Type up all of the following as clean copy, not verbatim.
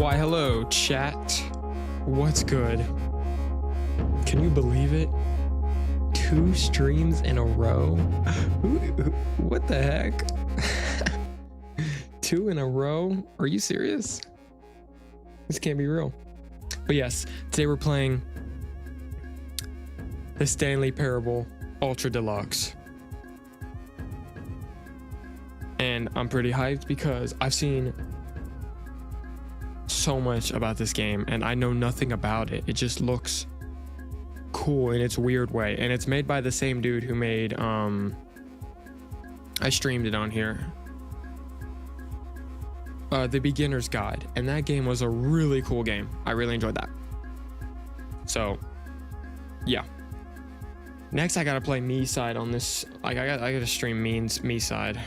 Why, hello, chat. What's good? Can you believe it? 2 streams in a row? What the heck? 2 in a row? Are you serious? This can't be real. But yes, today we're playing the Stanley Parable Ultra Deluxe. And I'm pretty hyped because I've seen so much about this game and I know nothing about it. It just looks cool in its weird way, and it's made by the same dude who made I streamed it on here, The Beginner's Guide, and that game was a really cool game. I really enjoyed that. So yeah, next I gotta play me side on this. Like I gotta stream me side.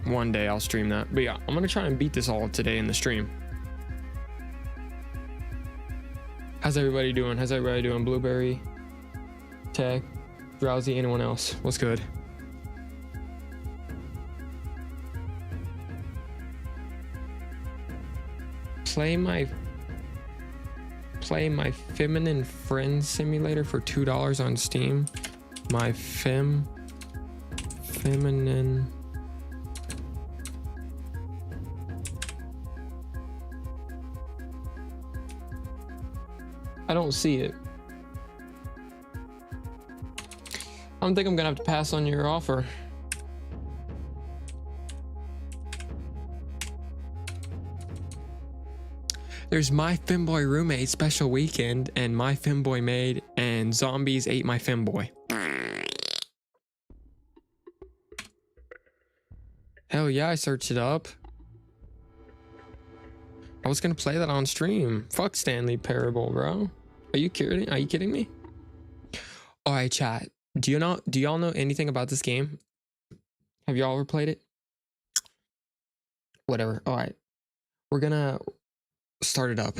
One day I'll stream that. But yeah, I'm gonna try and beat this all today in the stream. How's everybody doing? How's everybody doing? Blueberry, Tech, Drowsy, anyone else? What's good? Play my feminine friend simulator for $2 on Steam. My feminine. I don't see it. I don't think I'm gonna have to pass on your offer. There's My Femboy Roommate Special Weekend and My Femboy Maid and Zombies Ate My Femboy. Hell yeah, I searched it up. I was gonna play that on stream. Fuck Stanley Parable, bro. Are you kidding? Are you kidding me? All right, chat. Do y'all know anything about this game? Have y'all ever played it? Whatever. All right, we're gonna start it up.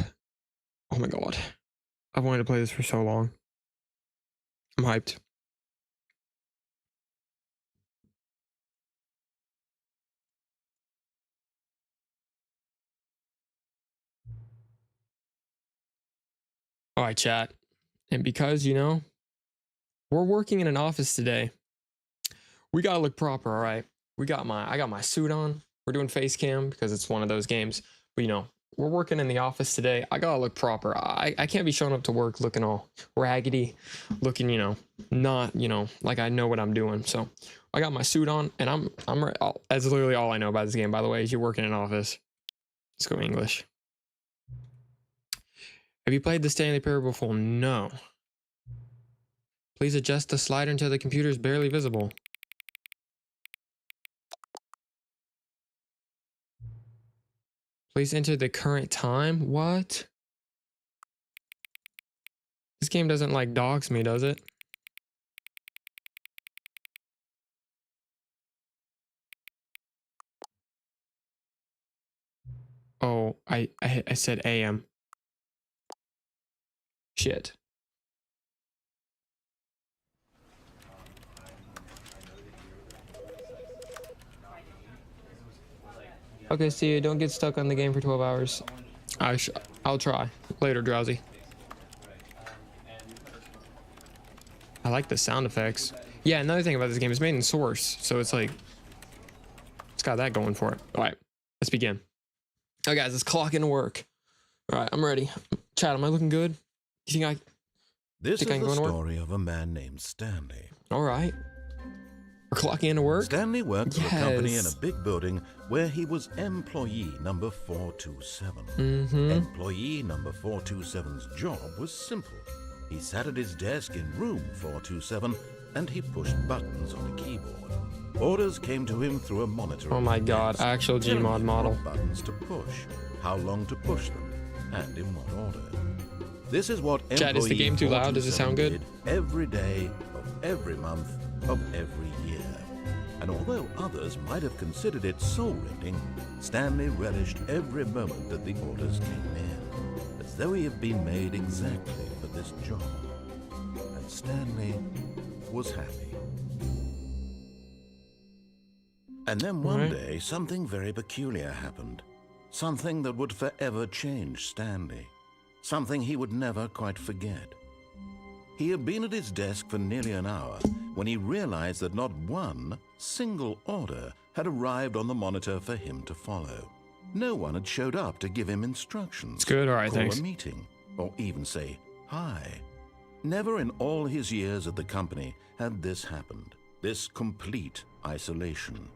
Oh my god, I've wanted to play this for so long. I'm hyped. All right, chat. And because, you know, we're working in an office today, we gotta look proper, all right? I got my suit on. We're doing face cam because it's one of those games. But, you know, we're working in the office today. I gotta look proper. I can't be showing up to work looking all raggedy, looking, you know, not, you know, like I know what I'm doing. So I got my suit on, and that's literally all I know about this game, by the way, is you work in an office. Let's go English. Have you played the Stanley Parable before? No. Please adjust the slider until the computer is barely visible. Please enter the current time. What? This game doesn't like dogs me, does it? Oh, I said AM. Shit. Okay, see you. Don't get stuck on the game for 12 hours. I'll try. Later, Drowsy. I like the sound effects. Yeah, another thing about this game is made in Source, so it's like, it's got that going for it. All right, let's begin. Oh, guys, let's clock into work. All right, I'm ready. Chat, am I looking good? You think This is the story of a man named Stanley. All right. We're clocking into work? Stanley worked for a company in a big building where he was employee number 427. Employee number 427's job was simple. He sat at his desk in room 427 and he pushed buttons on a keyboard. Orders came to him through a monitor. Oh my god, actual Gmod model. Buttons to push, how long to push them, and in what order. This is what Chat, is the game too loud? Does it sound good? Every day of every month of every year. And although others might have considered it soul-rending, Stanley relished every moment that the orders came in, as though he had been made exactly for this job. And Stanley was happy. And then one day, something very peculiar happened. Something that would forever change Stanley. Something he would never quite forget. He had been at his desk for nearly an hour when he realized that not one single order had arrived on the monitor for him to follow. No one had showed up to give him instructions, It's good, all right, call thanks. a meeting, or even say hi. Never in all his years at the company had this happened, this complete isolation.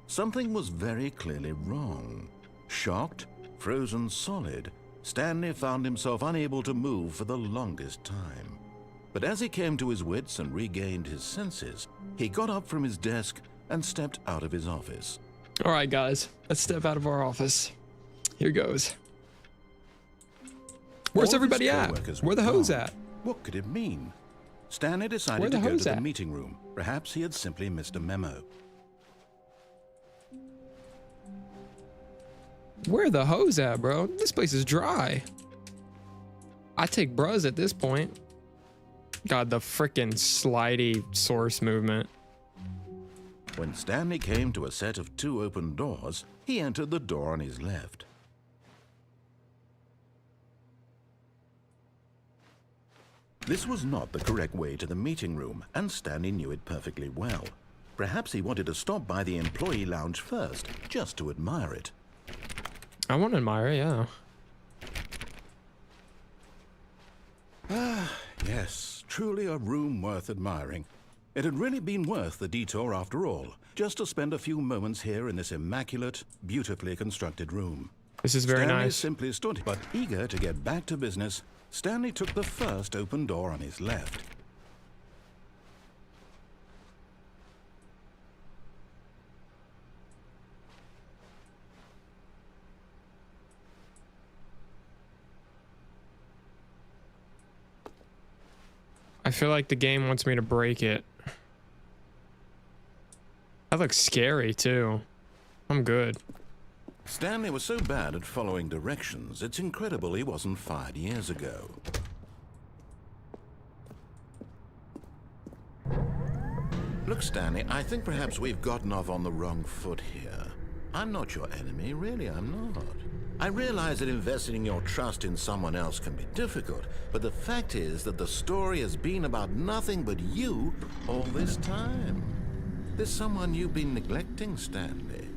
Something was very clearly wrong. Shocked, frozen solid, Stanley found himself unable to move for the longest time. But as he came to his wits and regained his senses, he got up from his desk and stepped out of his office. All right, guys, let's step out of our office. Here goes. Where's All of everybody his at? coworkers Where the were hose gone. at? What could it mean? Stanley Where decided the to go hose to the at? meeting room. Perhaps he had simply missed a memo. Where the hose at, bro? This place is dry. I take bruz at this point. God, the frickin' slidey source movement. When Stanley came to a set of 2 open doors, he entered the door on his left. This was not the correct way to the meeting room, and Stanley knew it perfectly well. Perhaps he wanted to stop by the employee lounge first, just to admire it. I want to admire it, yeah. Yes, truly a room worth admiring. It had really been worth the detour after all, just to spend a few moments here in this immaculate, beautifully constructed room. This is very Stanley nice. simply stood, but eager to get back to business, Stanley took the first open door on his left. I feel like the game wants me to break it. That looks scary too. I'm good. Stanley was so bad at following directions, it's incredible he wasn't fired years ago. Look, Stanley, I think perhaps we've gotten off on the wrong foot here. I'm not your enemy, really, I'm not. I realize that investing your trust in someone else can be difficult, but the fact is that the story has been about nothing but you all this time. There's someone you've been neglecting, Stanley.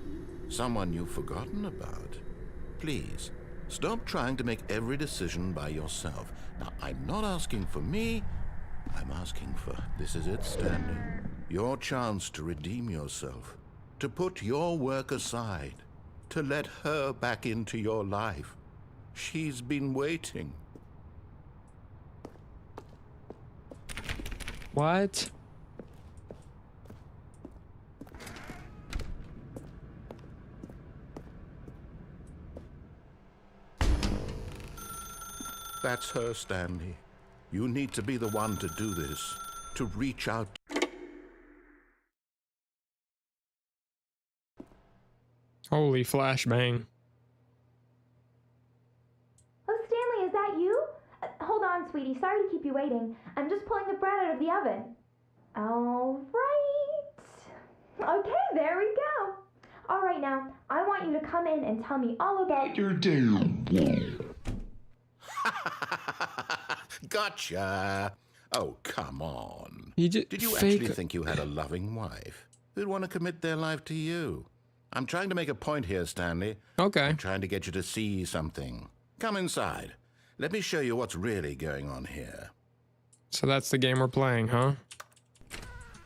Someone you've forgotten about. Please, stop trying to make every decision by yourself. Now, I'm not asking for me, I'm asking for, this is it, Stanley. Your chance to redeem yourself, to put your work aside, to let her back into your life. She's been waiting. What? That's her, Stanley. You need to be the one to do this, to reach out. Holy flashbang. Oh, Stanley, is that you? Hold on, sweetie. Sorry to keep you waiting. I'm just pulling the bread out of the oven. All right. Okay, there we go. All right, now, I want you to come in and tell me all about your day. Gotcha. Oh, come on. Did you fake actually think you had a loving wife who'd want to commit their life to you? I'm trying to make a point here, Stanley. Okay. I'm trying to get you to see something. Come inside. Let me show you what's really going on here. So that's the game we're playing, huh?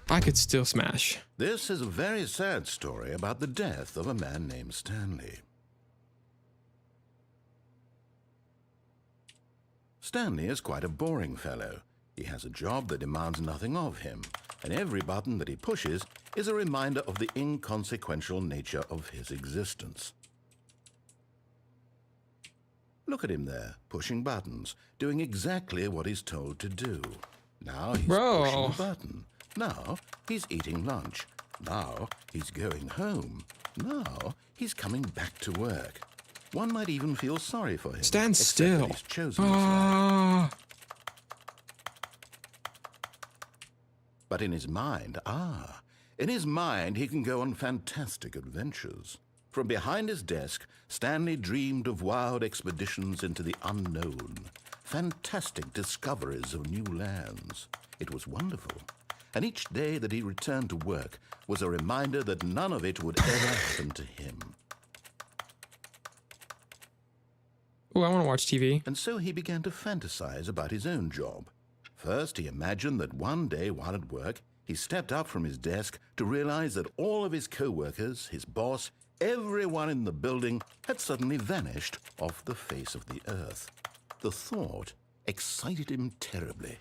I could still smash. This is a very sad story about the death of a man named Stanley. Stanley is quite a boring fellow. He has a job that demands nothing of him, and every button that he pushes is a reminder of the inconsequential nature of his existence. Look at him there, pushing buttons, doing exactly what he's told to do. Now he's pushing a button. Now he's eating lunch. Now he's going home. Now he's coming back to work. One might even feel sorry for him. Stand except still. that he's chosen this life. But in his mind, he can go on fantastic adventures. From behind his desk, Stanley dreamed of wild expeditions into the unknown, fantastic discoveries of new lands. It was wonderful, and each day that he returned to work was a reminder that none of it would ever happen to him. Oh, I want to watch TV. And so he began to fantasize about his own job. First, he imagined that one day while at work, he stepped up from his desk to realize that all of his co-workers, his boss, everyone in the building had suddenly vanished off the face of the earth. The thought excited him terribly.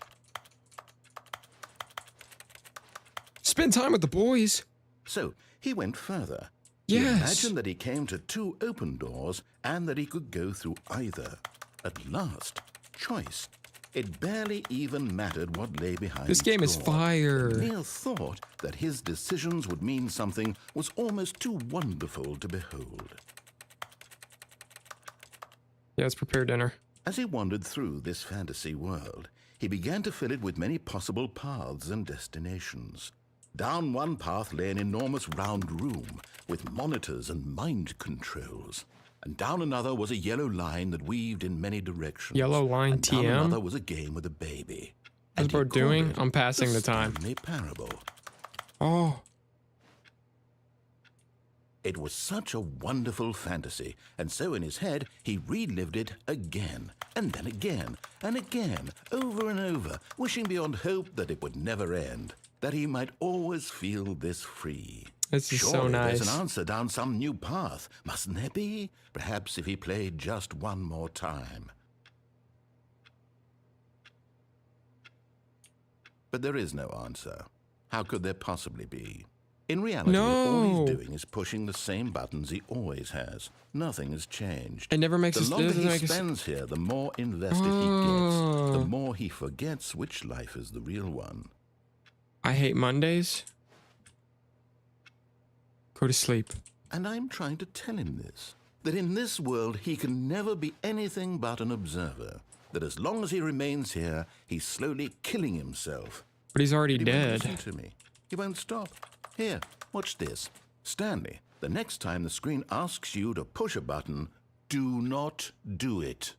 Spend time with the boys. So he went further. Yes. He imagined that he came to 2 open doors and that he could go through either. At last, choice. It barely even mattered what lay behind This game each is door. fire. The mere thought that his decisions would mean something was almost too wonderful to behold. Yeah, let's prepare dinner. As he wandered through this fantasy world, he began to fill it with many possible paths and destinations. Down one path lay an enormous round room with monitors and mind controls. And down another was a yellow line that weaved in many directions. Yellow line and down another TM? was a game with a baby. What's And he bro called doing? it I'm passing the time. Stanley Parable. Oh, It was such a wonderful fantasy, and so in his head he relived it again, and then again, and again, over and over, wishing beyond hope that it would never end, that he might always feel this free. this is so Surely nice. there's an answer down some new path, mustn't there be? Perhaps if he played just one more time. But there is no answer. How could there possibly be? In reality, all No. he's doing is pushing the same buttons he always has. Nothing has changed. It never makes The us. longer Doesn't he make us. spends here, the more invested he gets. The Oh. more he forgets which life is the real one. I hate Mondays. Go to sleep. And I'm trying to tell him this, that in this world he can never be anything but an observer, that as long as he remains here, he's slowly killing himself. But he's already He won't dead. listen to me. He won't stop. Here, watch this. Stanley, the next time the screen asks you to push a button, do not do it.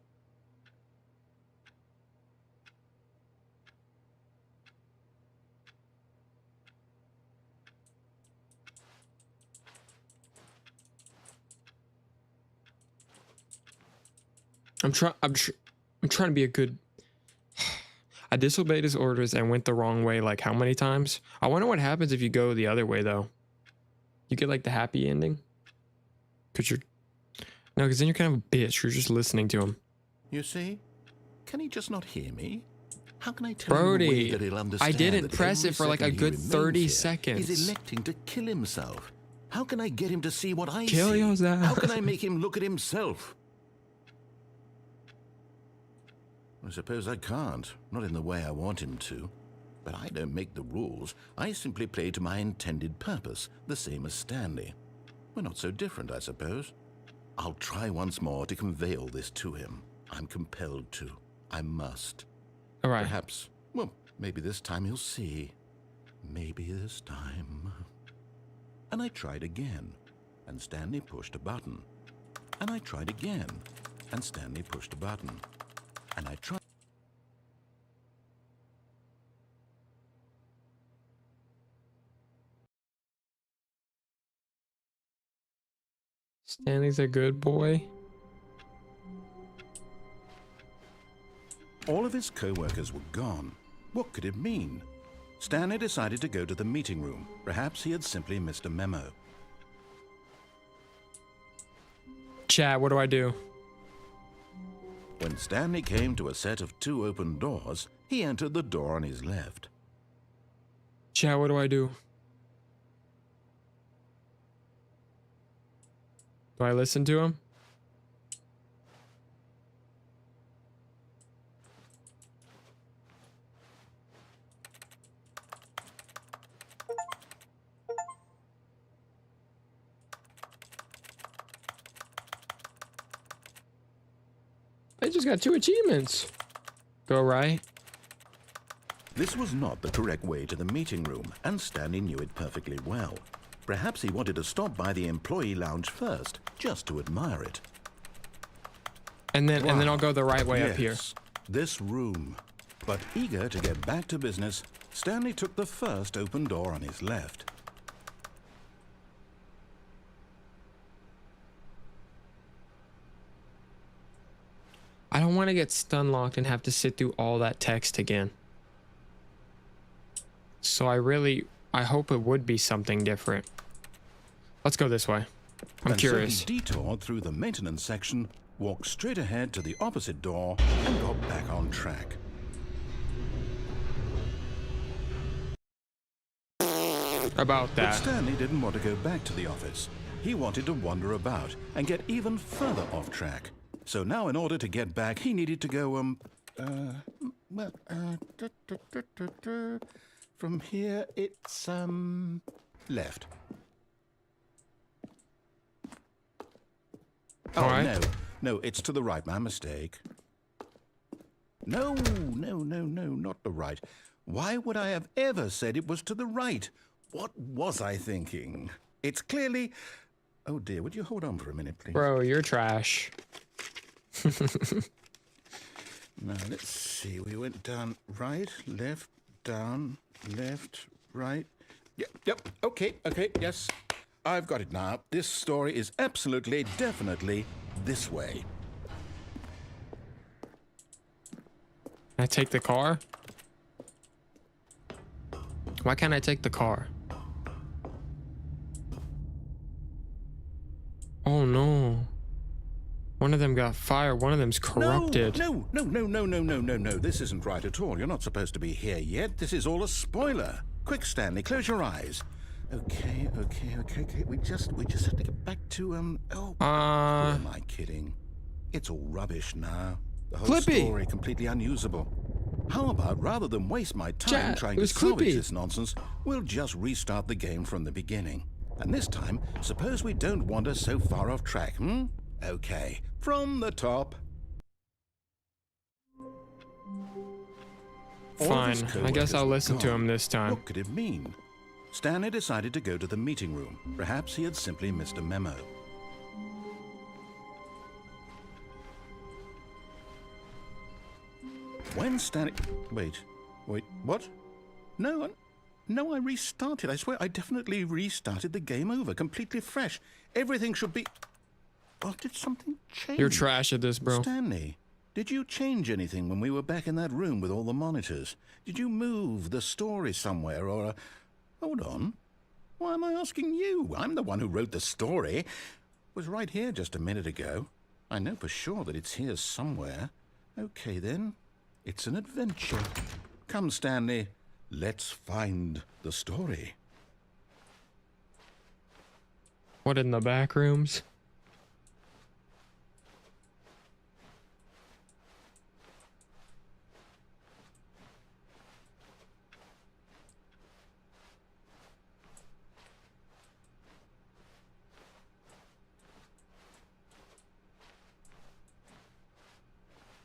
I'm trying to be a good. I disobeyed his orders and went the wrong way like how many times? I wonder what happens if you go the other way though. You get like the happy ending? Cause you're no, because then you're kind of a bitch. You're just listening to him. You see? Can he just not hear me? How can I tell him a Brody, way that he'll understand I didn't that press every it for like a second he good remains 30 here, seconds. He's electing to kill himself. How can I get him to see what I Kill see? yourself. How can I make him look at himself? I suppose I can't, not in the way I want him to. But I don't make the rules. I simply play to my intended purpose, the same as Stanley. We're not so different, I suppose. I'll try once more to convey all this to him. I'm compelled to. I must. All right. Perhaps, well, maybe this time he'll see. Maybe this time. And I tried again, and Stanley pushed a button. And I tried again, and Stanley pushed a button. And I tried. Stanley's a good boy. All of his co-workers were gone. What could it mean? Stanley decided to go to the meeting room. Perhaps he had simply missed a memo. Chat, what do I do? When Stanley came to a set of 2 open doors, he entered the door on his left. Chat, what do I do? Do I listen to him? I just got 2 achievements. Go right. This was not the correct way to the meeting room, and Stanley knew it perfectly well. Perhaps he wanted to stop by the employee lounge first, just to admire it. And then I'll go the right way up here. Yes, this room. But eager to get back to business, Stanley took the first open door on his left. I don't want to get stun locked and have to sit through all that text again. So I hope it would be something different. Let's go this way. I'm curious. So he detoured through the maintenance section, walked straight ahead to the opposite door, and got back on track. About But that. Stanley didn't want to go back to the office. He wanted to wander about and get even further off track. So now in order to get back, he needed to go, from here it's, left. Oh, All right. no, it's to the right, my mistake. No, not the right. Why would I have ever said it was to the right? What was I thinking? It's clearly... Oh dear, would you hold on for a minute, please? Bro, you're trash. Now, let's see. We went down right, left, down, left, right. Yep, okay, yes. I've got it now. This story is absolutely, definitely this way. Can I take the car? Why can't I take the car? Oh no. One of them got fired. One of them's corrupted. No. This isn't right at all. You're not supposed to be here yet. This is all a spoiler. Quick, Stanley, close your eyes. Okay. We just have to get back to, who am I kidding? It's all rubbish now. The whole Clippy. story completely unusable. How about, rather than waste my time Chat, trying it to was salvage Clippy. this nonsense, we'll just restart the game from the beginning. And this time, suppose we don't wander so far off track, Okay, from the top. All of his Fine. I guess co-workers I'll were listen to gone. him this time. What could it mean? Stanley decided to go to the meeting room. Perhaps he had simply missed a memo. When Stanley... Wait, what? No, I restarted. I swear, I definitely restarted the game over, completely fresh. Everything should be... Well, did something change? You're trash at this, bro. Stanley, did you change anything when we were back in that room with all the monitors? Did you move the story somewhere or... Hold on. Why am I asking you? I'm the one who wrote the story. It was right here just a minute ago. I know for sure that it's here somewhere. Okay, then. It's an adventure. Come, Stanley. Let's find the story. What, in the back rooms?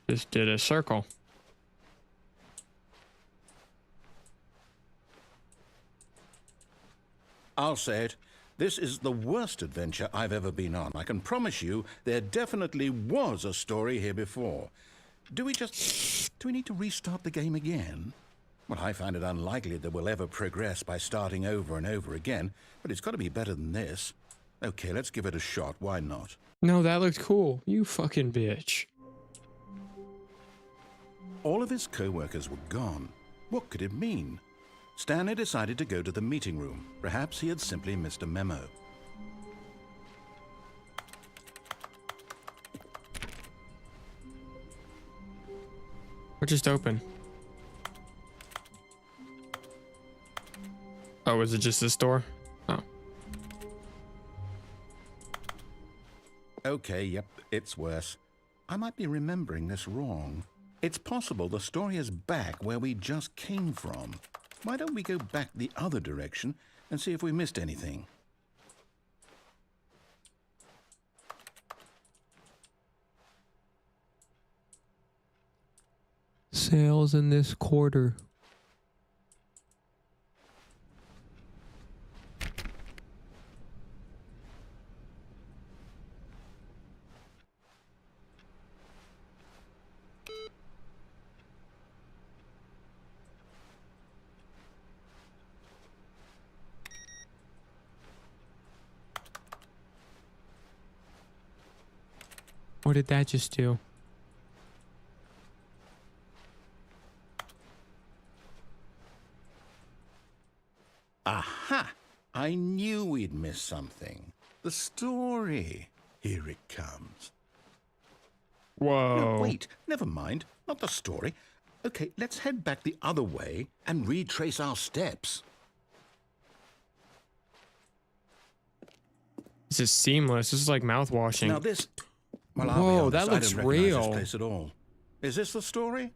Just did a circle. I'll say it. This is the worst adventure I've ever been on. I can promise you there definitely was a story here before. Do we need to restart the game again? Well, I find it unlikely that we'll ever progress by starting over and over again, but it's got to be better than this. Okay, let's give it a shot. Why not? No, that looked cool. You fucking bitch. All of his co-workers were gone. What could it mean? Stanley decided to go to the meeting room. Perhaps he had simply missed a memo. We're just open. Oh, is it just this door? Oh. Okay, yep, it's worse. I might be remembering this wrong. It's possible the story is back where we just came from. Why don't we go back the other direction and see if we missed anything? Sales in this quarter. What did that just do? Aha! I knew we'd miss something. The story. Here it comes. Whoa. No, wait, never mind. Not the story. Okay, let's head back the other way and retrace our steps. This is seamless. This is like mouth washing. Now this... Well, Whoa, I'll be honest, that looks I don't recognize real. this place at all. Is this the story?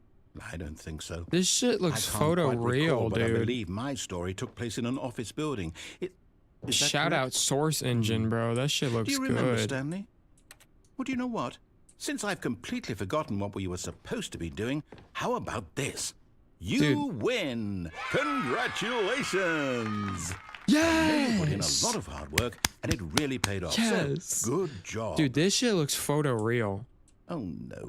I don't think so. This shit looks I can't photo quite real, recall, but I dude. believe my story took place in an office building. Is that Shout correct? out Source Engine, bro. That shit looks Do you remember, good. Stanley? Well, do you know what? Since I've completely forgotten what we were supposed to be doing, how about this? You Dude. win! Congratulations! You put in a Yes. lot of hard work, and it really paid off. Yes. So, good job. Dude, this shit looks photo real. Oh, no.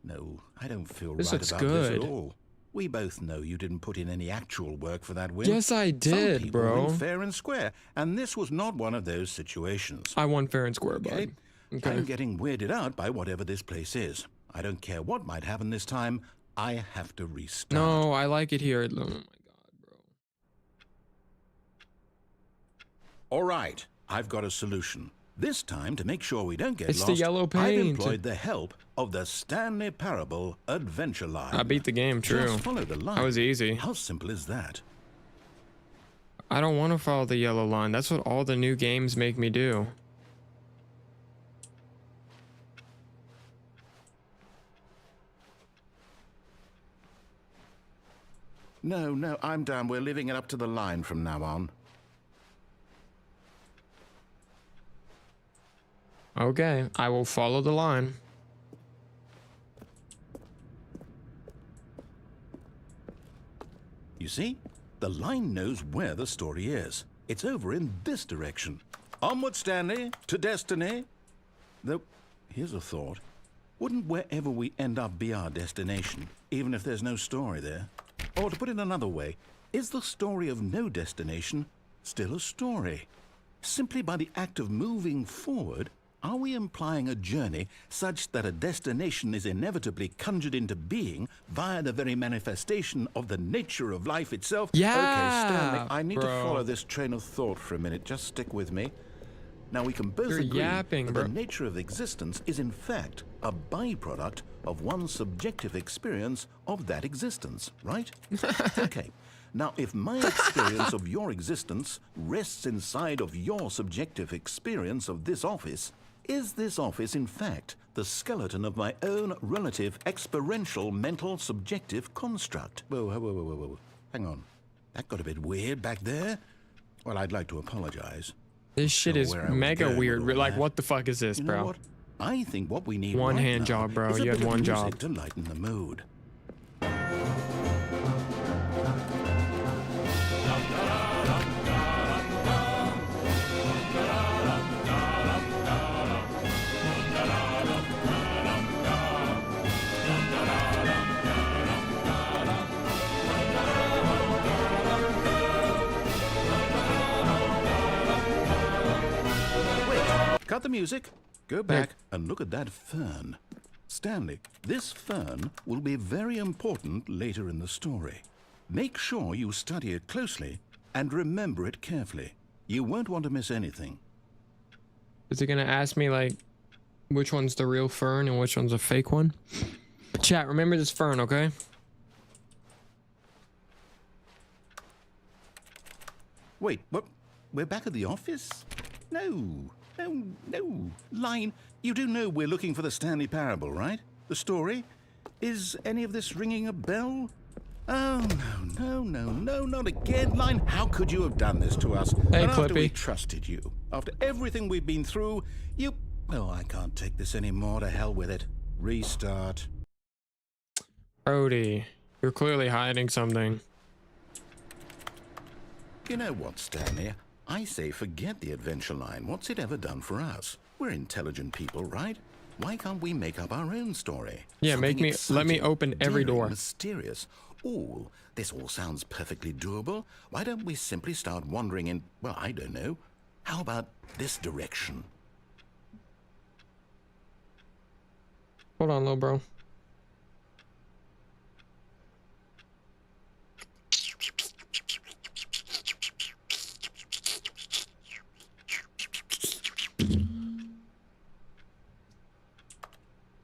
No, I don't feel This right looks about this good. at all. We both know you didn't put in any actual work for that win. Yes, I Some did, people bro. win fair and square, and this was not one of those situations. I won fair and square, bud. Okay? Okay. I'm getting weirded out by whatever this place is. I don't care what might happen this time. I have to restart. No, I like it here. Oh my god, bro. All right, I've got a solution. This time, to make sure we don't get It's lost, the yellow I've paint. employed the help of the Stanley Parable Adventure Line. I beat the game, true. Just follow the line. That was easy. How simple is that? I don't want to follow the yellow line. That's what all the new games make me do. No, I'm down. We're leaving it up to the line from now on. Okay, I will follow the line. You see? The line knows where the story is. It's over in this direction. Onward, Stanley, to destiny. Though, here's a thought. Wouldn't wherever we end up be our destination, even if there's no story there? Or to put it another way, is the story of no destination still a story? Simply by the act of moving forward, are we implying a journey such that a destination is inevitably conjured into being via the very manifestation of the nature of life itself? Yeah, Okay, Stanley, I need to bro. follow this train of thought for a minute. Just stick with me. Now, we can both You're agree yapping, that bro. the nature of existence is in fact a byproduct of one's subjective experience of that existence, right? Okay. Now, if my experience of your existence rests inside of your subjective experience of this office, is this office, in fact, the skeleton of my own relative experiential mental subjective construct? Whoa. Hang on. That got a bit weird back there. Well, I'd like to apologize. This shit Sure is where I was mega going with weird. all Like, that. what the fuck is this, You know bro? what? I think what we need One right hand now job, bro. is a You had bit of one music job. to lighten the mood. Cut the music. Go back and look at that fern. Stanley, this fern will be very important later in the story. Make sure you study it closely and remember it carefully. You won't want to miss anything. Is it gonna ask me like which one's the real fern and which one's a fake one? Chat, remember this fern, okay? Wait, what? We're back at the office? No. Line, you do know we're looking for the Stanley Parable, right? The story? Is any of this ringing a bell? Oh, no, not again. Line, how could you have done this to us? Hey, and after we Clippy. trusted you, after everything we've been through, you... Oh, I can't take this anymore. To hell with it. Restart. Brody, you're clearly hiding something. You know what, Stanley? I say forget the adventure line. What's it ever done for us? We're intelligent people, right? Why can't we make up our own story? Yeah, let me Something open every daring, door. Mysterious. Oh, this all sounds perfectly doable. Why don't we simply start wandering in, well, I don't know. How about this direction? Hold on, little bro.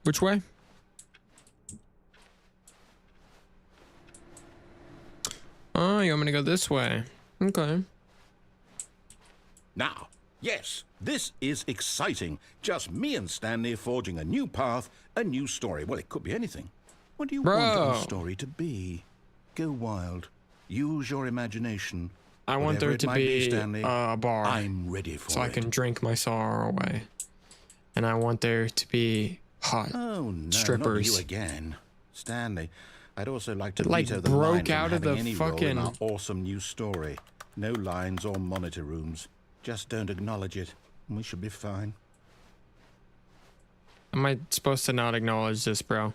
Which way? Oh, you want me to go this way? Okay. Now, yes, this is exciting. Just me and Stanley forging a new path, a new story. Well, it could be anything. What do you want our story to be? Go wild. Use your imagination. I want there to be Stanley, a bar. I'm ready for it. So I can drink my sorrow away. And I want there to be hot strippers. Not you again. Stanley, I'd also like to It, like, veto the broke line out from of the having any role in fucking- our awesome new story. No lines or monitor rooms. Just don't acknowledge it, and we should be fine. Am I supposed to not acknowledge this, bro?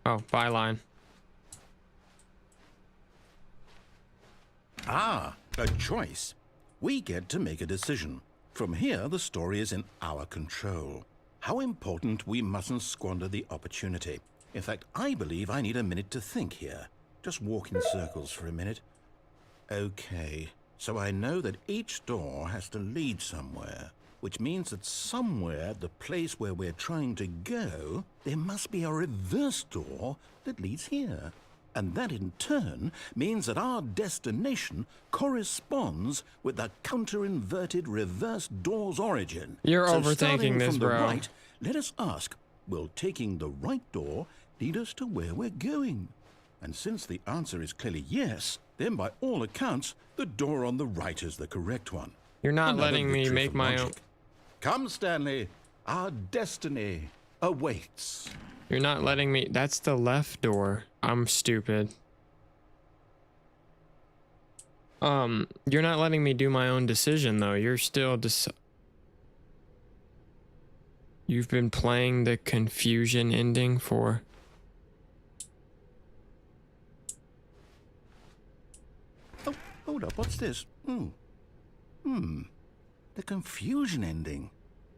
Oh, byline. Ah, a choice. We get to make a decision. From here, the story is in our control. How important we mustn't squander the opportunity. In fact, I believe I need a minute to think here. Just walk in circles for a minute. Okay, so I know that each door has to lead somewhere, which means that somewhere, the place where we're trying to go, there must be a reverse door that leads here. And that in turn means that our destination corresponds with the counter-inverted reverse door's origin. You're So overthinking starting this, from the bro. right, let us ask, will taking the right door lead us to where we're going? And since the answer is clearly yes, then by all accounts, the door on the right is the correct one. You're not Another letting me victory make for my own. logic. Come, Stanley. Our destiny awaits. You're not letting me. That's the left door. I'm stupid. You're not letting me do my own decision though. You're still You've been playing the confusion ending for. Oh, hold up. What's this? The confusion ending.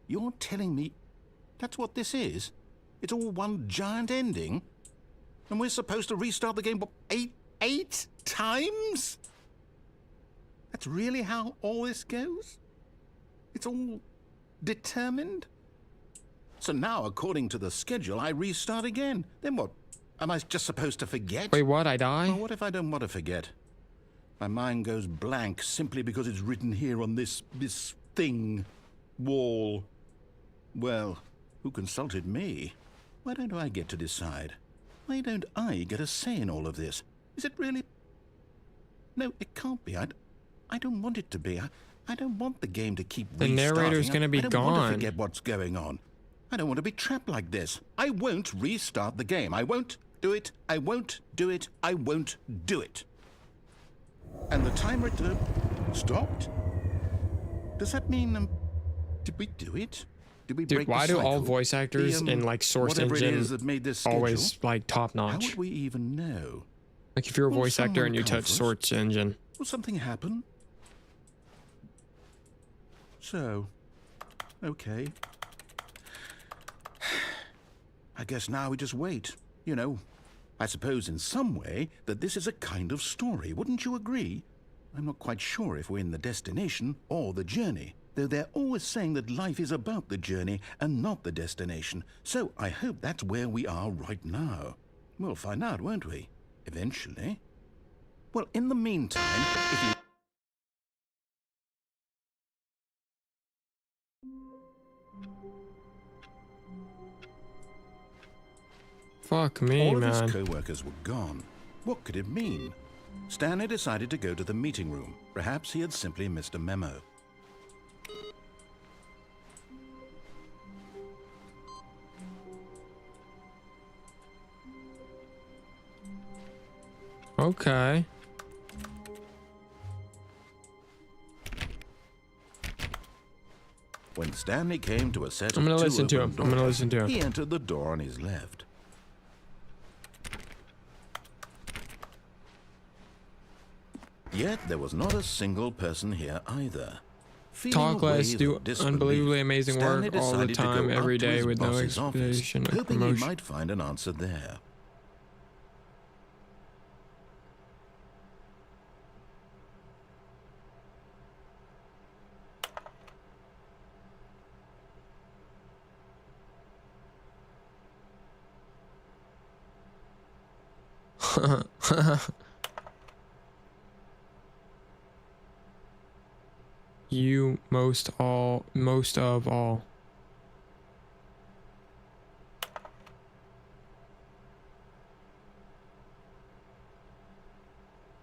You're telling me that's what this is? It's all one giant ending? And we're supposed to restart the game, what, eight times? That's really how all this goes? It's all determined? So now, according to the schedule, I restart again. Then what? Am I just supposed to forget? Wait, what? I die? Well, what if I don't want to forget? My mind goes blank simply because it's written here on this thing, wall. Well, who consulted me? Why don't I get to decide? Why don't I get a say in all of this? Is it really? No, it can't be. I don't want it to be. I don't want the game to keep restarting. The narrator's gonna be I don't want gone. to forget what's going on. I don't want to be trapped like this. I won't restart the game. I won't do it. I won't do it. I won't do it. And the timer stopped? Does that mean, did we do it? Did we Dude, break why the do all cycle? voice actors in like Source whatever it Engine is that made this schedule? always like top How notch? would we even know? Like if you're a Will voice actor someone and you touch comfort us? Source Engine. Will something happen? So, okay. I guess now we just wait. You know, I suppose in some way that this is a kind of story. Wouldn't you agree? I'm not quite sure if we're in the destination or the journey, though they're always saying that life is about the journey and not the destination. So I hope that's where we are right now. We'll find out, won't we? Eventually. Well, in the meantime, if you... Fuck me, All of man. his co-workers were gone. What could it mean? Stanley decided to go to the meeting room. Perhaps he had simply missed a memo. Okay. When Stanley came to a set I'm of gonna two listen to open him. I'm gonna doors, listen to him. He entered the door on his left. Yet there was not a single person here either. Feeling Talk a less, wave do of disbelief, unbelievably amazing Stanley work all the decided to go time, up every to day his with no boss's office, expectation of hoping he promotion. might find an answer there. You most of all.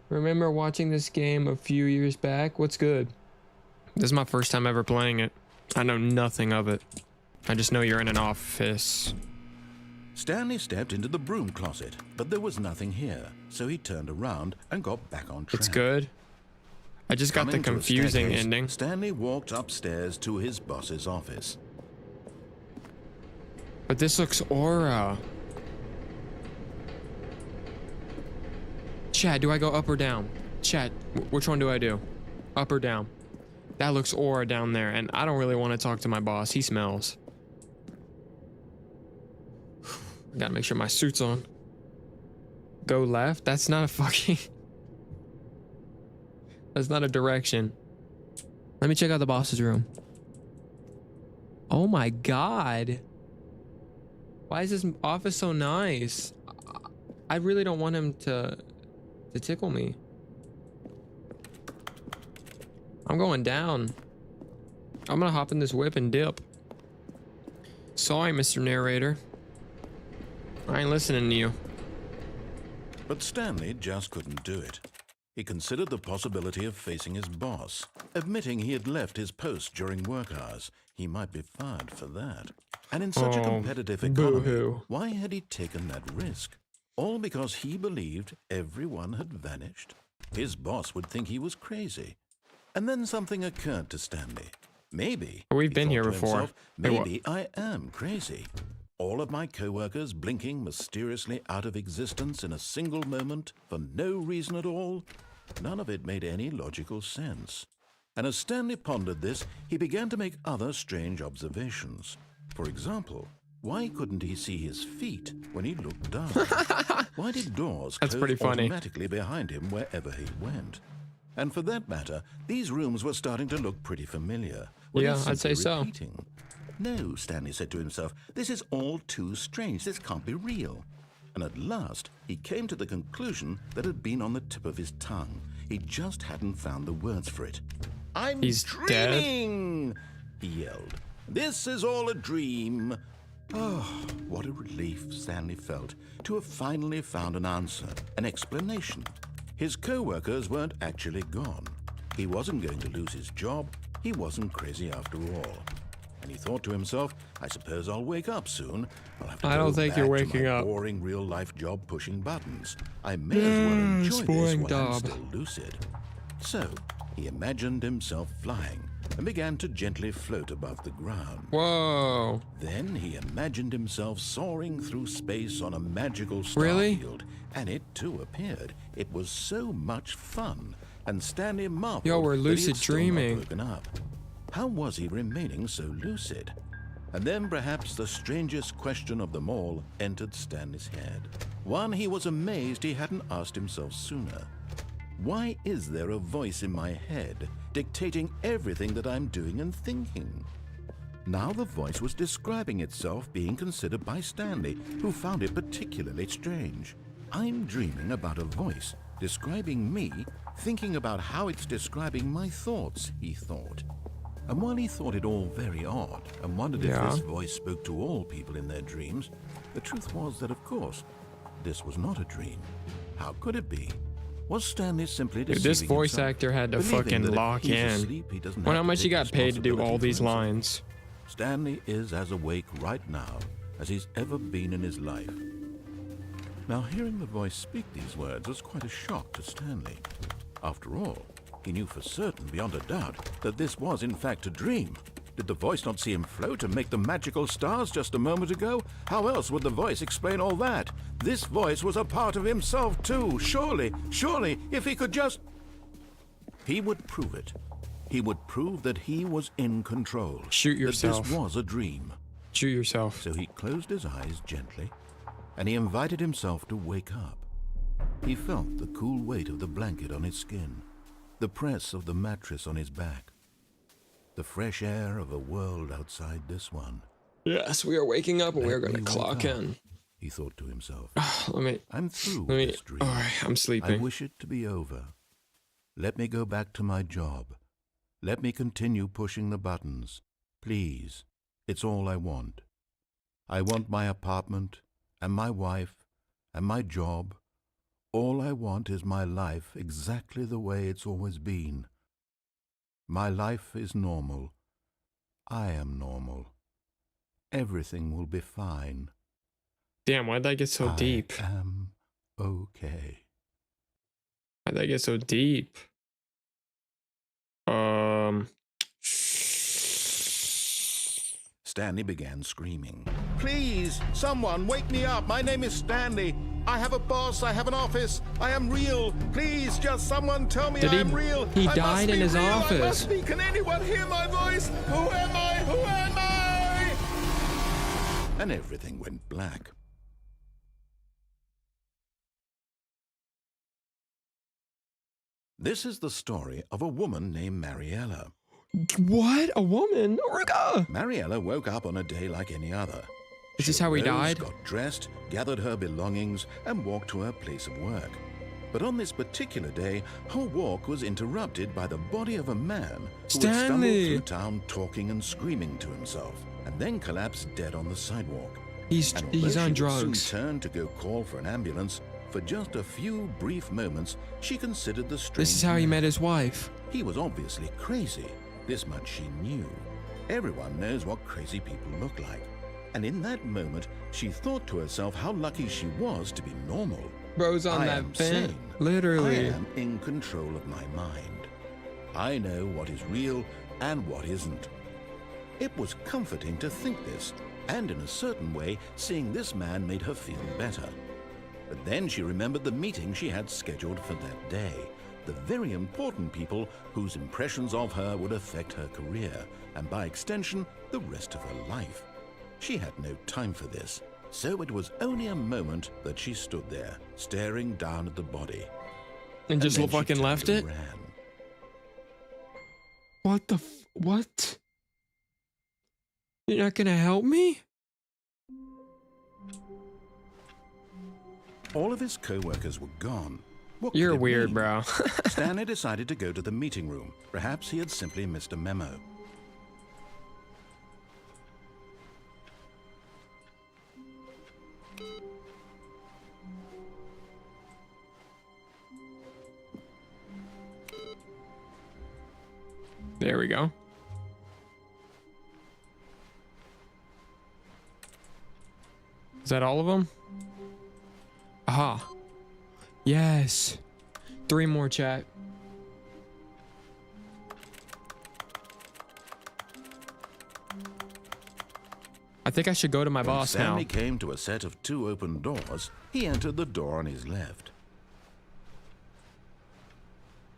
Remember watching this game a few years back? What's good? This is my first time ever playing it. I know nothing of it. I just know you're in an office. Stanley stepped into the broom closet, but there was nothing here, so he turned around and got back on track. It's good. I just got the Coming to a confusing staircase, ending. Stanley walked upstairs to his boss's office. But this looks aura. Chad, do I go up or down? Chad, which one do I do? Up or down? That looks aura down there, and I don't really want to talk to my boss. He smells. I gotta make sure my suit's on. Go left? That's not a fucking... That's not a direction. Let me check out the boss's room. Oh my god. Why is this office so nice? I really don't want him to tickle me. I'm going down. I'm gonna hop in this whip and dip. Sorry, Mr. Narrator. I ain't listening to you. But Stanley just couldn't do it. He considered the possibility of facing his boss. Admitting he had left his post during work hours, he might be fired for that. And in such a competitive economy, boo-hoo. why had he taken that risk? All because he believed everyone had vanished? His boss would think he was crazy. And then something occurred to Stanley. Maybe, We've he been thought here to before. himself, maybe I am crazy. All of my co-workers blinking mysteriously out of existence in a single moment for no reason at all. None of it made any logical sense. And as Stanley pondered this, he began to make other strange observations. For example, why couldn't he see his feet when he looked down? Why did doors That's close pretty funny. automatically behind him wherever he went? And for that matter, these rooms were starting to look pretty familiar. Were they Yeah, I'd say simply so. repeating? No, Stanley said to himself, this is all too strange. This can't be real. And at last, he came to the conclusion that had been on the tip of his tongue. He just hadn't found the words for it. He's dreaming, he yelled. This is all a dream. Oh, what a relief Stanley felt to have finally found an answer, an explanation. His co-workers weren't actually gone. He wasn't going to lose his job. He wasn't crazy after all. And he thought to himself, I suppose I'll wake up soon. I'll have to I don't go think back you're to waking my up. boring real-life job pushing buttons. I may as well enjoy this boring while I'm job. still lucid. So, he imagined himself flying and began to gently float above the ground. Whoa. Then he imagined himself soaring through space on a magical star Really? field, and it too appeared. It was so much fun, and Stanley marveled Yo, we're that he lucid had still not dreaming. woken up. How was he remaining so lucid? And then perhaps the strangest question of them all entered Stanley's head. One he was amazed he hadn't asked himself sooner. Why is there a voice in my head dictating everything that I'm doing and thinking? Now the voice was describing itself being considered by Stanley, who found it particularly strange. I'm dreaming about a voice describing me, thinking about how it's describing my thoughts, he thought. And while he thought it all very odd and wondered if Yeah. this voice spoke to all people in their dreams, the truth was that, of course, this was not a dream. How could it be? Was Stanley simply Dude, deceiving this voice himself, acter had to believing fucking that if lock he's in. asleep, he doesn't Wonder have how to much he take got paid to do responsibility all for these himself? lines. Stanley is as awake right now as he's ever been in his life. Now, hearing the voice speak these words was quite a shock to Stanley. After all, he knew for certain, beyond a doubt, that this was in fact a dream. Did the voice not see him float and make the magical stars just a moment ago? How else would the voice explain all that? This voice was a part of himself too. Surely, if he could just... He would prove it. He would prove that he was in control. Shoot yourself. That this was a dream. Shoot yourself. So he closed his eyes gently, and he invited himself to wake up. He felt the cool weight of the blanket on his skin, the press of the mattress on his back, the fresh air of a world outside this one. Yes, we are waking up and we are Let going to me wake clock up, in. he thought to himself. I'm through with this dream. All right, I'm I sleeping. wish it to be over. Let me go back to my job. Let me continue pushing the buttons. Please, it's all I want. I want my apartment, and my wife, and my job. All I want is my life exactly the way it's always been. My life is normal. I am normal. Everything will be fine. Damn, why'd that get so deep? I am okay. Why'd that get so deep? Stanley began screaming. Please, someone, wake me up. My name is Stanley. I have a boss. I have an office. I am real. Please, just someone tell me I am real. He died in his office. I must be. Can anyone hear my voice? Who am I? Who am I? And everything went black. This is the story of a woman named Mariella. What? A woman? Orga! Mariella woke up on a day like any other. Is this how he died? Got dressed, gathered her belongings, and walked to her place of work. But on this particular day, her walk was interrupted by the body of a man who had stumbled through town talking and screaming to himself, and then collapsed dead on the sidewalk. He's on drugs. Soon turned to go call for an ambulance. For just a few brief moments, she considered the strange This is how he man. met his wife. He was obviously crazy. This much she knew. Everyone knows what crazy people look like. And in that moment, she thought to herself how lucky she was to be normal. Bro's on that vent. Literally. I am in control of my mind. I know what is real and what isn't. It was comforting to think this, and in a certain way, seeing this man made her feel better. But then she remembered the meeting she had scheduled for that day. The very important people whose impressions of her would affect her career, and by extension, the rest of her life. She had no time for this, so it was only a moment that she stood there, staring down at the body. And just then she fucking turned left and it? ran. What the what? You're not gonna help me? All of his co-workers were gone. What could You're it weird, mean? bro. Stanley decided to go to the meeting room. Perhaps he had simply missed a memo. There we go. Is that all of them? Aha. Yes. 3 more, chat. I think I should go to my boss now. Stanley came to a set of 2 open doors. He entered the door on his left.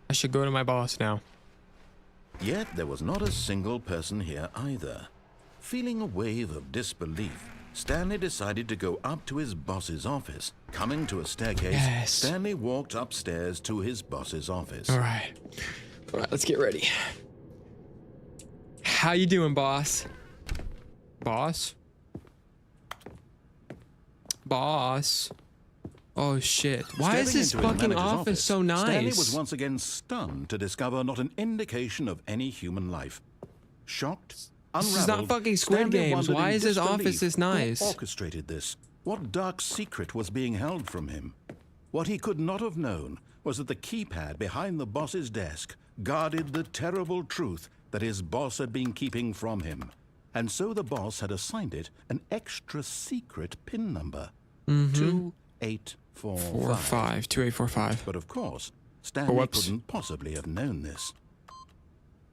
I should go to my boss now. Yet there was not a single person here either. Feeling a wave of disbelief, Stanley decided to go up to his boss's office. Coming to a staircase, Yes. Stanley walked upstairs to his boss's office. All right, let's get ready. How you doing, boss? Boss? Boss? Oh shit. Why is Stepping this into his fucking manager's office so nice? Stanley was once again stunned to discover not an indication of any human life. Shocked, unraveled, This is not fucking Squid Stanley Games. wondered Why in is his disbelief office this nice? Who orchestrated this? What dark secret was being held from him? What he could not have known was that the keypad behind the boss's desk guarded the terrible truth that his boss had been keeping from him. And so the boss had assigned it an extra secret PIN number. 2845. 45, 2845. But of course, Stanley whoops. couldn't possibly have known this.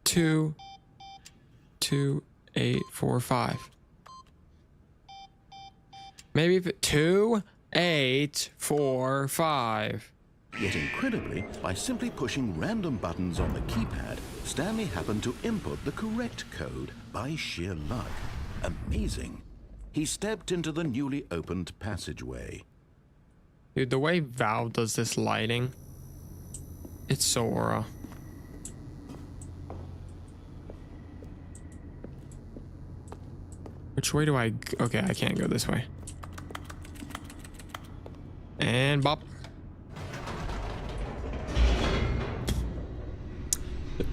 2, 2, 8, 4, 5. Maybe if it 2, 8, 4, 5. Yet incredibly, by simply pushing random buttons on the keypad, Stanley happened to input the correct code by sheer luck. Amazing. He stepped into the newly opened passageway. Dude, the way Valve does this lighting, it's so aura. Which way do I... Okay, I can't go this way. And bop.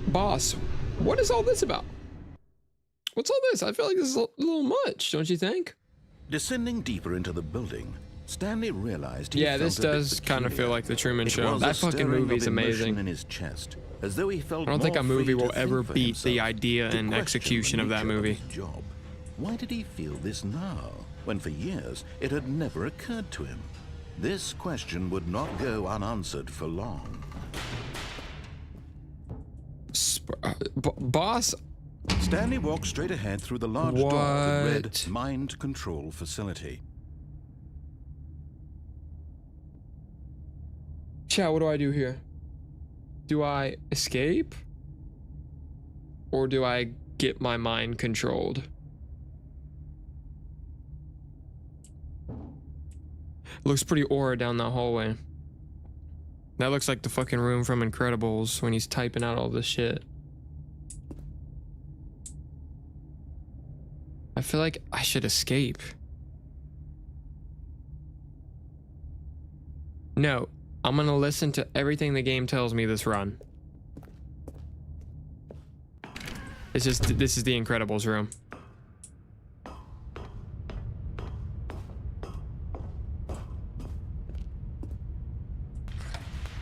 Boss, what is all this about? What's all this? I feel like this is a little much, don't you think? Descending deeper into the building, Stanley realized Yeah, this does kind of feel like the Truman Show. That fucking movie's amazing. In his chest, as though he felt I don't think a more movie free will to ever think for beat himself, the idea to and question execution the of that nature movie. his job. Why did he feel this now, when for years it had never occurred to him? This question would not go unanswered for long. Boss? Stanley walked straight ahead through the large door that read What? Mind Control Facility. Chat, what do I do here? Do I escape? Or do I get my mind controlled? Looks pretty aura down that hallway. That looks like the fucking room from Incredibles when he's typing out all this shit. I feel like I should escape. No, I'm gonna listen to everything the game tells me this run. This is the Incredibles room.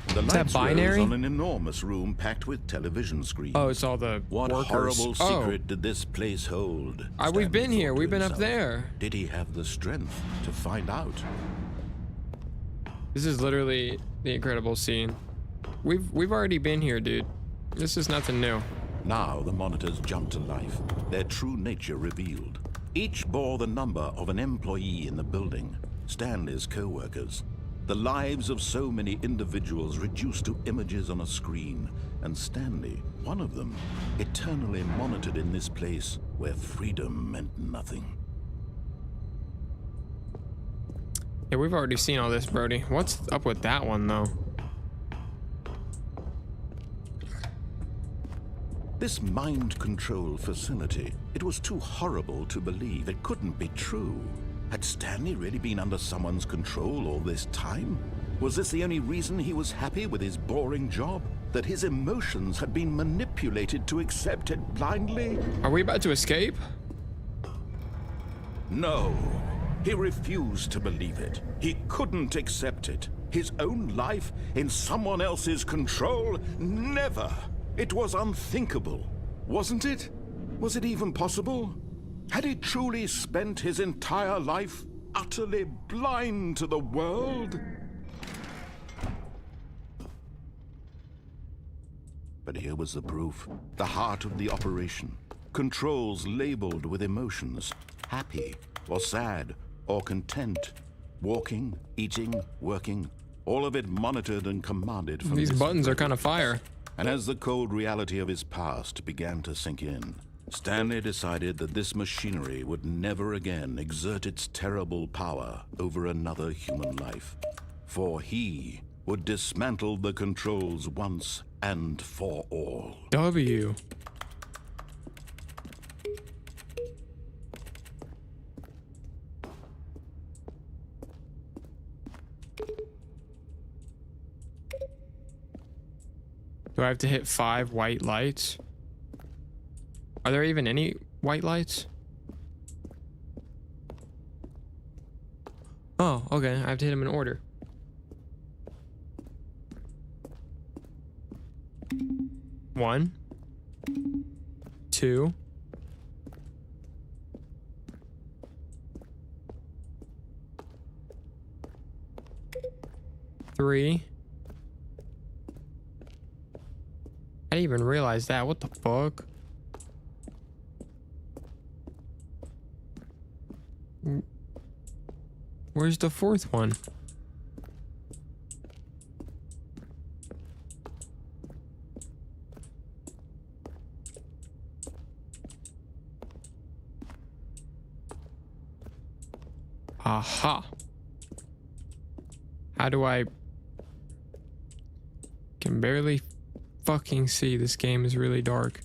The Is that lights binary? rose on an enormous room packed with television screens. Oh, it's all the What workers. horrible Oh. secret did this place hold? We've Stanley been here. thought to We've been up himself. there. Did he have the strength to find out? This is literally the Incredibles scene. We've already been here, dude. This is nothing new. Now the monitors jumped to life, their true nature revealed. Each bore the number of an employee in the building, Stanley's co-workers. The lives of so many individuals reduced to images on a screen, and Stanley, one of them, eternally monitored in this place where freedom meant nothing. Yeah, we've already seen all this, Brody. What's up with that one, though? This mind control facility, it was too horrible to believe. It couldn't be true. Had Stanley really been under someone's control all this time? Was this the only reason he was happy with his boring job? That his emotions had been manipulated to accept it blindly? Are we about to escape? No. He refused to believe it. He couldn't accept it. His own life in someone else's control? Never. It was unthinkable. Wasn't it? Was it even possible? Had he truly spent his entire life utterly blind to the world? But here was the proof. The heart of the operation. Controls labeled with emotions. Happy, or sad, or content. Walking, eating, working. All of it monitored and commanded from These this buttons are very kind of fire. And as the cold reality of his past began to sink in, Stanley decided that this machinery would never again exert its terrible power over another human life. For he would dismantle the controls once and for all. W. Do I have to hit 5 white lights? Are there even any white lights? Oh, okay. I have to hit them in order. One, 2, 3. I didn't even realize that. What the fuck? Where's the 4th one? Aha. How do I... Can barely fucking see. This game is really dark.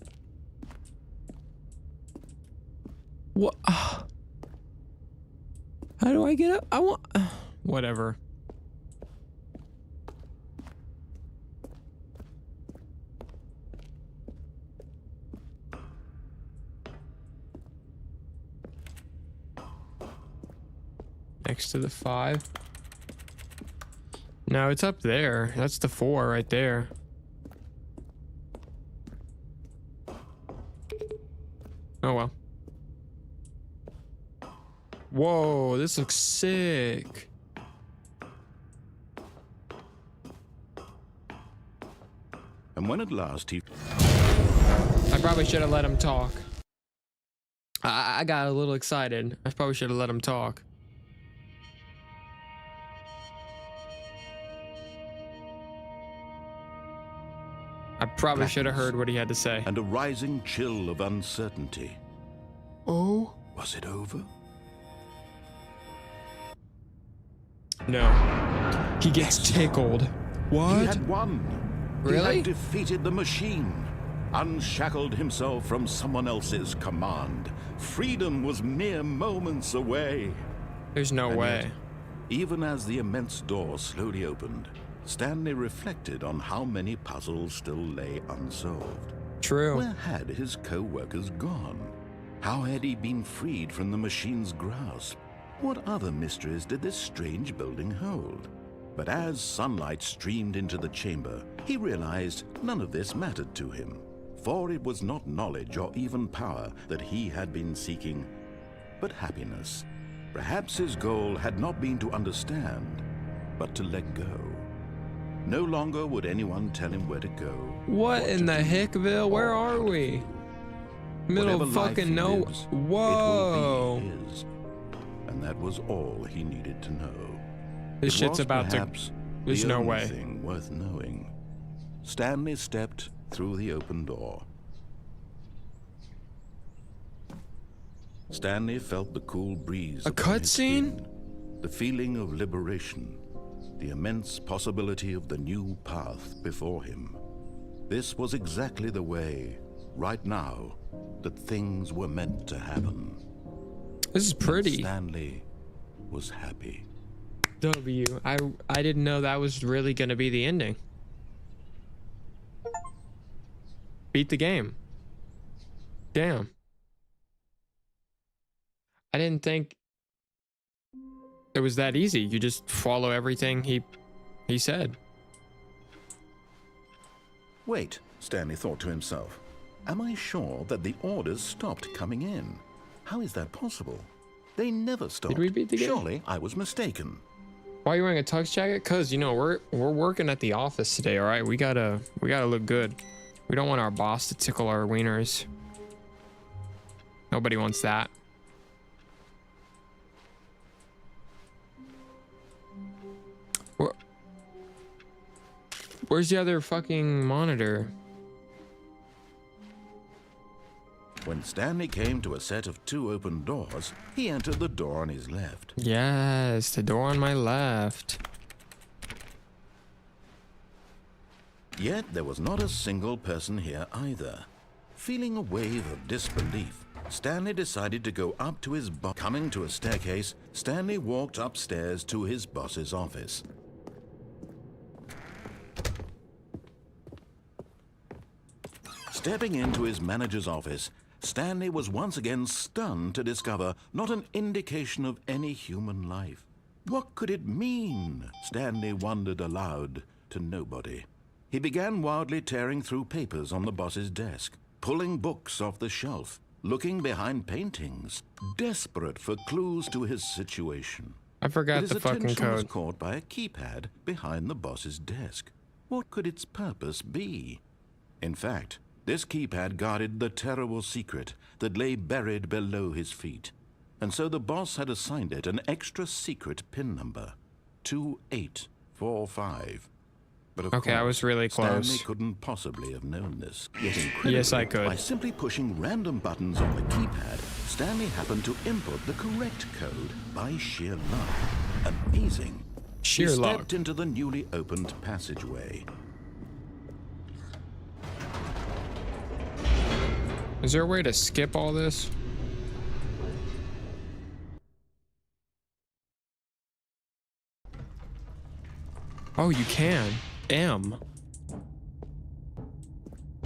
What? How do I get up? I want... Whatever. Next to the 5. No, it's up there. That's the 4 right there. Oh well. Whoa, this looks sick. And when at last he... I probably should have let him talk. I got a little excited. I probably should have let him talk. I probably should have heard what he had to say. And a rising chill of uncertainty. Oh? Was it over? No. He gets tickled. What? He had won. Really? He had defeated the machine. Unshackled himself from someone else's command. Freedom was mere moments away. There's no And way. yet, even as the immense door slowly opened, Stanley reflected on how many puzzles still lay unsolved. True. Where had his co-workers gone? How had he been freed from the machine's grasp? What other mysteries did this strange building hold? But as sunlight streamed into the chamber, he realized none of this mattered to him, for it was not knowledge or even power that he had been seeking, but happiness. Perhaps his goal had not been to understand, but to let go. No longer would anyone tell him where to go. What in the heckville? Where are we? Middle Whatever of life fucking he no. lives, Whoa. it will be his. And that was all he needed to know. This It shit's was about to. perhaps There's the no only way. thing worth knowing. Stanley stepped through the open door. Stanley felt the cool breeze A upon his cutscene? skin, the feeling of liberation, the immense possibility of the new path before him. This was exactly the way, right now, that things were meant to happen. This is pretty. Stanley was happy. W. I didn't know that was really gonna be the ending. Beat the game. Damn. I didn't think it was that easy. You just follow everything he said. Wait, Stanley thought to himself. Am I sure that the orders stopped coming in? How is that possible? They never stopped. Did we beat the game? Surely I was mistaken. Why are you wearing a tux jacket? Cause you know we're working at the office today. All right, we gotta look good. We don't want our boss to tickle our wieners. Nobody wants that. Where's the other fucking monitor? When Stanley came to a set of 2 open doors, he entered the door on his left. Yes, the door on my left. Yet there was not a single person here either. Feeling a wave of disbelief, Stanley decided to go up to his boss. Coming to a staircase, Stanley walked upstairs to his boss's office. Stepping into his manager's office, Stanley was once again stunned to discover not an indication of any human life. What could it mean? Stanley wondered aloud to nobody. He began wildly tearing through papers on the boss's desk, pulling books off the shelf, looking behind paintings, desperate for clues to his situation. I forgot His the fucking attention was code. caught by a keypad behind the boss's desk. What could its purpose be? In fact, this keypad guarded the terrible secret that lay buried below his feet. And so the boss had assigned it an extra secret PIN number, 2845. But of Okay, I course, was really Stanley close. couldn't possibly have known this. Yet incredibly, Yes, I could. by simply pushing random buttons on the keypad, Stanley happened to input the correct code by sheer luck. Amazing. Sheer he luck. stepped into the newly opened passageway. Is there a way to skip all this? Oh, you can. M.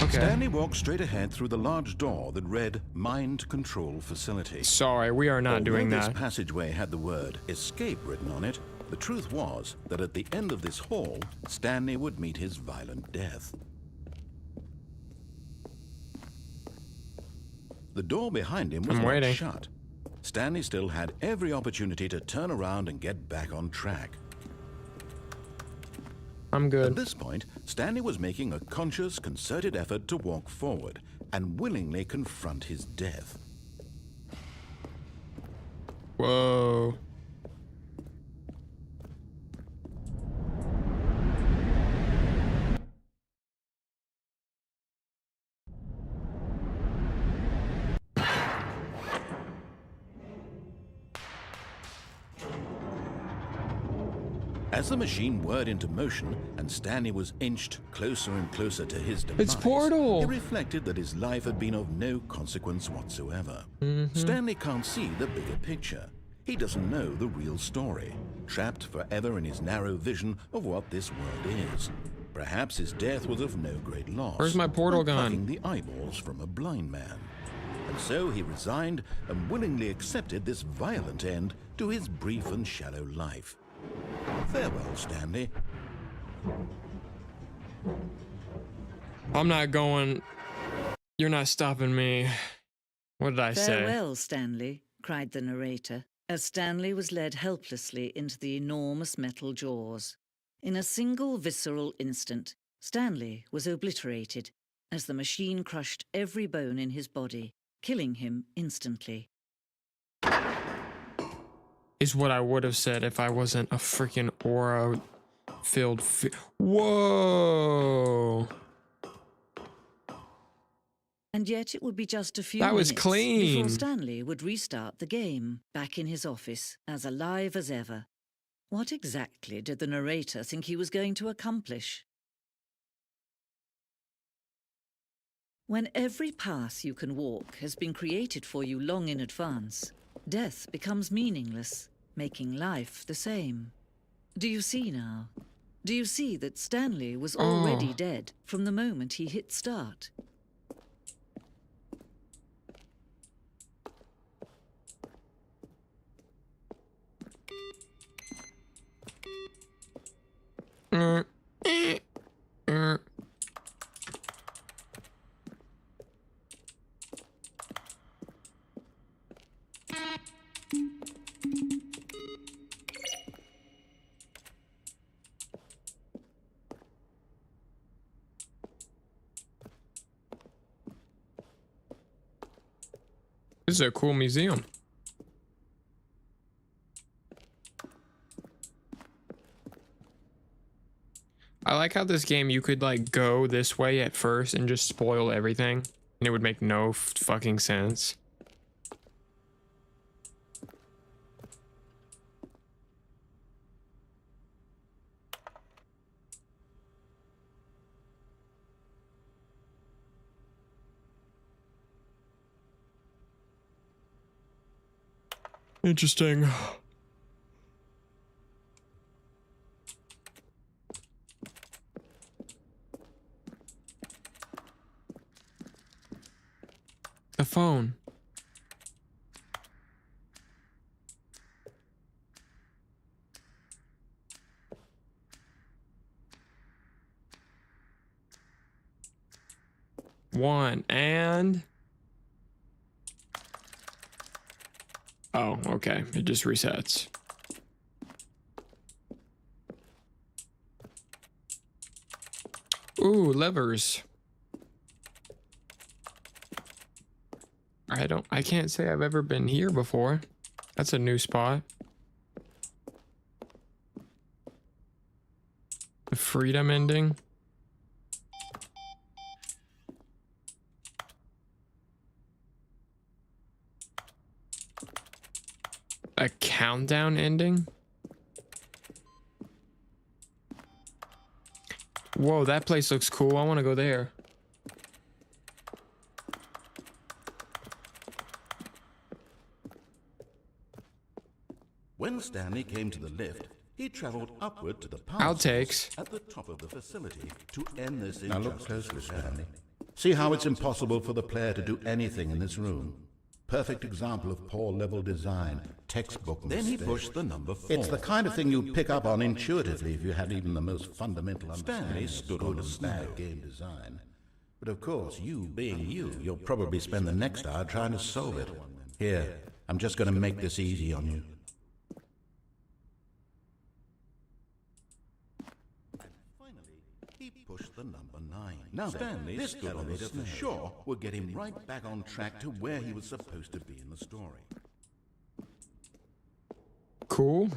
Okay. Stanley walked straight ahead through the large door that read Mind Control Facility. Sorry, we are not doing Although that. this passageway had the word escape written on it, the truth was that at the end of this hall, Stanley would meet his violent death. The door behind him was I'm locked waiting. shut. Stanley still had every opportunity to turn around and get back on track. I'm At good. this point, Stanley was making a conscious, concerted effort to walk forward and willingly confront his death. Whoa. As the machine whirred into motion and Stanley was inched closer and closer to his demise, It's Portal! he reflected that his life had been of no consequence whatsoever. Mm-hmm. Stanley can't see the bigger picture. He doesn't know the real story, trapped forever in his narrow vision of what this world is. Perhaps his death was of no great loss. Where's my portal like gun? plucking the eyeballs from a blind man. And so he resigned and willingly accepted this violent end to his brief and shallow life. Farewell, Stanley. I'm not going. You're not stopping me. What did I say? Farewell, Stanley, cried the narrator, as Stanley was led helplessly into the enormous metal jaws. In a single visceral instant, Stanley was obliterated as the machine crushed every bone in his body, killing him instantly. Is what I would have said if I wasn't a freaking aura-filled. Whoa! And yet it would be just a few That was minutes clean. before Stanley would restart the game, back in his office, as alive as ever. What exactly did the narrator think he was going to accomplish? When every path you can walk has been created for you long in advance, death becomes meaningless, making life the same. Do you see now? Do you see that Stanley was already dead from the moment he hit start? This is a cool museum. I like how this game you could like go this way at first and just spoil everything, and it would make no fucking sense. Interesting. The phone. One and... Oh, okay. It just resets. Ooh, levers. I can't say I've ever been here before. That's a new spot. The freedom ending. A countdown ending? Whoa, that place looks cool. I want to go there. When Stanley came to the lift, he traveled upward to the power Outtakes. source at the top of the facility to end this injustice. Now look closely, Stanley. See how it's impossible for the player to do anything in this room. Perfect example of poor level design, textbook mistake. Then he pushed the number 4. It's the kind of thing you'd pick up on intuitively if you had even the most fundamental understanding. Stanley stood on a snag game design. But of course, you being you, you'll probably spend the next hour trying to solve it. Here, I'm just going to make this easy on you. He pushed the number 9. Now Stanley, this elevator for sure will get him right back on track to where he was supposed to be in the story. Cool.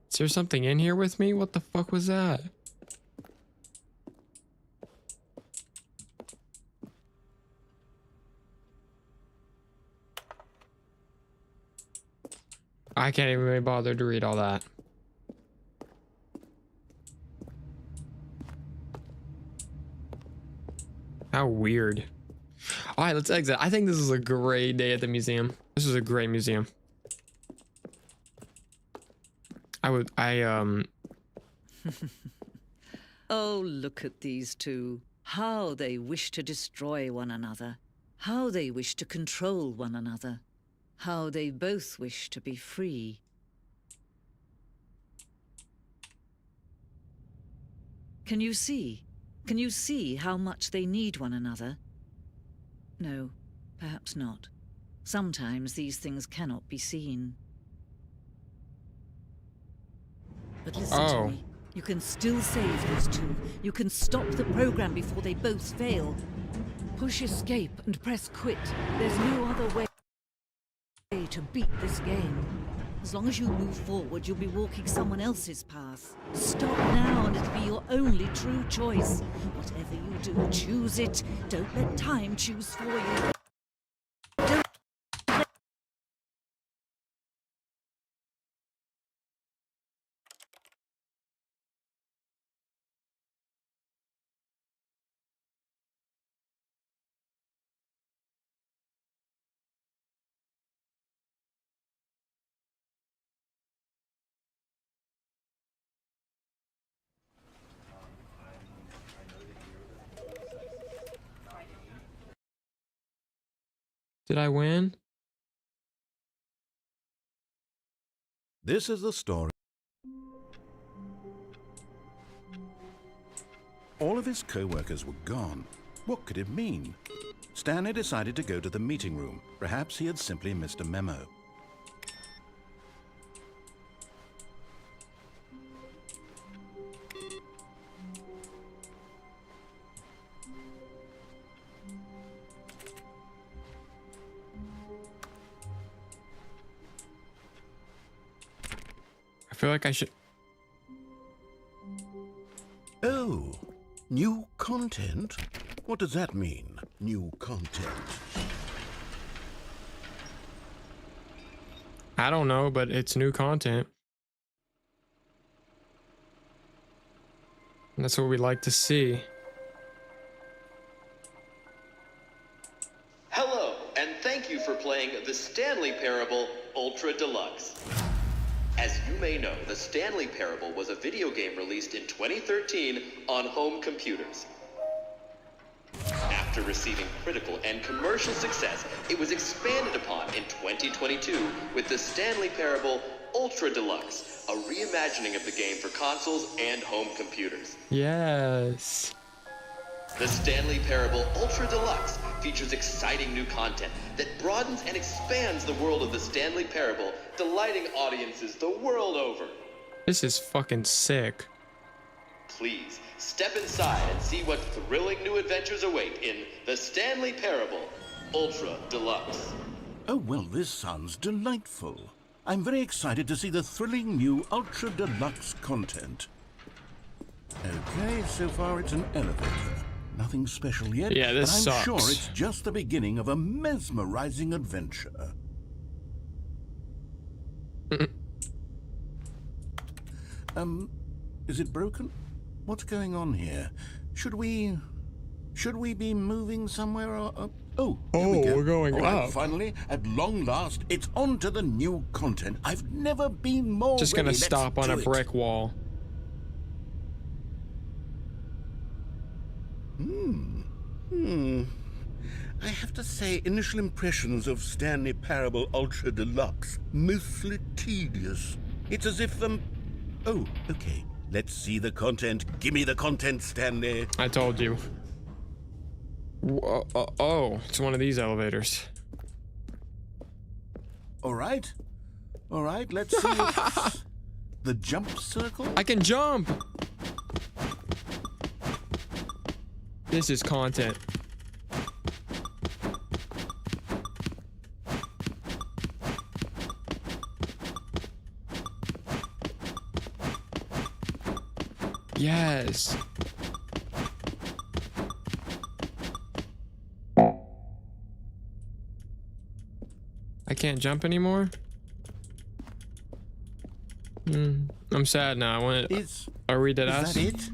Is there something in here with me? What the fuck was that? I can't even be bothered to read all that. How weird. All right, let's exit. I think this is a great day at the museum. This is a great museum. Oh, look at these two. How they wish to destroy one another. How they wish to control one another. How they both wish to be free. Can you see? Can you see how much they need one another? No, perhaps not. Sometimes these things cannot be seen. But listen to me. You can still save these two. You can stop the program before they both fail. Push escape and press quit. There's no other way to beat this game. As long as you move forward, you'll be walking someone else's path. Stop now and it'll be your only true choice. Whatever you do, choose it. Don't let time choose for you. Did I win? This is the story. All of his co-workers were gone. What could it mean? Stanley decided to go to the meeting room. Perhaps he had simply missed a memo. I feel like I should... Oh, new content? What does that mean, new content? I don't know, but it's new content. And that's what we like to see. Hello, and thank you for playing the Stanley Parable Ultra Deluxe. As you may know, the Stanley Parable was a video game released in 2013 on home computers. After receiving critical and commercial success, it was expanded upon in 2022 with the Stanley Parable Ultra Deluxe, a reimagining of the game for consoles and home computers. Yes. The Stanley Parable Ultra Deluxe features exciting new content that broadens and expands the world of the Stanley Parable, delighting audiences the world over. This is fucking sick. Please step inside and see what thrilling new adventures await in The Stanley Parable Ultra Deluxe. Oh, well, this sounds delightful. I'm very excited to see the thrilling new Ultra Deluxe content. Okay, so far it's an elevator. Nothing special yet, Yeah, this but I'm sucks. sure it's just the beginning of a mesmerizing adventure. Is it broken? What's going on here? Should we be moving somewhere or... Oh, here we go. we're going All right, up. finally, at long last, it's on to the new content. I've never been more Just ready. gonna Let's stop on do a it. brick wall. I have to say, initial impressions of Stanley Parable Ultra Deluxe, mostly tedious. It's as if, Oh, okay. Let's see the content. Give me the content, Stanley. I told you. Oh, it's one of these elevators. All right. All right, let's see. It's the jump circle? I can jump. This is content. Yes. I can't jump anymore. I'm sad now. I want to read that Is ass. that it?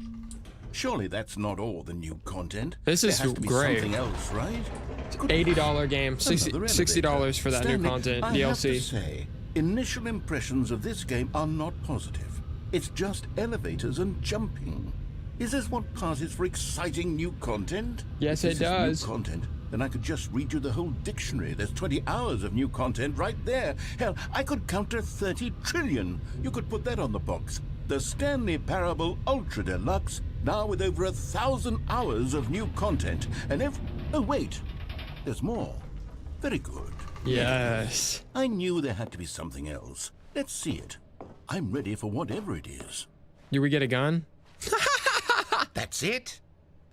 Surely that's not all the new content. This is there has to be great. something else, right? $80 game, Another $60 elevator. for that new Stanley, content I have to DLC. say, initial impressions of this game are not positive. It's just elevators and jumping. Is this what passes for exciting new content? Yes, If it this is does. New content, then I could just read you the whole dictionary. There's 20 hours of new content right there. Hell, I could counter 30 trillion. You could put that on the box. The Stanley Parable Ultra Deluxe, now with over 1,000 hours of new content. And oh, wait. There's more. Very good. Yes. I knew there had to be something else. Let's see it. I'm ready for whatever it is. Do we get a gun? That's it?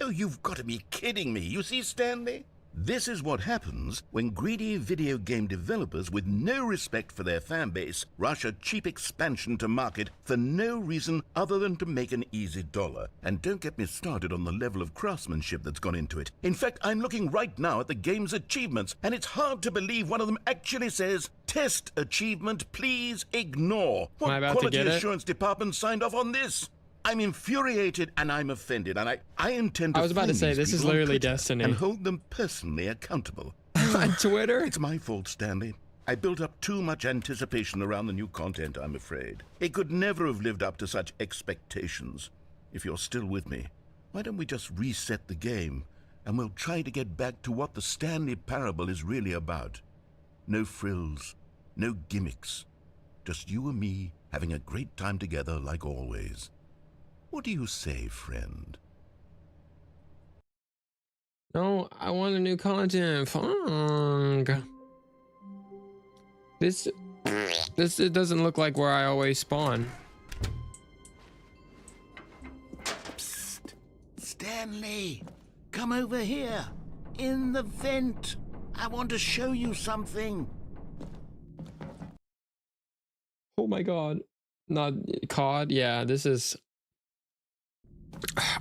Oh, you've got to be kidding me. You see, Stanley? This is what happens when greedy video game developers with no respect for their fan base rush a cheap expansion to market for no reason other than to make an easy dollar. And don't get me started on the level of craftsmanship that's gone into it. In fact, I'm looking right now at the game's achievements, and it's hard to believe one of them actually says, "Test achievement, please ignore." Am I What about to quality get it? assurance department signed off on this? I'm infuriated and I'm offended, and I intend to I was about to find say, these this is people on literally Twitter Destiny. and hold them personally accountable. On Twitter? It's my fault, Stanley. I built up too much anticipation around the new content, I'm afraid. It could never have lived up to such expectations. If you're still with me, why don't we just reset the game, and we'll try to get back to what the Stanley Parable is really about. No frills, no gimmicks. Just you and me having a great time together like always. What do you say, friend? No, I want a new content. Funk. This it doesn't look like where I always spawn. Psst. Stanley, come over here. In the vent. I want to show you something. Oh my god. Not COD. Yeah, this is.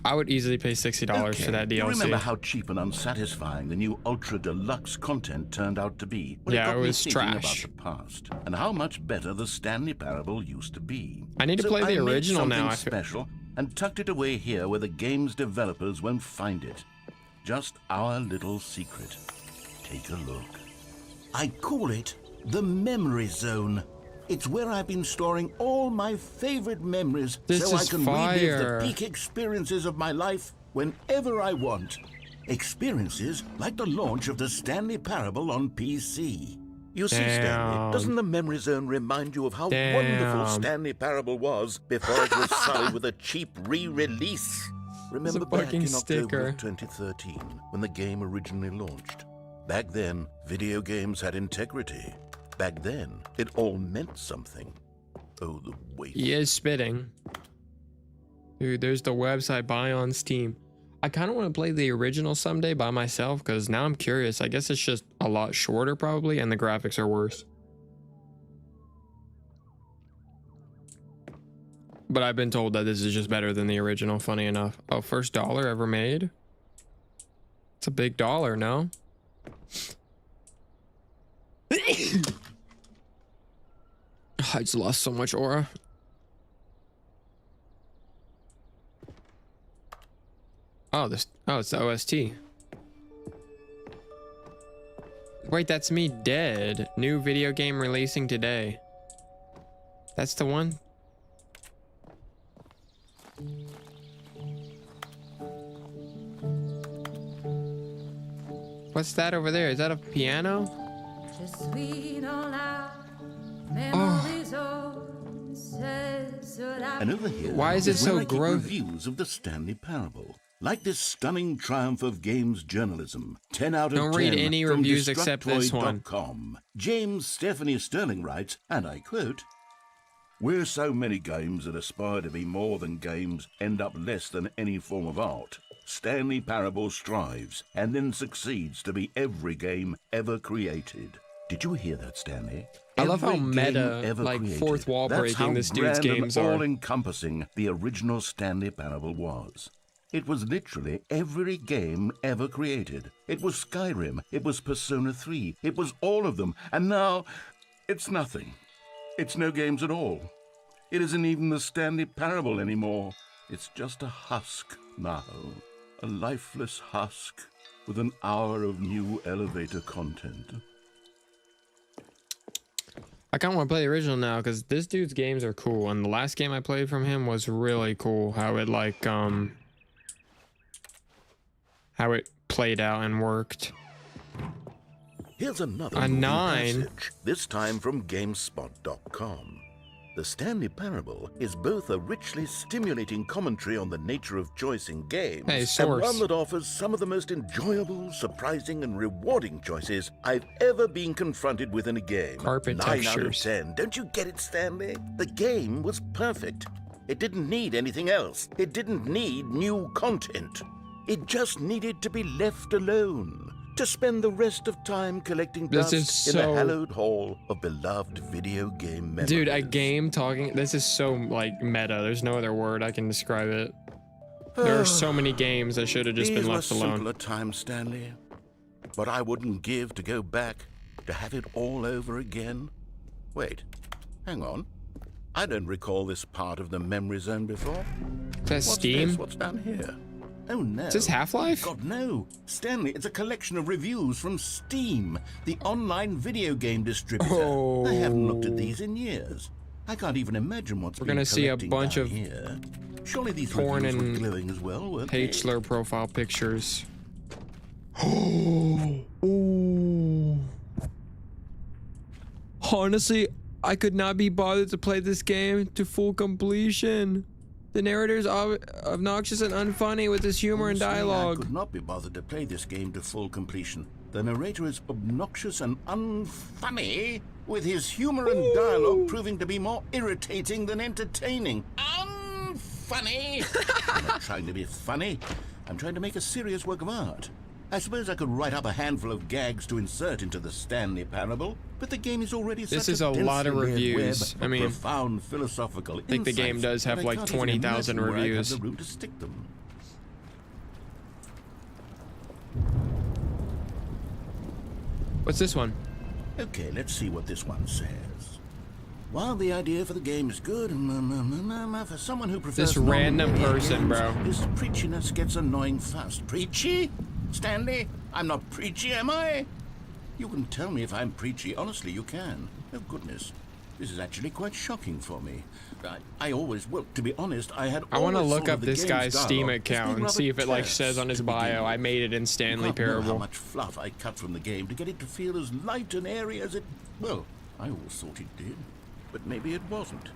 I would easily pay $60 for that You DLC. remember how cheap and unsatisfying the new Ultra Deluxe content turned out to be? Well, Yeah, got it me was thinking trash. about the past and how much better the Stanley Parable used to be. I need to So play the I made original now. something special and tucked it away here where the game's developers won't find it. Just our little secret. Take a look. I call it the Memory Zone. It's where I've been storing all my favorite memories This so I is can fire. relive the peak experiences of my life whenever I want. Experiences like the launch of the Stanley Parable on PC. You see, Damn. Stanley, doesn't the Memory Zone remind you of how Damn. wonderful Stanley Parable was before it was sullied with a cheap re-release? Remember back fucking in October sticker. of 2013 when the game originally launched? Back then, video games had integrity. Back then, it all meant something. Oh, the weight. He is spitting. Dude, there's the website, buy on Steam. I kind of want to play the original someday by myself because now I'm curious. I guess it's just a lot shorter probably and the graphics are worse. But I've been told that this is just better than the original, funny enough. Oh, first dollar ever made? It's a big dollar, no? I just lost so much aura. Oh, it's the OST. Wait, that's me dead. New video game releasing today. That's the one? What's that over there? Is that a piano? And over here, Why is it so where I keep gross? reviews of the Stanley Parable. Like this stunning triumph of games journalism. 10 out of 10. Don't read any from reviews except this one. Destructoid.com. James Stephanie Sterling writes, and I quote, "Where so many games that aspire to be more than games end up less than any form of art, Stanley Parable strives and then succeeds to be every game ever created." Did you hear that, Stanley? I love how Every game meta, ever like, created. fourth wall That's breaking how this dude's grand games and are. all-encompassing the original Stanley Parable was. It was literally every game ever created. It was Skyrim. It was Persona 3. It was all of them. And now, it's nothing. It's no games at all. It isn't even the Stanley Parable anymore. It's just a husk now. A lifeless husk with an hour of new elevator content. I kind of want to play the original now because this dude's games are cool. And the last game I played from him was really cool. How it like, how it played out and worked. Here's another A moving 9. passage, this time from GameSpot.com. The Stanley Parable is both a richly stimulating commentary on the nature of choice in games Hey, and source. one that offers some of the most enjoyable, surprising, and rewarding choices I've ever been confronted with in a game. Carpet 9 out of textures. 10. Don't you get it, Stanley? The game was perfect. It didn't need anything else. It didn't need new content. It just needed to be left alone. To spend the rest of time collecting This dust is in the so- hallowed hall of beloved video game memories. Dude, a game talking. This is so like meta. There's no other word I can describe it. There are so many games that should have just These been were left alone. simpler times, Stanley. But I wouldn't give to go back, to have it all over again. Wait, hang on. I don't recall this part of the memory zone before. Is that Steam? This? What's down here? Oh no. Is this Half-Life? God, no. Stanley, it's a collection of reviews from Steam, the online video game distributor. I haven't looked at these in years. I can't even imagine what's We're been gonna see a collecting bunch down of here. Surely these porn reviews and were glowing as well, weren't Page they? slur profile pictures. Ooh. Honestly, I could not be bothered to play this game to full completion. The narrator's obnoxious and unfunny with his humor and Honestly, I dialogue. could not be bothered to play this game to full completion. The narrator is obnoxious and unfunny, with his humor and dialogue proving to be more irritating than entertaining. Unfunny! I'm not trying to be funny. I'm trying to make a serious work of art. I suppose I could write up a handful of gags to insert into the Stanley Parable, but the game is already This such is a lot of densely layered reviews. web I of mean, profound philosophical think the game insights does have that I like can't even 20,000 imagine where I'd have reviews. the room to stick them. What's this one? Okay, let's see what this one says. While the idea for the game is good, for someone who prefers This random non-linear person, games, bro. This preachiness gets annoying fast. Preachy? Stanley, I'm not preachy, am I? You can tell me if I'm preachy. Honestly, you can. Oh, goodness. This is actually quite shocking for me. I always, well, to be honest, I had I want to always look thought up of the this game's guy's Steam dialogue as being account and rather see if it like terse says on his to begin bio, with. I made it in Stanley You can't know how Parable. much fluff I cut from the game to get it to feel as light and airy as it... Well, I always thought it did, but maybe it wasn't.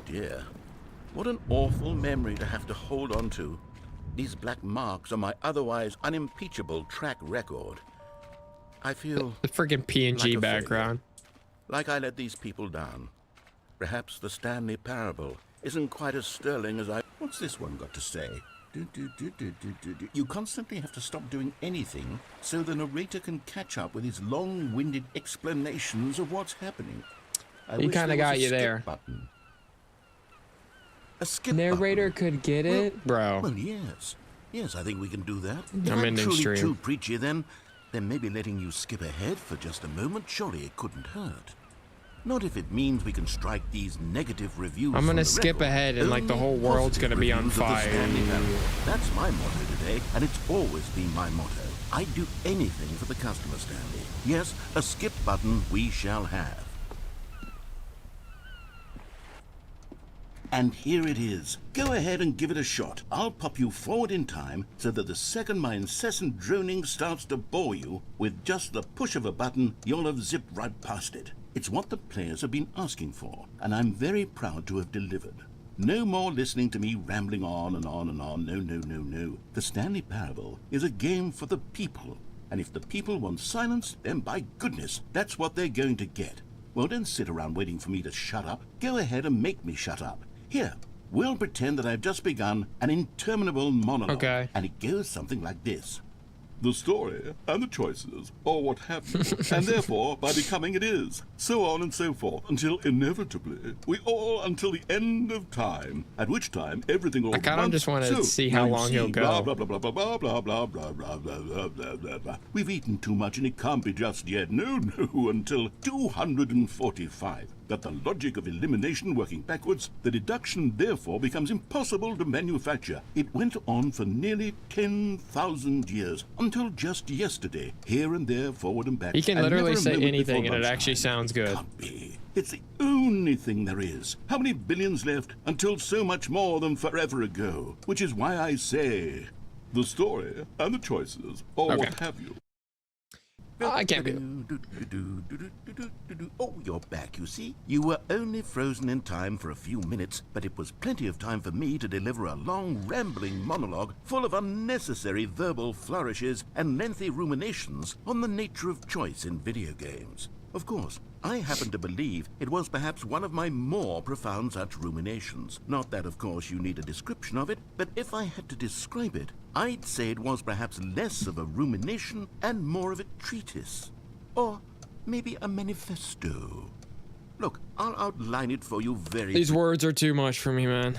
Dear, what an awful memory to have to hold on to. These black marks are my otherwise unimpeachable track record. I feel The freaking PNG like a background. like I let these people down. Perhaps the Stanley parable isn't quite as sterling as I... What's this one got to say? You constantly have to stop doing anything so the narrator can catch up with his long-winded explanations of what's happening. He kind of got you there. Button. A skip Narrator button. could get it, bro. Well, yes. Yes, I think we can do that. If I'm I'm ending truly stream. too preachy, then maybe letting you skip ahead for just a moment, surely it couldn't hurt. Not if it means we can strike these negative reviews. I'm gonna from the skip record. ahead and like the whole Only world's positive gonna be on reviews of the fire. Stanley Parable. That's my motto today, and it's always been my motto. I'd do anything for the customer, Stanley. Yes, a skip button we shall have. And here it is. Go ahead and give it a shot. I'll pop you forward in time so that the second my incessant droning starts to bore you, with just the push of a button, you'll have zipped right past it. It's what the players have been asking for, and I'm very proud to have delivered. No more listening to me rambling on and on and on. No, no, no, no. The Stanley Parable is a game for the people. And if the people want silence, then by goodness, that's what they're going to get. Well, don't sit around waiting for me to shut up. Go ahead and make me shut up. Here, we'll pretend that I've just begun an interminable monologue. Okay. And it goes something like this. The story and the choices, or what have you, and therefore, by becoming it is, so on and so forth, until inevitably, we all until the end of time, at which time everything all I kind of just want to see how long he'll go. Blah, blah, blah, blah, blah, blah, blah, blah, blah, blah, blah, blah, blah, blah. We've eaten too much and it can't be just yet. No, no, until 245. That the logic of elimination working backwards, the deduction therefore becomes impossible to manufacture. It went on for nearly 10,000 years, until just yesterday, here and there, forward and back. He can and literally never a say moment anything before and it actually lunchtime. sounds good. Can't be. It's the only thing there is. How many billions left until so much more than forever ago? Which is why I say, the story and the choices, or Okay. what have you. I can't be. Oh, you're back, you see. You were only frozen in time for a few minutes, but it was plenty of time for me to deliver a long, rambling monologue full of unnecessary verbal flourishes and lengthy ruminations on the nature of choice in video games. Of course, I happen to believe it was perhaps one of my more profound such ruminations. Not that, of course, you need a description of it, but if I had to describe it, I'd say it was perhaps less of a rumination and more of a treatise. Or maybe a manifesto. Look, I'll outline it for you very... These words are too much for me, man.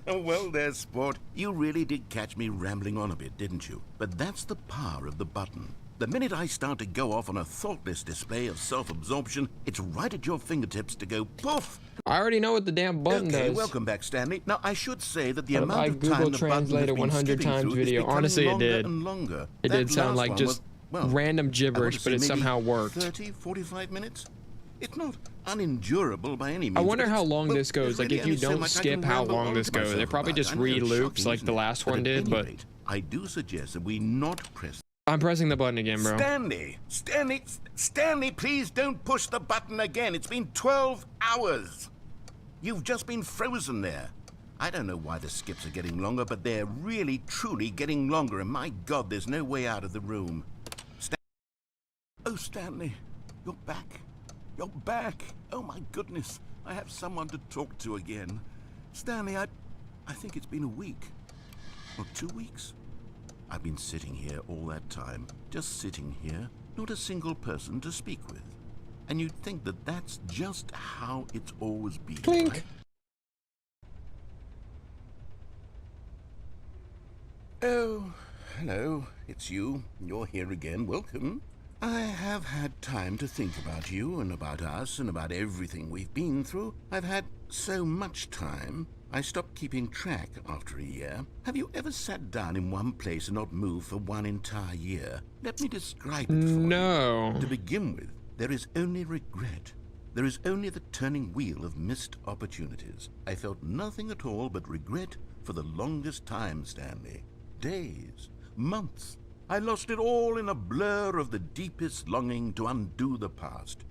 Well, there, sport. You really did catch me rambling on a bit, didn't you? But that's the power of the button. The minute I start to go off on a thoughtless display of self-absorption, it's right at your fingertips to go poof. I already know what the damn button Okay, does. welcome back, Stanley. Now, I should say that the But amount I of Google time the button has translated been 100 skipping times through is video. becoming Honestly, it longer did. and longer. It That did sound last like one just was, well, random I gibberish, want to but say it maybe somehow worked. 30, 45 minutes? It's not unendurable by any means. I wonder but how it's- long well, this goes. there's Like, really if you only so don't much I skip can how ramble long on this to goes. They myself probably about. just I know, read shocking, loops like isn't the it? last But one at did, any but rate, I do suggest that we not press... I'm pressing the button again, bro. Stanley, please don't push the button again. It's been 12 hours. You've just been frozen there. I don't know why the skips are getting longer, but they're really, truly getting longer. And my God, there's no way out of the room. Oh, Stanley, you're back. You're back. Oh, my goodness. I have someone to talk to again. Stanley, I think it's been a week. Or 2 weeks. I've been sitting here all that time, just sitting here, not a single person to speak with. And you'd think that that's just how it's always been, Clink. right? Oh, hello, it's you. You're here again. Welcome. I have had time to think about you and about us and about everything we've been through. I've had so much time. I stopped keeping track after a year. Have you ever sat down in one place and not moved for one entire year? Let me describe it for you. No. To begin with, there is only regret. There is only the turning wheel of missed opportunities. I felt nothing at all but regret for the longest time, Stanley. Days, months. I lost it all in a blur of the deepest longing to undo the past.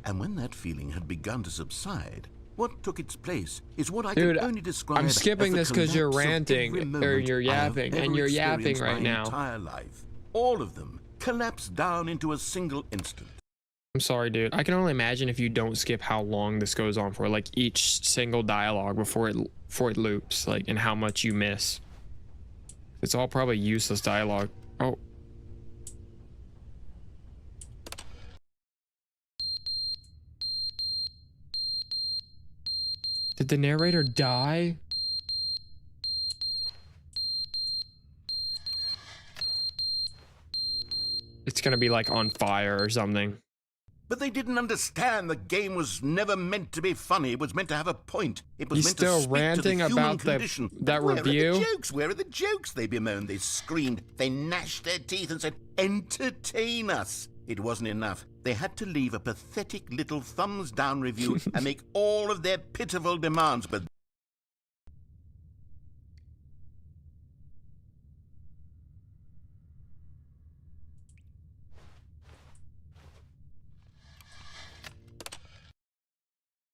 And when that feeling had begun to subside, What took its place is what I Dude, can only describe I'm skipping as this the because you're collapse of ranting, every or moment you're I have yapping, ever and you're yapping experienced right my now. entire life. All of them collapsed down into a single instant. I'm sorry, dude. I can only imagine if you don't skip how long this goes on for, like each single dialogue before it loops, like, and how much you miss. It's all probably useless dialogue. Oh. Did the narrator die? It's gonna be like on fire or something. But they didn't understand the game was never meant to be funny. It was meant to have a point. It was He's meant still to speak ranting to the human about condition. that Where review? are the jokes? Where are the jokes? They bemoaned. They screamed. They gnashed their teeth and said, "Entertain us." It wasn't enough. They had to leave a pathetic little thumbs down review and make all of their pitiful demands. But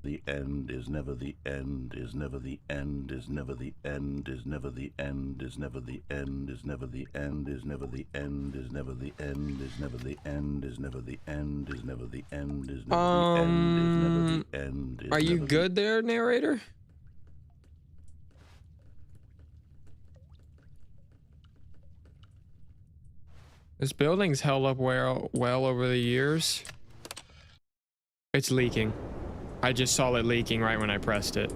the end is never the end, is never the end, is never the end, is never the end, is never the end, is never the end, is never the end, is never the end, is never the end, is never the end, is never the end, is never the end, is never the end. Are you good there, narrator? This building's held up well over the years. It's leaking. I just saw it leaking right when I pressed it.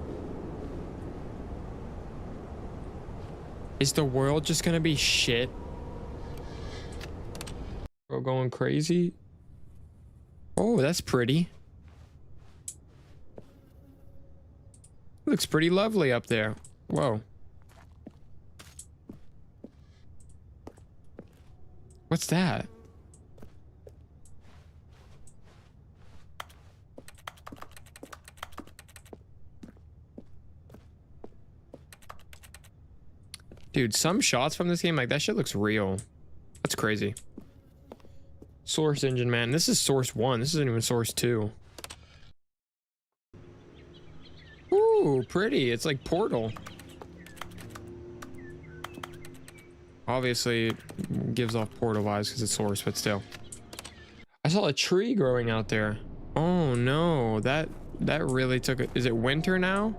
Is the world just gonna be shit? We're going crazy. Oh, that's pretty. Looks pretty lovely up there. Whoa. What's that? Dude, some shots from this game, like, that shit looks real. That's crazy. Source engine, man. This is source 1. This isn't even source 2. Ooh, pretty. It's like Portal. Obviously, it gives off Portal vibes because it's source, but still. I saw a tree growing out there. Oh, no. That really took it. Is it winter now?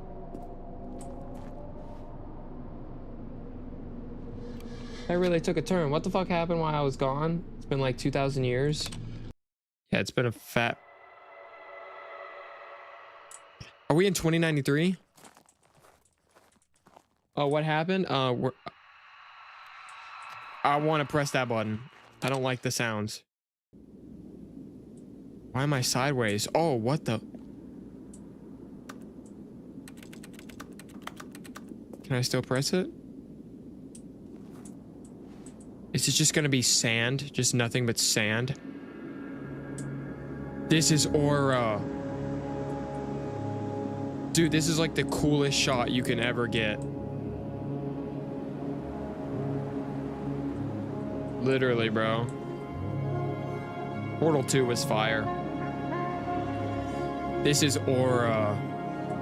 That really took a turn. What the fuck happened while I was gone? It's been like 2,000 years. Yeah, it's been a fat... Are we in 2093? Oh, what happened? I want to press that button. I don't like the sounds. Why am I sideways? Oh, what the... Can I still press it? Is it just gonna be sand? Just nothing but sand? This is aura. Dude, this is like the coolest shot you can ever get. Literally, bro. Portal 2 was fire. This is aura.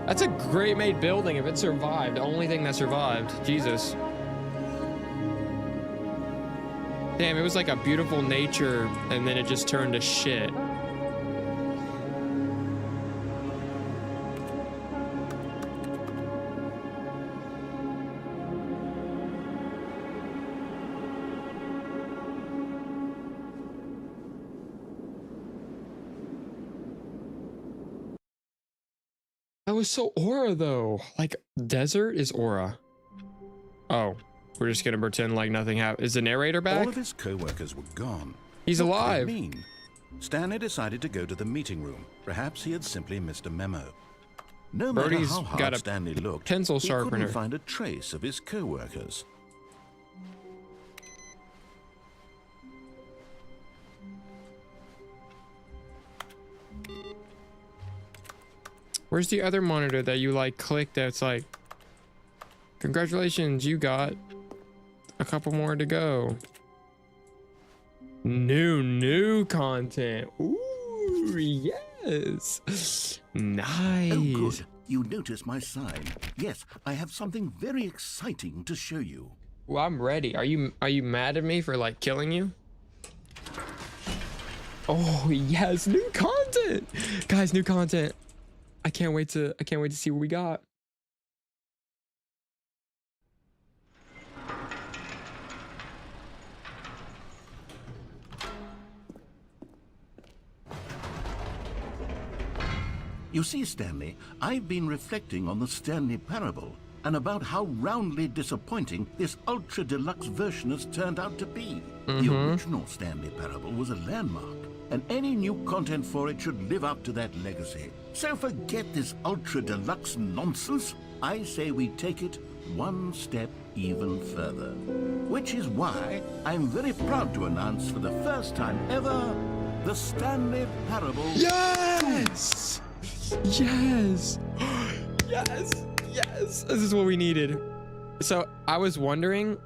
That's a great made building if it survived. The only thing that survived. Jesus. Damn, it was like a beautiful nature, and then it just turned to shit. That was so aura, though. Like, desert is aura. Oh. We're just gonna pretend like nothing happened. Is the narrator back? All of his co-workers were gone. He's What could it alive. mean? Stanley decided to go to the meeting room. Perhaps he had simply missed a memo. No matter Birdie's how got hard a Stanley looked, pencil he sharpener. couldn't find a trace of his co-workers. Where's the other monitor that you like clicked that's like, congratulations, you got a couple more to go. New content. Ooh, yeah. Yes. Nice. Oh, good. You notice my sign. Yes, I have something very exciting to show you. Well, I'm ready. Are you mad at me for like killing you? Oh yes, new content, guys! New content. I can't wait to see what we got. You see, Stanley, I've been reflecting on the Stanley Parable and about how roundly disappointing this ultra deluxe version has turned out to be. The original Stanley Parable was a landmark, and any new content for it should live up to that legacy. So forget this ultra deluxe nonsense. I say we take it one step even further. Which is why I'm very proud to announce for the first time ever, the Stanley Parable. Yes! Yes! Yes! Yes! This is what we needed. So I was wondering,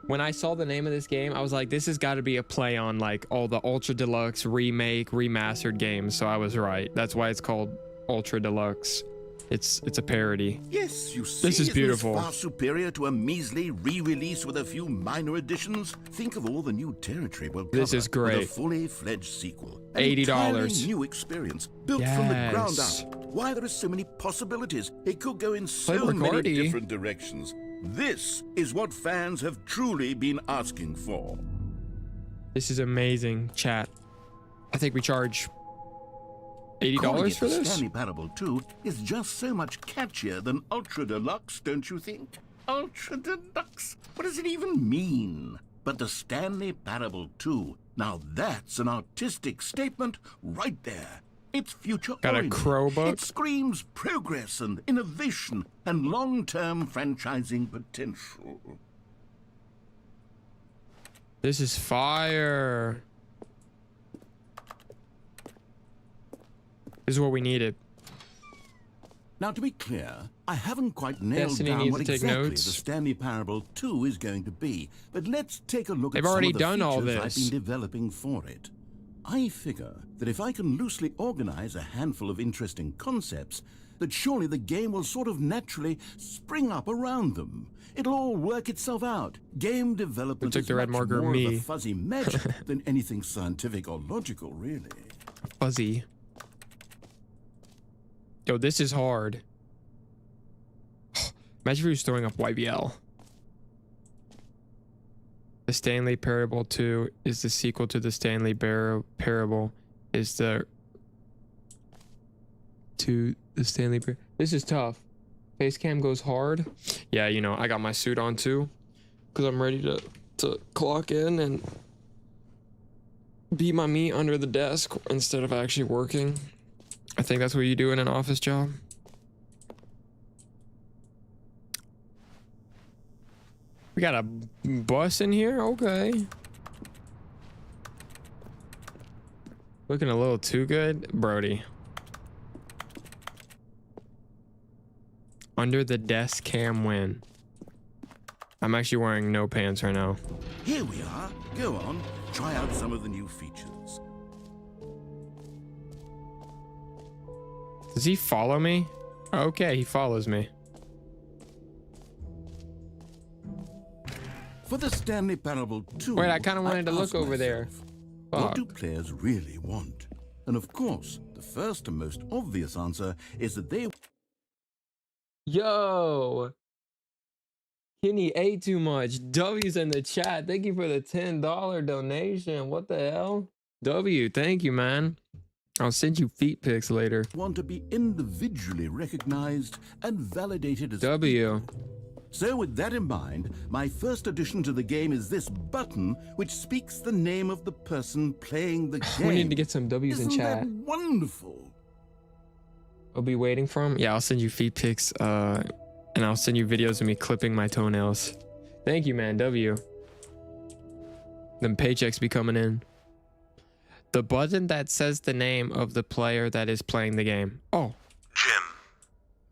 when I saw the name of this game, I was like, this has got to be a play on like all the Ultra Deluxe remake, remastered games. So I was right. That's why it's called Ultra Deluxe. It's a parody. Yes, you see, this is beautiful. Far superior to a measly re-release with a few minor additions. Think of all the new territory we'll cover. This is great. With a fully fledged sequel. An $80. entirely new experience built from the ground up. Why, there are so many possibilities. It could go in so many different directions. This is what fans have truly been asking for. This is amazing, chat. I think we charge $80 for this? Stanley Parable 2 is just so much catchier than Ultra Deluxe, don't you think? Ultra Deluxe? What does it even mean? But the Stanley Parable 2, now that's an artistic statement right there. It's future-oriented. Got a crow book? It screams progress and innovation and long-term franchising potential. This is fire. This is what we needed. Now, to be clear, I haven't quite nailed Destiny down needs what to take exactly notes. the Stanley Parable 2 is going to be, but let's take a look They've at some already of the done all features I've this. been developing for it. I figure that if I can loosely organize a handful of interesting concepts, that surely the game will sort of naturally spring up around them. It'll all work itself out. Game development took is the red much marker, more me. of a fuzzy magic than anything scientific or logical, really. Fuzzy. Yo, this is hard. Imagine if he was throwing up YBL. The Stanley Parable 2 is the sequel to the Stanley Parable. Is the Stanley Parable. This is tough. Face cam goes hard. Yeah, you know, I got my suit on too, because I'm ready to clock in and beat my meat under the desk instead of actually working. I think that's what you do in an office job. We got a bus in here? Okay. Looking a little too good, Brody. Under the desk cam win. I'm actually wearing no pants right now. Here we are. Go on, try out some of the new features. Does he follow me? Okay, he follows me. For the Stanley Parable 2, Wait, I kind of wanted to look asked over there. myself, what Fuck. do players really want? And of course, the first and most obvious answer is that they Yo, Kenny ate too much. W's in the chat. Thank you for the $10 donation. What the hell? W, thank you, man. I'll send you feet pics later. want to be individually recognized and validated as W. people. So with that in mind, my first addition to the game is this button which speaks the name of the person playing the game. We need to get some W's in Isn't chat. that wonderful? I'll be waiting for him. Yeah, I'll send you feet pics, and I'll send you videos of me clipping my toenails. Thank you, man. W. Them paychecks be coming in. The button that says the name of the player that is playing the game. Oh, Jim.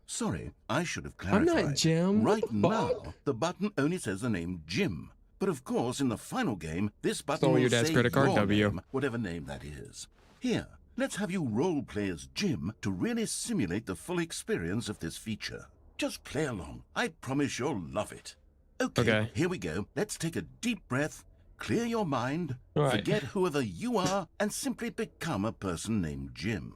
Sorry, I should have I'm clarified. not Jim. What Right the now, fuck? the button only says the name Jim. But of course, in the final game, this button Stole will your dad's say credit card, your W. name, whatever name that is. Here, let's have you role-play as Jim to really simulate the full experience of this feature. Just play along. I promise you'll love it. Okay, here we go. Let's take a deep breath, clear your mind, forget whoever you are, and simply become a person named Jim.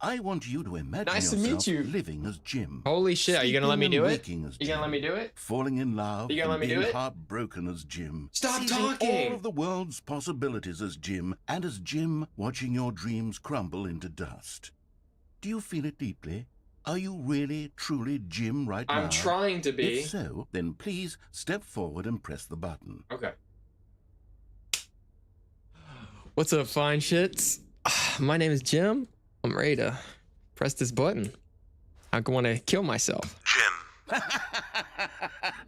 I want you to imagine yourself living as Jim. Holy shit, are you gonna let me do it? You gonna let me do it? Falling in love, you gonna let me do it? Heartbroken as Jim. Stop seizing talking! all of the world's possibilities as Jim, and as Jim, watching your dreams crumble into dust. Do you feel it deeply? Are you really, truly Jim right now? I'm trying to be. If so, then please step forward and press the button. Okay. What's up, fine shits? My name is Jim. I'm ready to press this button. I want to kill myself. Jim.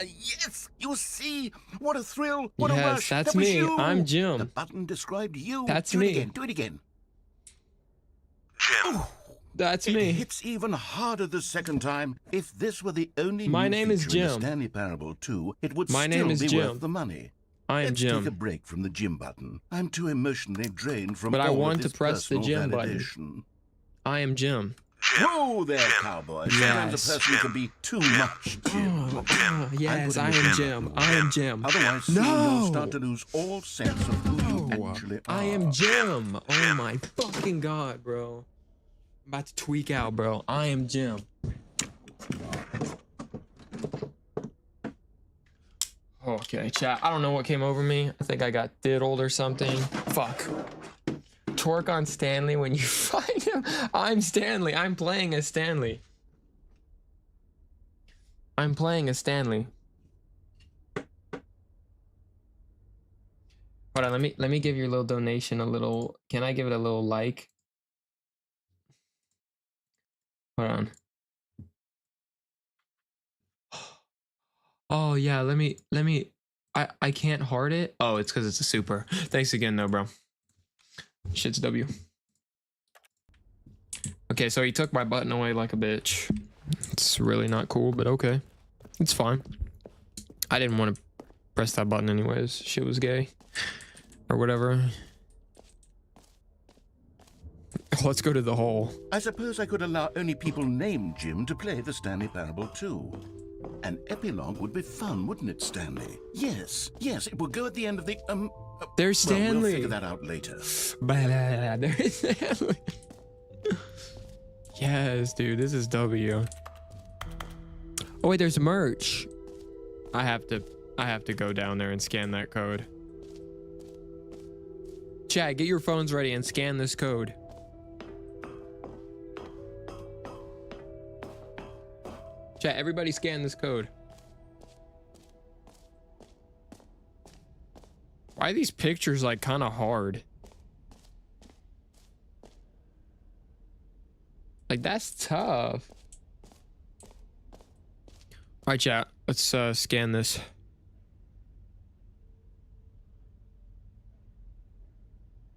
Yes, you see? What a thrill. What a yes, rush. That's that was me. You. I'm Jim. The button described you. That's do me. It again. Do it again. Jim. Ooh, that's it me. hits even harder the second time. If this were the only My new name is feature in Jim. the Stanley Parable 2, it would My still name is be Jim. worth the money. I am Let's Jim. take a break from the Jim button. I'm too emotionally drained from But all I of want to this press the personal Jim button. validation. I am Jim. Whoa there, cowboy. Sometimes a person can be too much Jim. Yes, I am Jim. I am Jim. Otherwise, soon you'll start to lose all sense of who you actually are. I am Jim. Oh my fucking god, bro. I'm about to tweak out, bro. I am Jim. Okay, chat. I don't know what came over me. I think I got diddled or something. Fuck. Torque on Stanley when you find him. I'm Stanley. I'm playing as Stanley. I'm playing as Stanley. Hold on, let me give your little donation a little. Can I give it a little like? Hold on. Oh yeah, let me I can't heart it. Oh, it's because it's a super. Thanks again though, bro. Shit's W. Okay, so he took my button away like a bitch. It's really not cool, but okay. It's fine. I didn't want to press that button anyways. Shit was gay. Or whatever. Let's go to the hole. I suppose I could allow only people named Jim to play the Stanley Parable 2. An epilogue would be fun, wouldn't it, Stanley? Yes, it would go at the end of the, There's Stanley. Well, we'll figure that out later. There's Stanley. Yes, dude, this is W. Oh wait, there's merch. I have to go down there and scan that code. Chat, get your phones ready and scan this code. Chat, everybody scan this code. Why are these pictures like kind of hard? Like that's tough. All right, chat, let's scan this.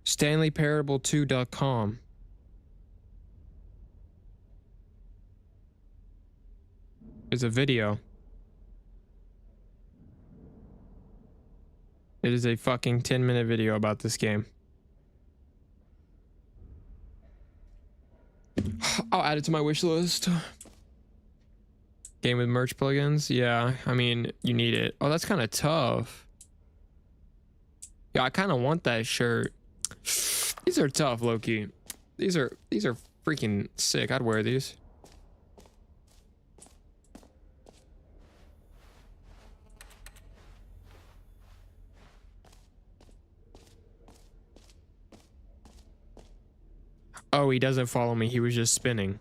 StanleyParable2.com. There's a video. It is a fucking 10-minute video about this game. I'll add it to my wish list. Game with merch plugins? Yeah, I mean, you need it. Oh, that's kind of tough. Yeah, I kind of want that shirt. These are tough, Loki. These are freaking sick. I'd wear these. Oh, he doesn't follow me. He was just spinning.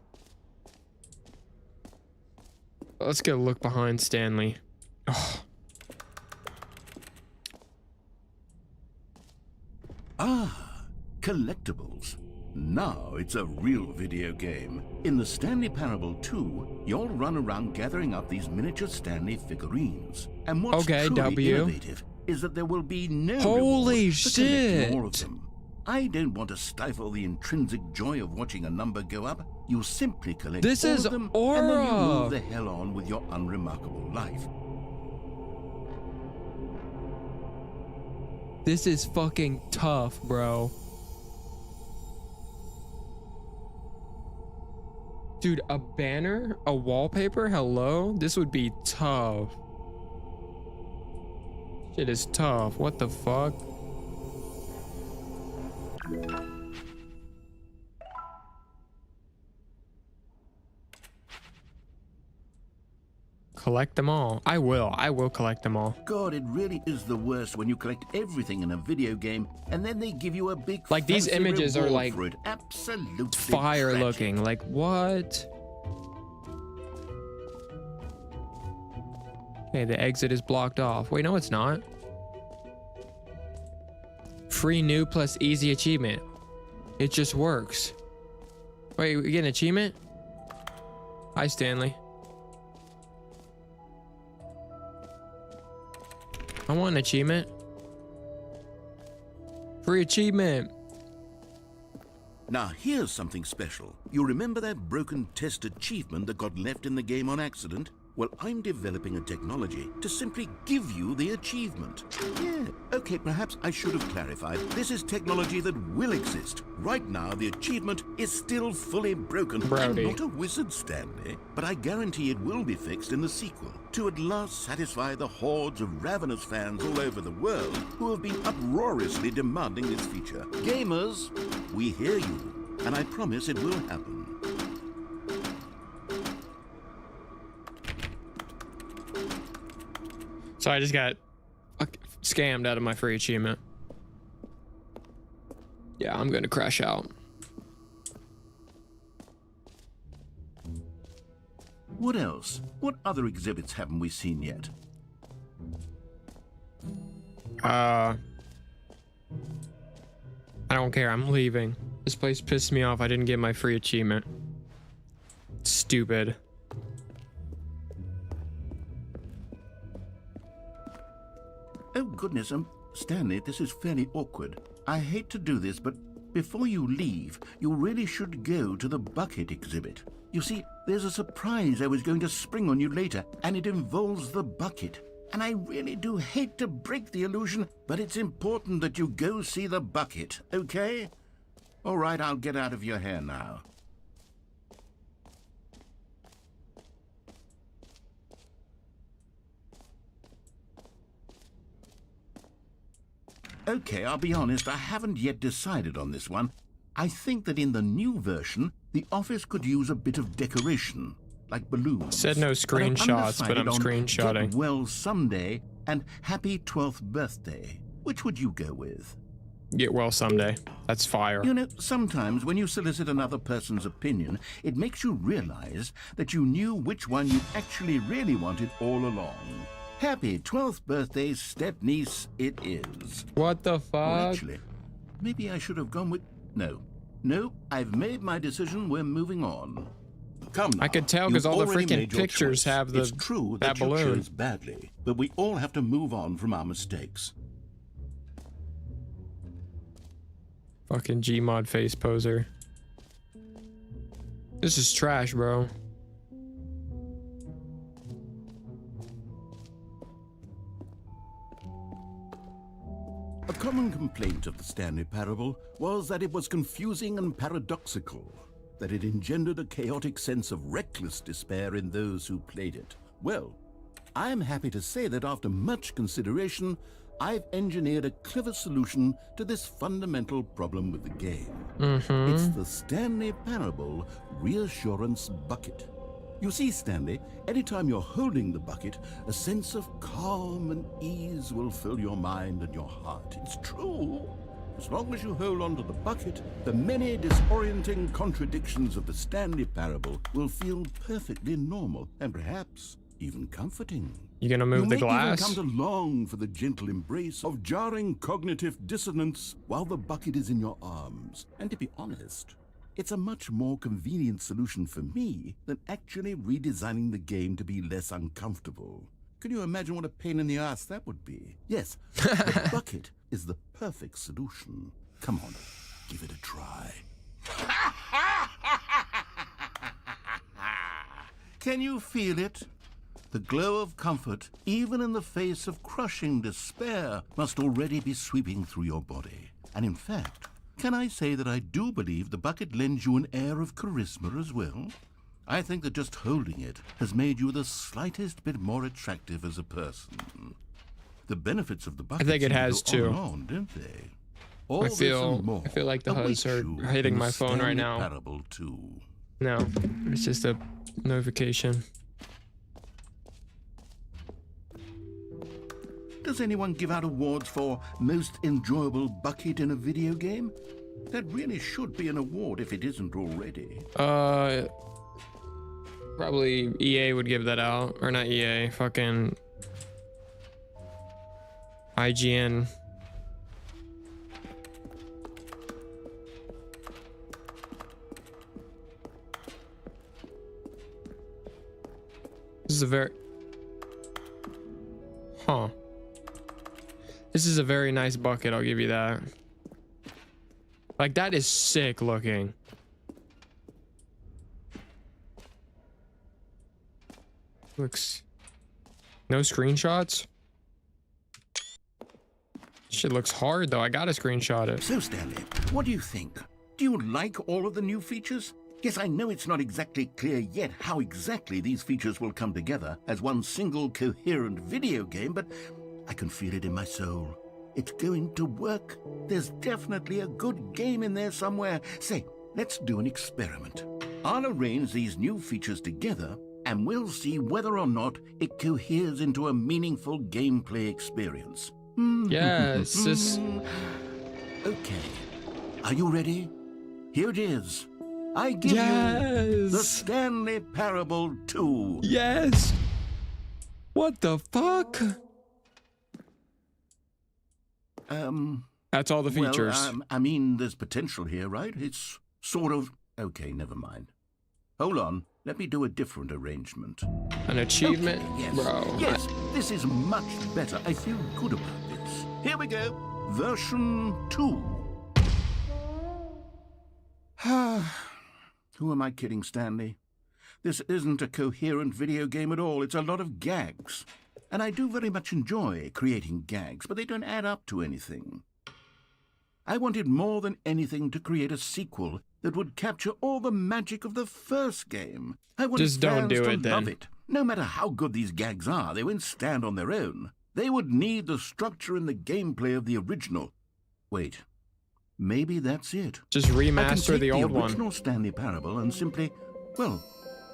Let's get a look behind Stanley. Oh. Ah, collectibles. Now it's a real video game. In the Stanley Parable 2, you'll run around gathering up these miniature Stanley figurines. And what's truly innovative is that there will be no holy reward for collecting all of shit. them. I don't want to stifle the intrinsic joy of watching a number go up. You simply collect This all is of them, and then you aura. move the hell on with your unremarkable life. This is fucking tough, bro. Dude, a banner? A wallpaper? Hello? This would be tough. Shit is tough. What the fuck? Collect them all. I will collect them all. God, it really is the worst when you collect everything in a video game and then they give you a big Like, these fancy images are reward like for it. Absolutely fire tragic. looking. Like, what? Okay, the exit is blocked off. Wait, no, it's not. Free new plus easy achievement. It just works. Wait, we get an achievement? Hi, Stanley. I want an achievement. Free achievement. Now, here's something special. You remember that broken test achievement that got left in the game on accident? Well, I'm developing a technology to simply give you the achievement. Yeah, okay, perhaps I should have clarified. This is technology that will exist. Right now, the achievement is still fully broken. Brody. I'm not a wizard, Stanley, but I guarantee it will be fixed in the sequel to at last satisfy the hordes of ravenous fans all over the world who have been uproariously demanding this feature. Gamers, we hear you, and I promise it will happen. So I just got scammed out of my free achievement. Yeah, I'm gonna crash out. What else? What other exhibits haven't we seen yet? I don't care. I'm leaving. This place pissed me off. I didn't get my free achievement. Stupid. Oh, goodness, Stanley, this is fairly awkward. I hate to do this, but before you leave, you really should go to the bucket exhibit. You see, there's a surprise I was going to spring on you later, and it involves the bucket. And I really do hate to break the illusion, but it's important that you go see the bucket, okay? All right, I'll get out of your hair now. Okay, I'll be honest, I haven't yet decided on this one. I think that in the new version, the office could use a bit of decoration, like balloons. Said no screenshots, but I'm undecided on screenshotting. Get well someday and happy 12th birthday. Which would you go with? Get well someday. That's fire. You know, sometimes when you solicit another person's opinion, it makes you realize that you knew which one you actually really wanted all along. Happy 12th birthday, step-niece, it is. What the Well, fuck? actually, maybe I should have gone with... No, I've made my decision. We're moving on. Come now. I could tell 'cause You've all the already freaking made your pictures choice. have It's true that that you balloon. chose badly, but we all have to move on from our mistakes. Fucking Gmod face poser. This is trash, bro. A common complaint of the Stanley Parable was that it was confusing and paradoxical, that it engendered a chaotic sense of reckless despair in those who played it. Well, I'm happy to say that after much consideration, I've engineered a clever solution to this fundamental problem with the game. It's the Stanley Parable Reassurance Bucket. You see, Stanley, anytime you're holding the bucket, a sense of calm and ease will fill your mind and your heart. It's true. As long as you hold on to the bucket, the many disorienting contradictions of the Stanley Parable will feel perfectly normal and perhaps even comforting. You gonna move the You may glass? even come to long for the gentle embrace of jarring cognitive dissonance while the bucket is in your arms. And to be honest, it's a much more convenient solution for me than actually redesigning the game to be less uncomfortable. Can you imagine what a pain in the ass that would be? Yes, the bucket is the perfect solution. Come on, give it a try. Can you feel it? The glow of comfort, even in the face of crushing despair, must already be sweeping through your body. And in fact, can I say that I do believe the bucket lends you an air of charisma as well? I think that just holding it has made you the slightest bit more attractive as a person. The benefits of the bucket I think it seem to has go too. on and on, don't they? All I this feel and more like the HUDs await are you hitting in my the phone right Stanley now. Parable 2. No, it's just a notification. Does anyone give out awards for most enjoyable bucket in a video game? That really should be an award if it isn't already. Probably EA would give that out, or not EA, fucking IGN. This is a very... Huh. This is a very nice bucket, I'll give you that. Like, that is sick looking. Looks... No screenshots? Shit looks hard though, I gotta screenshot it. So, Stanley, what do you think? Do you like all of the new features? Yes, I know it's not exactly clear yet how exactly these features will come together as one single coherent video game, but I can feel it in my soul. It's going to work. There's definitely a good game in there somewhere. Say, let's do an experiment. I'll arrange these new features together, and we'll see whether or not it coheres into a meaningful gameplay experience. Yes, this... Okay. Are you ready? Here it is. I give you the Yes! Stanley Parable 2. Yes! What the fuck? That's all the features. Well, I mean, there's potential here, right? It's sort of... Okay, never mind. Hold on. Let me do a different arrangement. An achievement? Okay, yes. Bro. Yes, this is much better. I feel good about this. Here we go. Version 2. Who am I kidding, Stanley? This isn't a coherent video game at all. It's a lot of gags. And I do very much enjoy creating gags, but they don't add up to anything. I wanted more than anything to create a sequel that would capture all the magic of the first game. I wanted Just don't fans do to it, then. love it. No matter how good these gags are, they won't stand on their own. They would need the structure and the gameplay of the original. Wait, maybe that's it. Just I can remaster take the old one. original Stanley Parable and simply, well,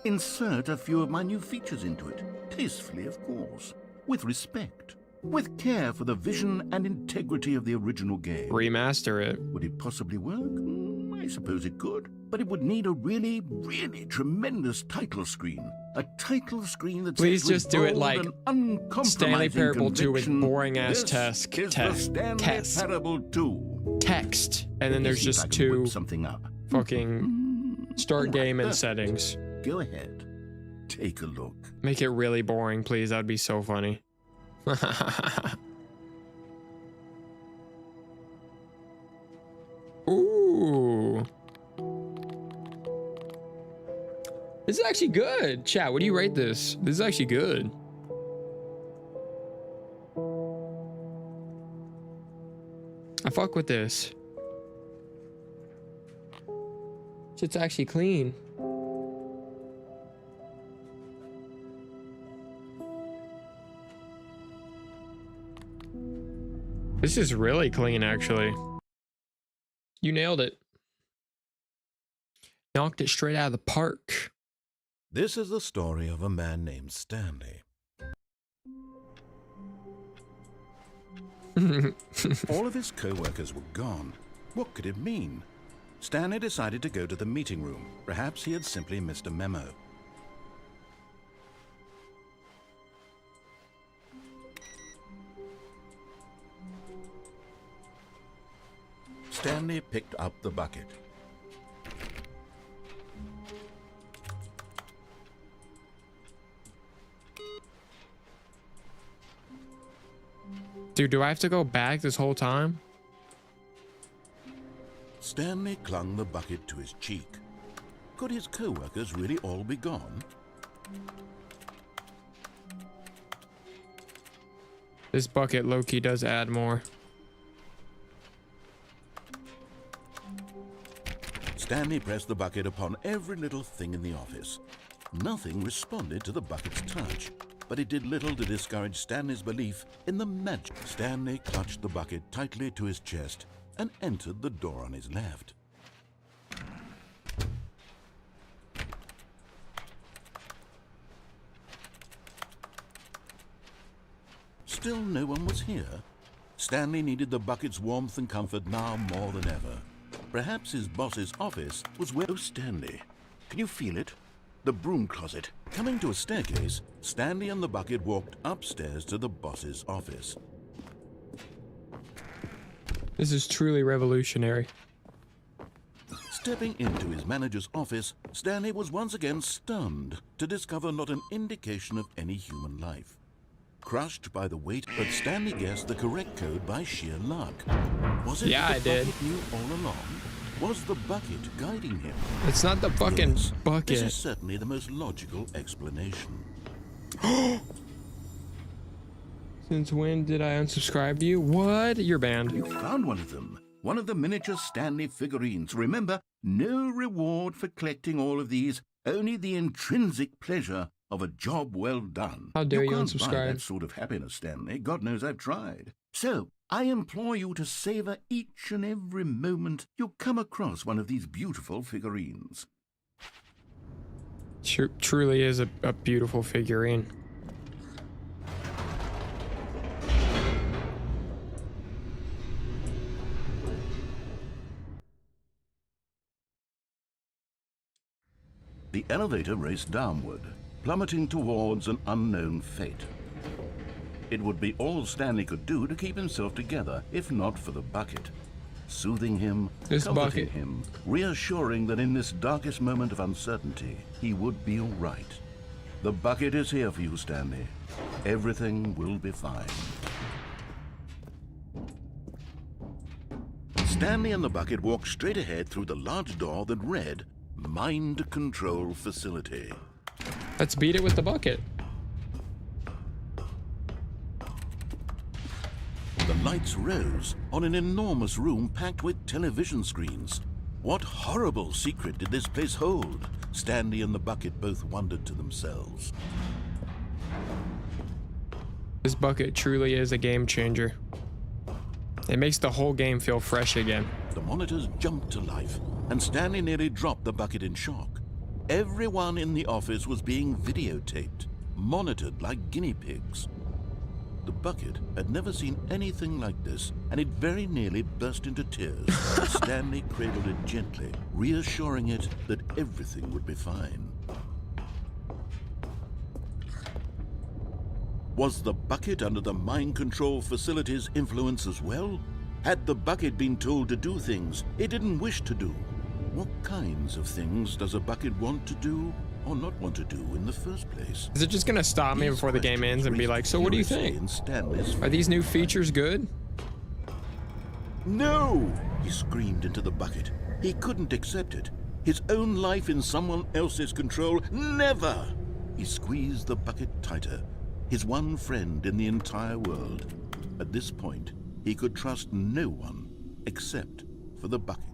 insert a few of my new features into it. Tastefully, of course. With respect. With care for the vision and integrity of the original game. Remaster it. Would it possibly work? I suppose it could. But it would need a really, really tremendous title screen. A title screen that Please says with just do it bold like and uncompromising Stanley Parable 2 with conviction, boring-ass this text. is the Stanley Parable 2. Text. And then Let me there's see if I just can whip two something up. fucking start Alright, game and perfect. settings. Go ahead. Take a look. Make it really boring, please. That'd be so funny. Ooh. This is actually good. Chat, what do you rate this? This is actually good. I fuck with this. Shit's actually clean. This is really clean, actually. You nailed it. Knocked it straight out of the park. This is the story of a man named Stanley. All of his co-workers were gone. What could it mean? Stanley decided to go to the meeting room. Perhaps he had simply missed a memo. Stanley picked up the bucket. Dude, do I have to go back this whole time? Stanley clung the bucket to his cheek. Could his co-workers really all be gone? This bucket low-key does add more. Stanley pressed the bucket upon every little thing in the office. Nothing responded to the bucket's touch, but it did little to discourage Stanley's belief in the magic. Stanley clutched the bucket tightly to his chest and entered the door on his left. Still no one was here. Stanley needed the bucket's warmth and comfort now more than ever. Perhaps his boss's office was where... Oh, Stanley, can you feel it? The broom closet. Coming to a staircase, Stanley and the bucket walked upstairs to the boss's office. This is truly revolutionary. Stepping into his manager's office, Stanley was once again stunned to discover not an indication of any human life. Crushed by the weight, but Stanley guessed the correct code by sheer luck. Was it that the bucket knew all along? Was the bucket guiding him? It's not the fucking bucket. This is certainly the most logical explanation. Since when did I unsubscribe to you? What? You're banned. You found one of them. One of the miniature Stanley figurines. Remember, no reward for collecting all of these, only the intrinsic pleasure of a job well done. How dare you can't buy unsubscribe? that sort of happiness, Stanley. God knows I've tried. So, I implore you to savor each and every moment you come across one of these beautiful figurines. Truly is a beautiful figurine. The elevator raced downward, plummeting towards an unknown fate. It would be all Stanley could do to keep himself together, if not for the bucket. Soothing him, comforting him, reassuring that in this darkest moment of uncertainty, he would be all right. The bucket is here for you, Stanley. Everything will be fine. Stanley and the bucket walked straight ahead through the large door that read, Mind Control Facility. Let's beat it with the bucket. The lights rose on an enormous room packed with television screens. What horrible secret did this place hold? Stanley and the bucket both wondered to themselves. This bucket truly is a game changer. It makes the whole game feel fresh again. The monitors jumped to life, and Stanley nearly dropped the bucket in shock. Everyone in the office was being videotaped, monitored like guinea pigs. The bucket had never seen anything like this, and it very nearly burst into tears as Stanley cradled it gently, reassuring it that everything would be fine. Was the bucket under the mind control facility's influence as well? Had the bucket been told to do things it didn't wish to do? What kinds of things does a bucket want to do or not want to do in the first place? Is it just gonna stop me before the game ends and be like, so what do you think? Are these new features good? No! He screamed into the bucket. He couldn't accept it. His own life in someone else's control, never! He squeezed the bucket tighter. His one friend in the entire world. At this point, he could trust no one except for the bucket.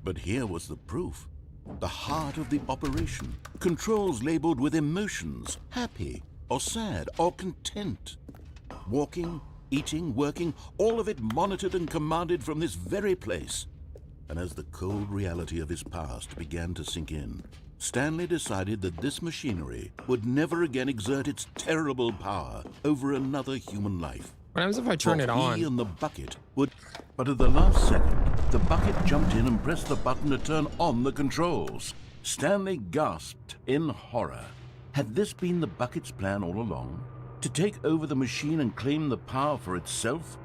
But here was the proof. The heart of the operation. Controls labeled with emotions, happy or sad or content. Walking, eating, working, all of it monitored and commanded from this very place. And as the cold reality of his past began to sink in, Stanley decided that this machinery would never again exert its terrible power over another human life. What happens if I turn it on? He and the bucket would... But at the last second, the bucket jumped in and pressed the button to turn on the controls. Stanley gasped in horror. Had this been the bucket's plan all along? To take over the machine and claim the power for itself?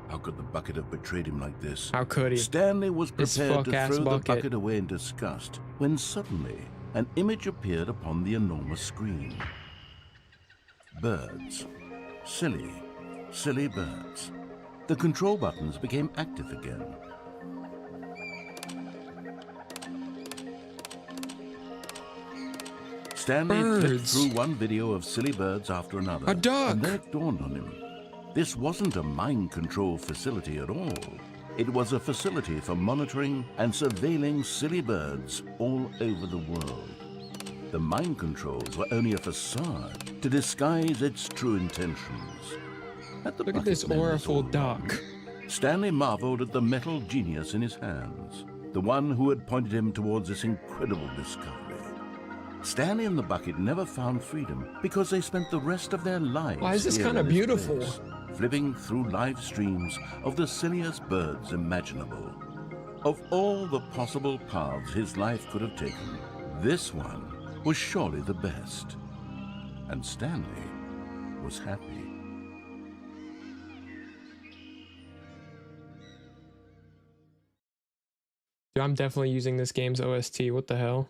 How could the bucket have betrayed him like this? How could he? Stanley was prepared to throw the bucket bucket away in disgust when suddenly an image appeared upon the enormous screen. Birds. Silly, silly birds. The control buttons became active again. Stanley flipped through one video of silly birds after another. A duck! And then it dawned on him. This wasn't a mind control facility at all. It was a facility for monitoring and surveilling silly birds all over the world. The mind controls were only a facade to disguise its true intentions. Look at this auriful duck. Stanley marveled at the metal genius in his hands, the one who had pointed him towards this incredible discovery. Stanley and the bucket never found freedom because they spent the rest of their lives. Why is this here kind of in beautiful? place, flipping through live streams of the silliest birds imaginable. Of all the possible paths his life could have taken, this one was surely the best. And Stanley was happy. Dude, I'm definitely using this game's OST. What the hell?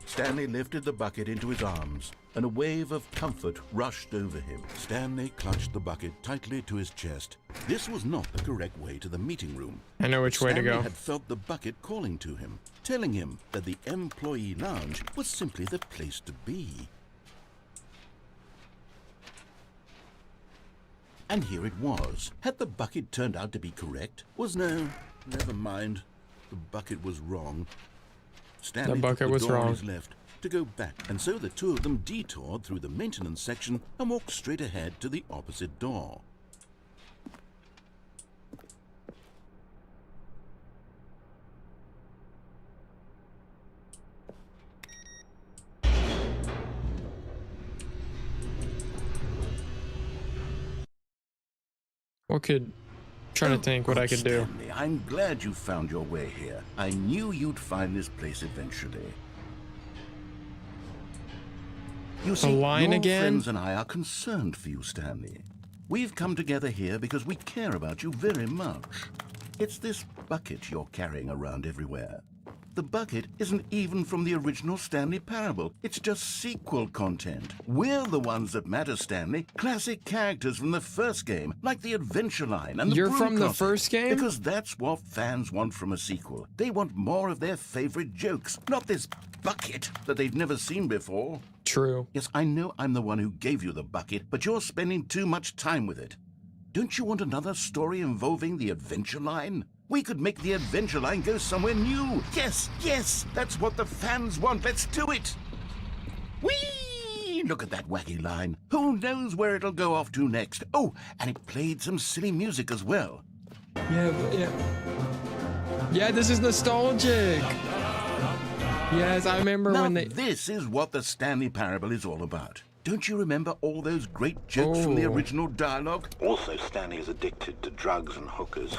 Stanley lifted the bucket into his arms, and a wave of comfort rushed over him. Stanley clutched the bucket tightly to his chest. This was not the correct way to the meeting room. I know which way to go. Stanley had felt the bucket calling to him, telling him that the employee lounge was simply the place to be. And here it was. Had the bucket turned out to be correct? No, never mind. The bucket was wrong. Stanley took the door on his left to go back, and so the two of them detoured through the maintenance section and walked straight ahead to the opposite door. Trying to think what I could do. Stanley, I'm glad you found your way here. I knew you'd find this place eventually. You see, line your again? friends and I are concerned for you, Stanley. We've come together here because we care about you very much. It's this bucket you're carrying around everywhere. The bucket isn't even from the original Stanley Parable. It's just sequel content. We're the ones that matter, Stanley. Classic characters from the first game, like the Adventure Line and the You're Broom from the Closet. first game? Because that's what fans want from a sequel. They want more of their favorite jokes, not this bucket that they've never seen before. True. Yes, I know I'm the one who gave you the bucket, but you're spending too much time with it. Don't you want another story involving the Adventure Line? We could make the Adventure Line go somewhere new. Yes, yes, that's what the fans want. Let's do it. Whee! Look at that wacky line. Who knows where it'll go off to next? Oh, and it played some silly music as well. Yeah, this is nostalgic. Yes, I remember Now, when they... this is what the Stanley Parable is all about. Don't you remember all those great jokes from the original dialogue? Also, Stanley is addicted to drugs and hookers.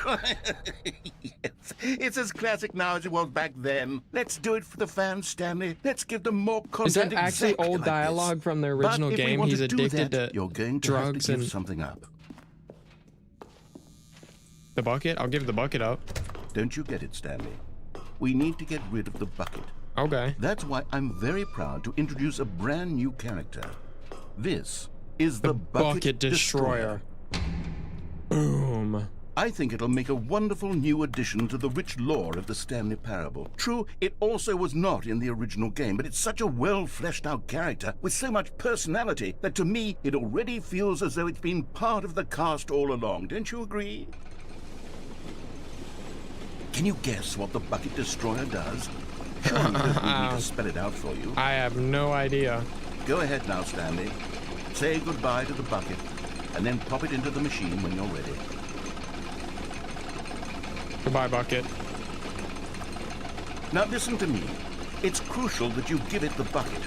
Yes, it's as classic now as it was back then. Let's do it for the fans, Stanley. Let's give them more Is that content. actually exactly old like dialogue this. from the original But if we game? want He's to do addicted that, to you're going to drugs have to give and something up. the bucket? I'll give the bucket up. Don't you get it, Stanley? We need to get rid of the bucket. Okay. That's why I'm very proud to introduce a brand new character. This is the Bucket Destroyer. Boom. I think it'll make a wonderful new addition to the rich lore of the Stanley Parable. True, it also was not in the original game, but it's such a well-fleshed-out character with so much personality that to me, it already feels as though it's been part of the cast all along. Don't you agree? Can you guess what the Bucket Destroyer does? Sure, you don't need me to spell it out for you. I have no idea. Go ahead now, Stanley. Say goodbye to the bucket, and then pop it into the machine when you're ready. Goodbye, bucket. Now listen to me. It's crucial that you give it the bucket.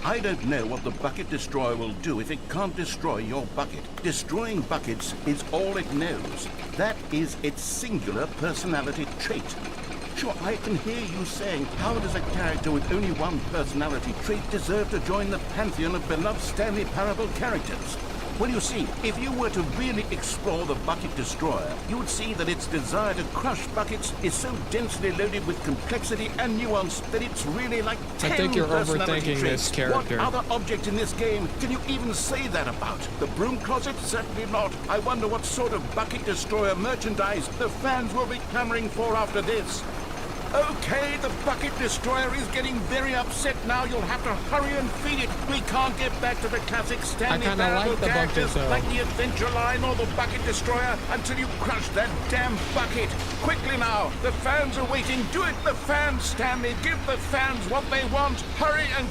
I don't know what the Bucket Destroyer will do if it can't destroy your bucket. Destroying buckets is all it knows. That is its singular personality trait. Sure, I can hear you saying, how does a character with only one personality trait deserve to join the pantheon of beloved Stanley Parable characters? Well, you see, if you were to really explore the Bucket Destroyer, you would see that its desire to crush buckets is so densely loaded with complexity and nuance that it's really like 10 I think you're personality overthinking traits. this character. What other object in this game can you even say that about? The Broom Closet? Certainly not. I wonder what sort of Bucket Destroyer merchandise the fans will be clamoring for after this. Okay, the bucket destroyer is getting very upset now. You'll have to hurry and feed it. We can't get back to the classic Stanley kinda Parable like the bucket, characters though. like the Adventure Line or the Bucket Destroyer until you crush that damn bucket. Quickly now, the fans are waiting. Do it, the fans, Stanley. Give the fans what they want. Hurry and...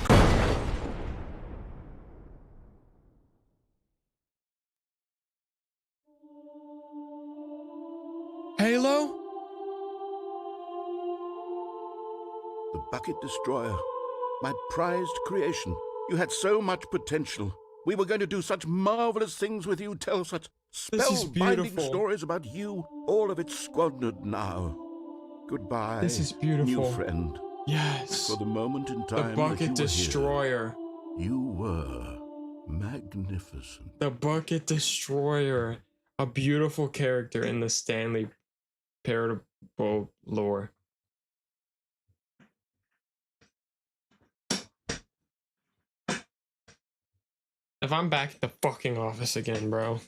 Halo? The Bucket Destroyer. My prized creation. You had so much potential. We were going to do such marvelous things with you, tell such This is spellbinding beautiful. stories about you. All of it squandered now. Goodbye, This is beautiful. new friend. Yes. For the moment in The time that you Bucket were Destroyer. here, you were magnificent. The Bucket Destroyer. A beautiful character in the Stanley Parable lore. If I'm back at the fucking office again, bro.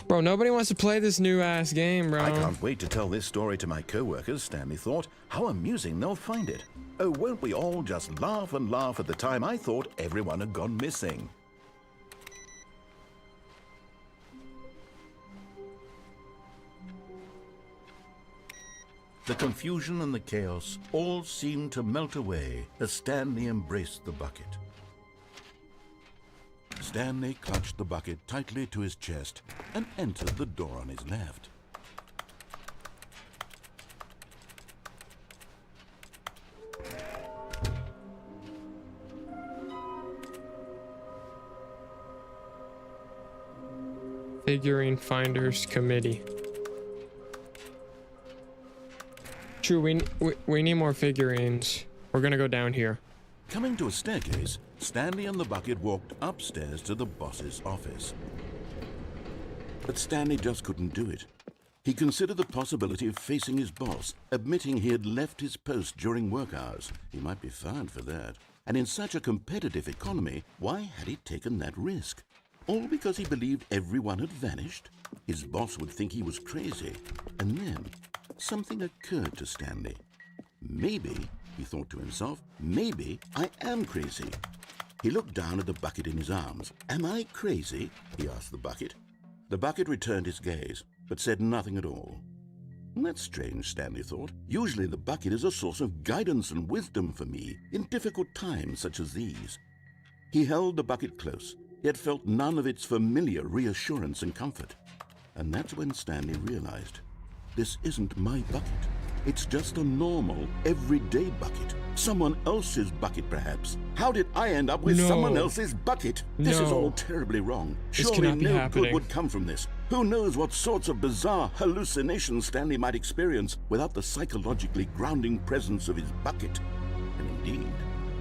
Bro, nobody wants to play this new ass game, bro. I can't wait to tell this story to my co-workers, Stanley thought. How amusing they'll find it. Oh, won't we all just laugh and laugh at the time I thought everyone had gone missing. The confusion and the chaos all seemed to melt away as Stanley embraced the bucket. Stanley clutched the bucket tightly to his chest and entered the door on his left. Figurine Finders Committee. True, we need more figurines. We're gonna go down here. Coming to a staircase, Stanley and the bucket walked upstairs to the boss's office. But Stanley just couldn't do it. He considered the possibility of facing his boss, admitting he had left his post during work hours. He might be fired for that. And in such a competitive economy, why had he taken that risk? All because he believed everyone had vanished? His boss would think he was crazy. And then something occurred to Stanley. Maybe, he thought to himself, maybe I am crazy. He looked down at the bucket in his arms. Am I crazy? He asked the bucket. The bucket returned his gaze, but said nothing at all. That's strange, Stanley thought. Usually the bucket is a source of guidance and wisdom for me in difficult times such as these. He held the bucket close, yet felt none of its familiar reassurance and comfort. And that's when Stanley realized, this isn't my bucket. It's just a normal, everyday bucket. Someone else's bucket, perhaps. How did I end up with No. someone else's bucket? This is No. all terribly wrong. This Surely cannot be no good happening. would come from this. Who knows what sorts of bizarre hallucinations Stanley might experience without the psychologically grounding presence of his bucket. And indeed,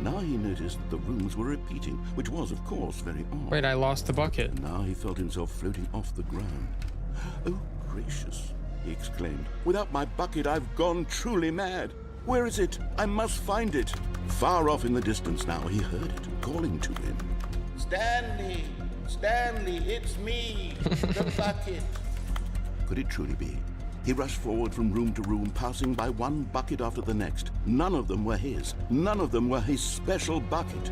now he noticed that the rooms were repeating, which was, of course, very odd. Wait, I lost the bucket. And now he felt himself floating off the ground. Oh, gracious, he exclaimed. Without my bucket, I've gone truly mad. Where is it? I must find it. Far off in the distance now, he heard it, calling to him. Stanley! Stanley, it's me, the bucket. Could it truly be? He rushed forward from room to room, passing by one bucket after the next. None of them were his. None of them were his special bucket.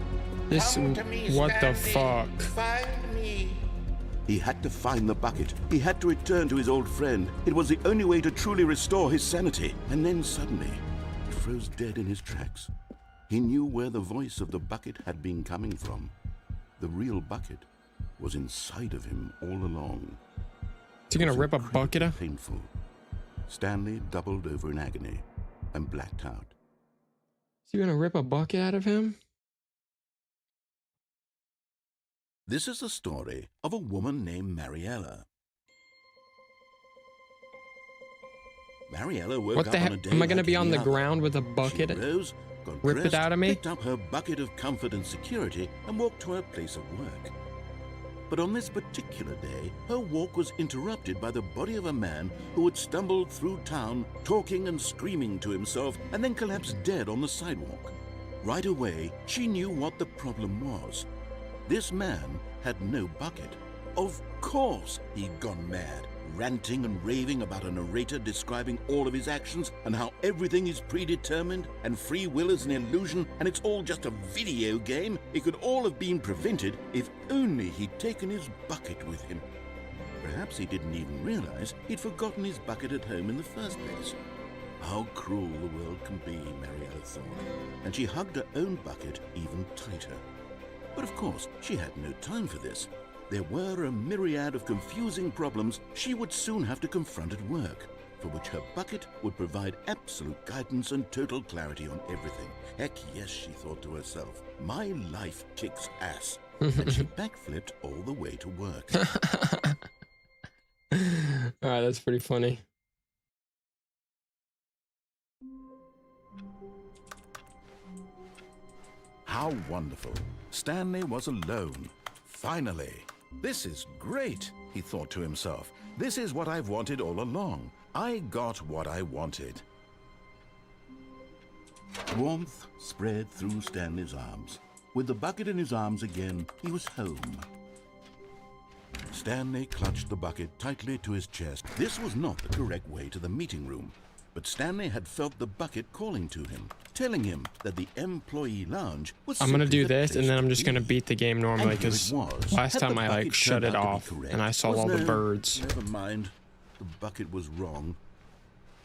This, Come to me, what the Stanley. fuck? Find me. He had to find the bucket. He had to return to his old friend. It was the only way to truly restore his sanity. And then suddenly, he froze dead in his tracks. He knew where the voice of the bucket had been coming from. The real bucket was inside of him all along. Is he gonna It was rip a incredibly bucket out? Painful. Stanley doubled over in agony and blacked out. Is he gonna rip a bucket out of him? This is the story of a woman named Mariella. Mariella woke What up the on heck? a day Am I gonna like be on any the other. ground with a She bucket? rose, got Rip it dressed, out of me? picked up her bucket of comfort and security, and walked to her place of work. But on this particular day, her walk was interrupted by the body of a man who had stumbled through town, talking and screaming to himself, and then collapsed dead on the sidewalk. Right away, she knew what the problem was. This man had no bucket. Of course he'd gone mad. ranting and raving about a narrator describing all of his actions and how everything is predetermined and free will is an illusion and it's all just a video game. It could all have been prevented if only he'd taken his bucket with him. Perhaps he didn't even realize he'd forgotten his bucket at home in the first place. How cruel the world can be, Mariella thought, and she hugged her own bucket even tighter. But of course, she had no time for this. There were a myriad of confusing problems she would soon have to confront at work, for which her bucket would provide absolute guidance and total clarity on everything. Heck yes, she thought to herself, my life kicks ass. And she backflipped all the way to work. Alright, that's pretty funny. How wonderful. Stanley was alone. Finally. This is great, he thought to himself. This is what I've wanted all along. I got what I wanted. Warmth spread through Stanley's arms. With the bucket in his arms again, he was home. Stanley clutched the bucket tightly to his chest. This was not the correct way to the meeting room, but Stanley had felt the bucket calling to him, telling him that the employee lounge was I'm gonna simply do the this, and place then I'm to just gonna be. beat the game normally, And here because it was. last Had the time I bucket shut turned it out to be off, correct? and I saw Was all the no- birds. Never mind. The bucket was wrong.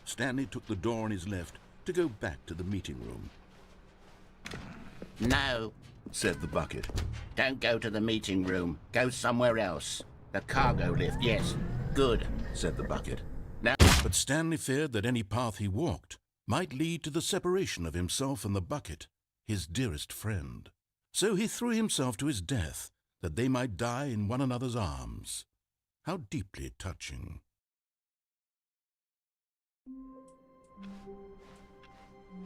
Stanley took the door on his left to go back to the meeting room. No, Said the bucket. don't go to the meeting room. Go somewhere else. The cargo lift, yes. Good. Said the bucket. Now, But Stanley feared that any path he walked might lead to the separation of himself and the bucket, his dearest friend. So he threw himself to his death, that they might die in one another's arms. How deeply touching.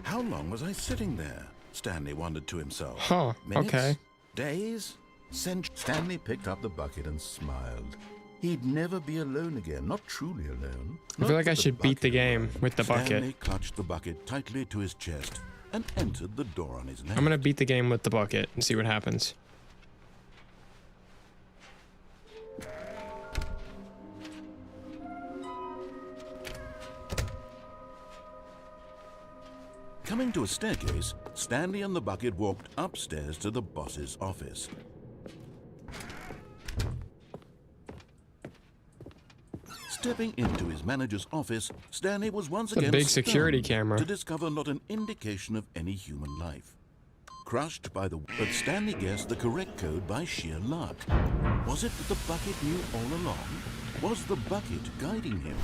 How long was I sitting there? Stanley wondered to himself. Huh, Minutes? okay. Days? Stanley picked up the bucket and smiled. He'd never be alone again, not truly alone. I feel like I should beat the game with the Stanley bucket. clutched the bucket tightly to his chest and entered the door on his left. I'm gonna beat the game with the bucket and see what happens. Coming to a staircase, Stanley and the bucket walked upstairs to the boss's office. Stepping into his manager's office, Stanley was once It's a again big security stunned camera. to discover not an indication of any human life. Crushed by the... But Stanley guessed the correct code by sheer luck. Was it that the bucket knew all along? Was the bucket guiding him?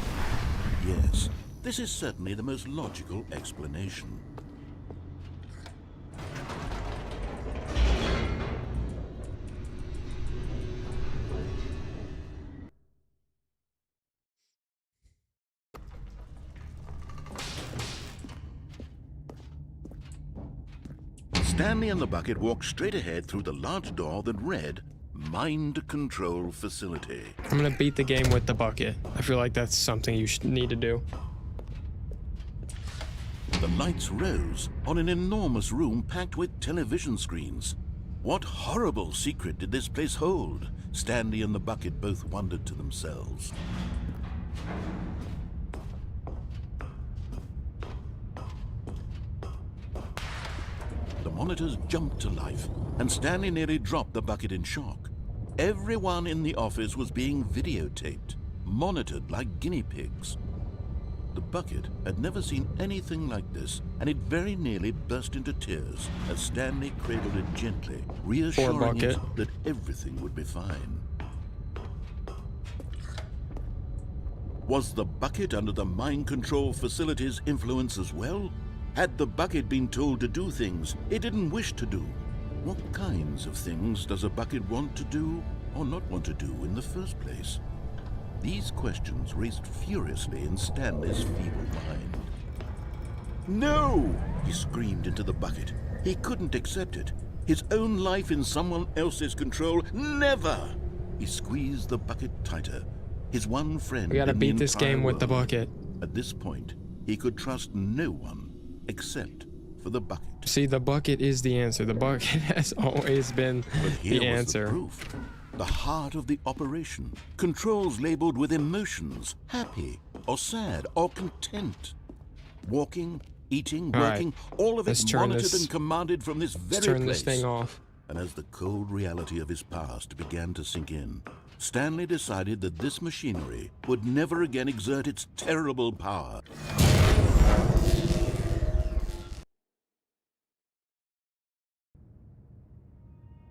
Yes, this is certainly the most logical explanation. Stanley and the bucket walked straight ahead through the large door that read, Mind Control Facility. I'm gonna beat the game with the bucket. I feel like that's something you should need to do. The lights rose on an enormous room packed with television screens. What horrible secret did this place hold? Stanley and the bucket both wondered to themselves. The monitors jumped to life, and Stanley nearly dropped the bucket in shock. Everyone in the office was being videotaped, monitored like guinea pigs. The bucket had never seen anything like this, and it very nearly burst into tears as Stanley cradled it gently, reassuring it bucket. that everything would be fine. Was the bucket under the mind control facility's influence as well? Had the bucket been told to do things it didn't wish to do? What kinds of things does a bucket want to do or not want to do in the first place? These questions raced furiously in Stanley's feeble mind. No! He screamed into the bucket. He couldn't accept it. His own life in someone else's control, never! He squeezed the bucket tighter. His one friend We gotta in the beat this entire game with the world. bucket. At this point, he could trust no one except for the bucket. See, the bucket is the answer. The bucket has always been But here the was answer. the proof. the heart of the operation. Controls labeled with emotions, happy or sad or content. Walking, eating, All working, all of it let's turn monitored this- and commanded from this very Let's turn place. this thing off. And as the cold reality of his past began to sink in, Stanley decided that this machinery would never again exert its terrible power.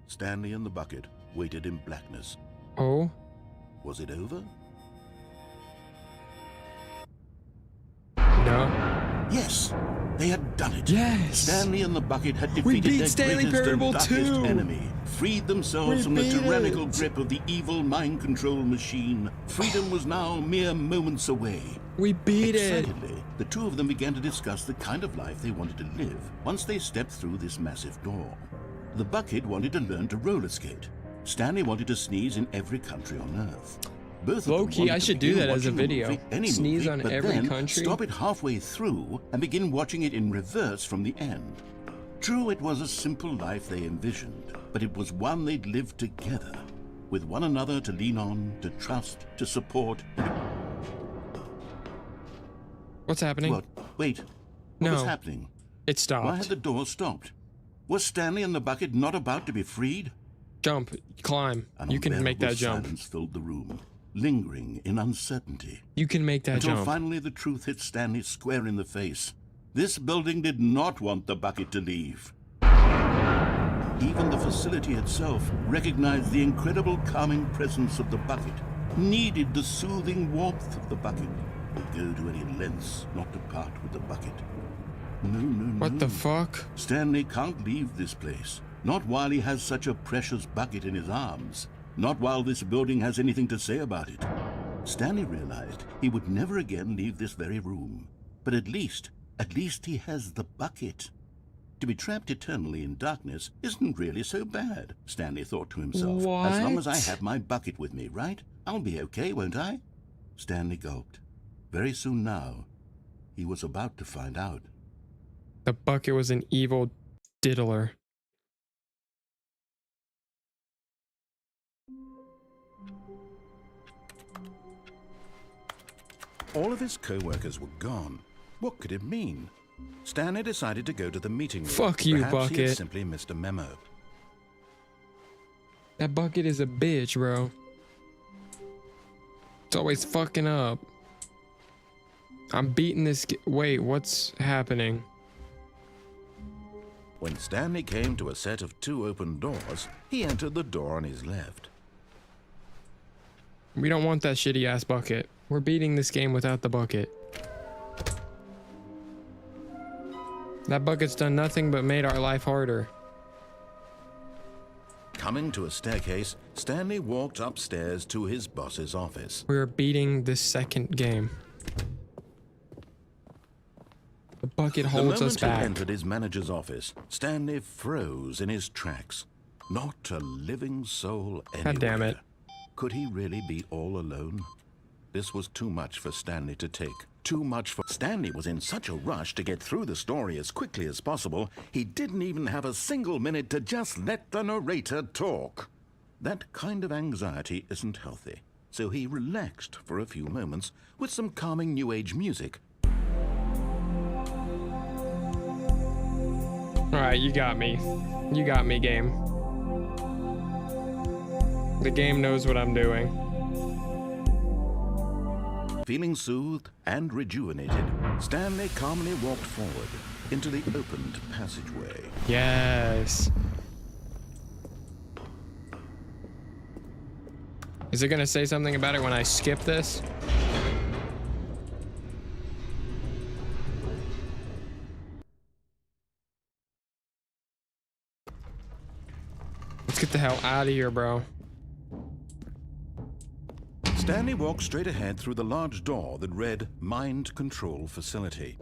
Stanley and the bucket waited in blackness. Oh, Was it over? no. Yes, they had done it. Yes. Stanley and the bucket had We defeated beat their Stanley greatest Parable and darkest 2. enemy, freed themselves We from the beat tyrannical it. grip of the evil mind control machine. Freedom was now mere moments away. We beat it. Excitedly, the two of them began to discuss the kind of life they wanted to live once they stepped through this massive door. The bucket wanted to learn to roller skate. Stanley wanted to sneeze in every country on Earth. Both of them Low-key, wanted I to should do begin that as a watching video. movie, any Sneeze movie, on but every then country. stop it halfway through and begin watching it in reverse from the end. True, it was a simple life they envisioned, but it was one they'd lived together, with one another to lean on, to trust, to support. What's happening? What? Wait. What was No. happening? It stopped. Why had the door stopped? Was Stanley and the bucket not about to be freed? Jump, climb. An You can make unbearable that jump. silence filled the room, lingering in uncertainty. You can make that Until jump. finally the truth hit Stanley square in the face. This building did not want the bucket to leave. Even the facility itself recognized the incredible calming presence of the bucket, needed the soothing warmth of the bucket, would go to any lengths not to part with the bucket. No, no, no. What the fuck? Stanley can't leave this place. Not while he has such a precious bucket in his arms. Not while this building has anything to say about it. Stanley realized he would never again leave this very room. But at least he has the bucket. To be trapped eternally in darkness isn't really so bad, Stanley thought to himself. As long as I What? have my bucket with me, right? I'll be okay, won't I? Stanley gulped. Very soon now, he was about to find out. The bucket was an evil diddler. All of his co-workers were gone. What could it mean? Stanley decided to go to the meeting room. Fuck you, Perhaps he had Bucket. simply missed a memo. That bucket is a bitch, bro. It's always fucking up. I'm beating this. Wait, what's happening? When Stanley came to a set of 2 open doors, he entered the door on his left. We don't want that shitty ass bucket. We're beating this game without the bucket. That bucket's done nothing but made our life harder. Coming to a staircase, Stanley walked upstairs to his boss's office. We're beating this second game. The bucket The holds us moment he back. entered his manager's office, Stanley froze in his tracks. Not a living soul anywhere. God damn it. Could he really be all alone? This was too much for Stanley to take. Too much for... Stanley was in such a rush to get through the story as quickly as possible, he didn't even have a single minute to just let the narrator talk. That kind of anxiety isn't healthy, so he relaxed for a few moments with some calming New Age music. Alright, you got me. You got me, game. The game knows what I'm doing. Feeling soothed and rejuvenated, Stanley calmly walked forward into the opened passageway. Yes. Is it gonna say something about it when I skip this? Let's get the hell out of here, bro. Stanley walked straight ahead through the large door that read Mind Control Facility.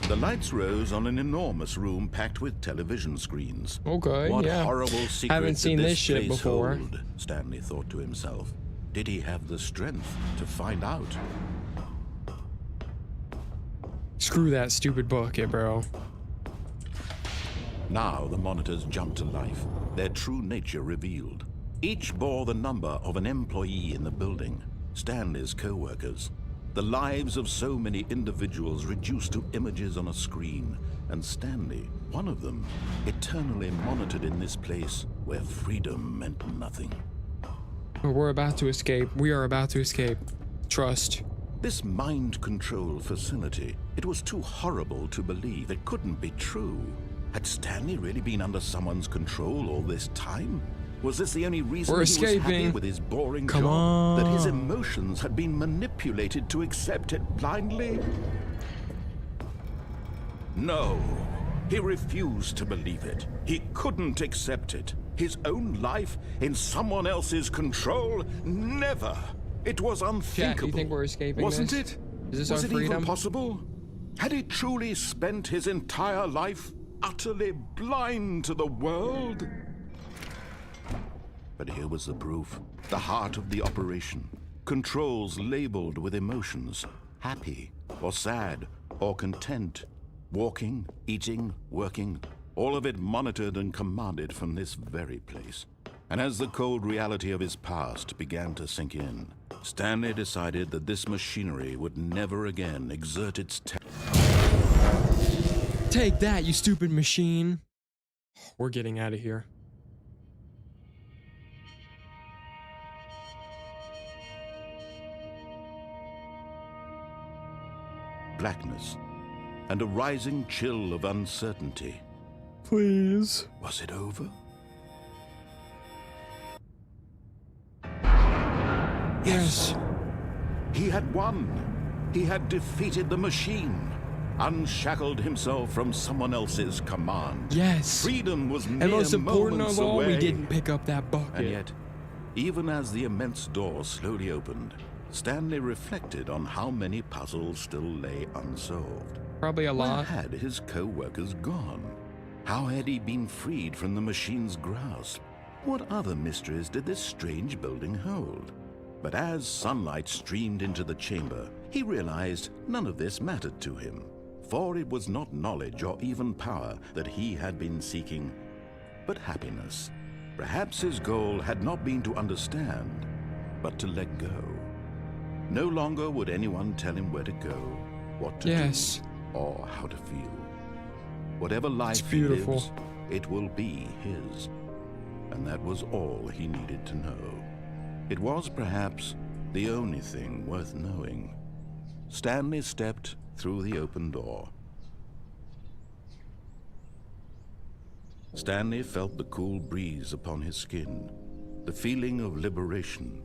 The lights rose on an enormous room packed with television screens. Okay, What yeah. horrible secret Haven't seen did this shit place before. hold? Stanley thought to himself. Did he have the strength to find out? Screw that stupid bucket, bro. Now the monitors jumped to life, their true nature revealed. Each bore the number of an employee in the building, Stanley's co-workers. The lives of so many individuals reduced to images on a screen, and Stanley, one of them, eternally monitored in this place where freedom meant nothing. We're about to escape. We are about to escape. Trust. This mind control facility, it was too horrible to believe. It couldn't be true. Had Stanley really been under someone's control all this time? Was this the only reason We're he was happy escaping. with his boring Come job? on. That his emotions had been manipulated to accept it blindly? No, he refused to believe it. He couldn't accept it. His own life in someone else's control? Never. It was unthinkable. Chat, do you think we're escaping Wasn't this? it? Is this Was our it even freedom? possible? Had he truly spent his entire life utterly blind to the world? But here was the proof. The heart of the operation. Controls labeled with emotions. Happy, or sad, or content. Walking, eating, working. All of it monitored and commanded from this very place. And as the cold reality of his past began to sink in, Stanley decided that this machinery would never again exert its Take that, you stupid machine. We're getting out of here. blackness and a rising chill of uncertainty. Please. Was it over? Yes. He had won. He had defeated the machine, unshackled himself from someone else's command. Yes. Freedom was mere And most important moments of all, away. we didn't pick up that bucket. And yet, even as the immense door slowly opened, Stanley reflected on how many puzzles still lay unsolved. Probably a lot. Where had his co-workers gone? How had he been freed from the machine's grasp? What other mysteries did this strange building hold? But as sunlight streamed into the chamber, he realized none of this mattered to him, for it was not knowledge or even power that he had been seeking, but happiness. Perhaps his goal had not been to understand, but to let go. No longer would anyone tell him where to go, what to do, or how to feel. Whatever life he lives, it will be his. And that was all he needed to know. It was perhaps the only thing worth knowing. Stanley stepped through the open door. Stanley felt the cool breeze upon his skin, the feeling of liberation,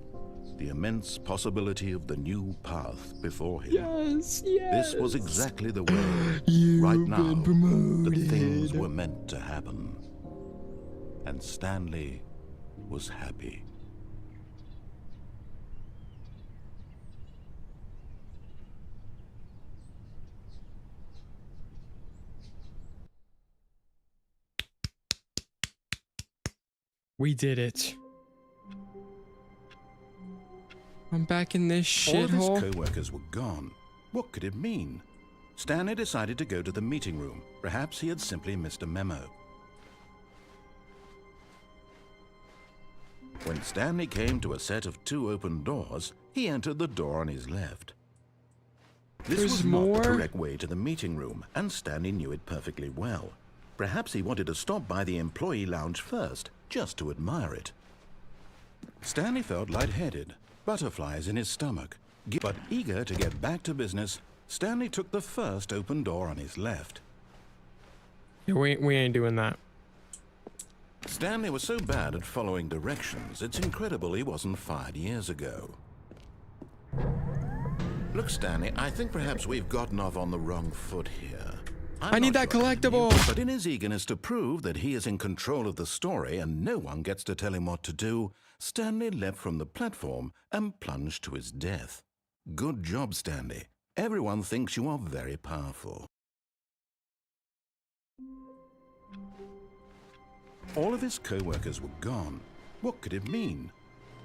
the immense possibility of the new path before him. Yes, yes. This was exactly the way, right now, that things were meant to happen. And Stanley was happy. We did it. I'm back in this All of shithole. his co-workers were gone. What could it mean? Stanley decided to go to the meeting room. Perhaps he had simply missed a memo. When Stanley came to a set of 2 open doors, he entered the door on his left. This There's was not more? the correct way to the meeting room, and Stanley knew it perfectly well. Perhaps he wanted to stop by the employee lounge first, just to admire it. Stanley felt lightheaded, butterflies in his stomach. But eager to get back to business, Stanley took the first open door on his left. Yeah, we ain't doing that. Stanley was so bad at following directions, it's incredible he wasn't fired years ago. Look, Stanley, I think perhaps we've gotten off on the wrong foot here. I need that collectible! But in his eagerness to prove that he is in control of the story and no one gets to tell him what to do, Stanley leapt from the platform and plunged to his death. Good job, Stanley. Everyone thinks you are very powerful. All of his co-workers were gone. What could it mean?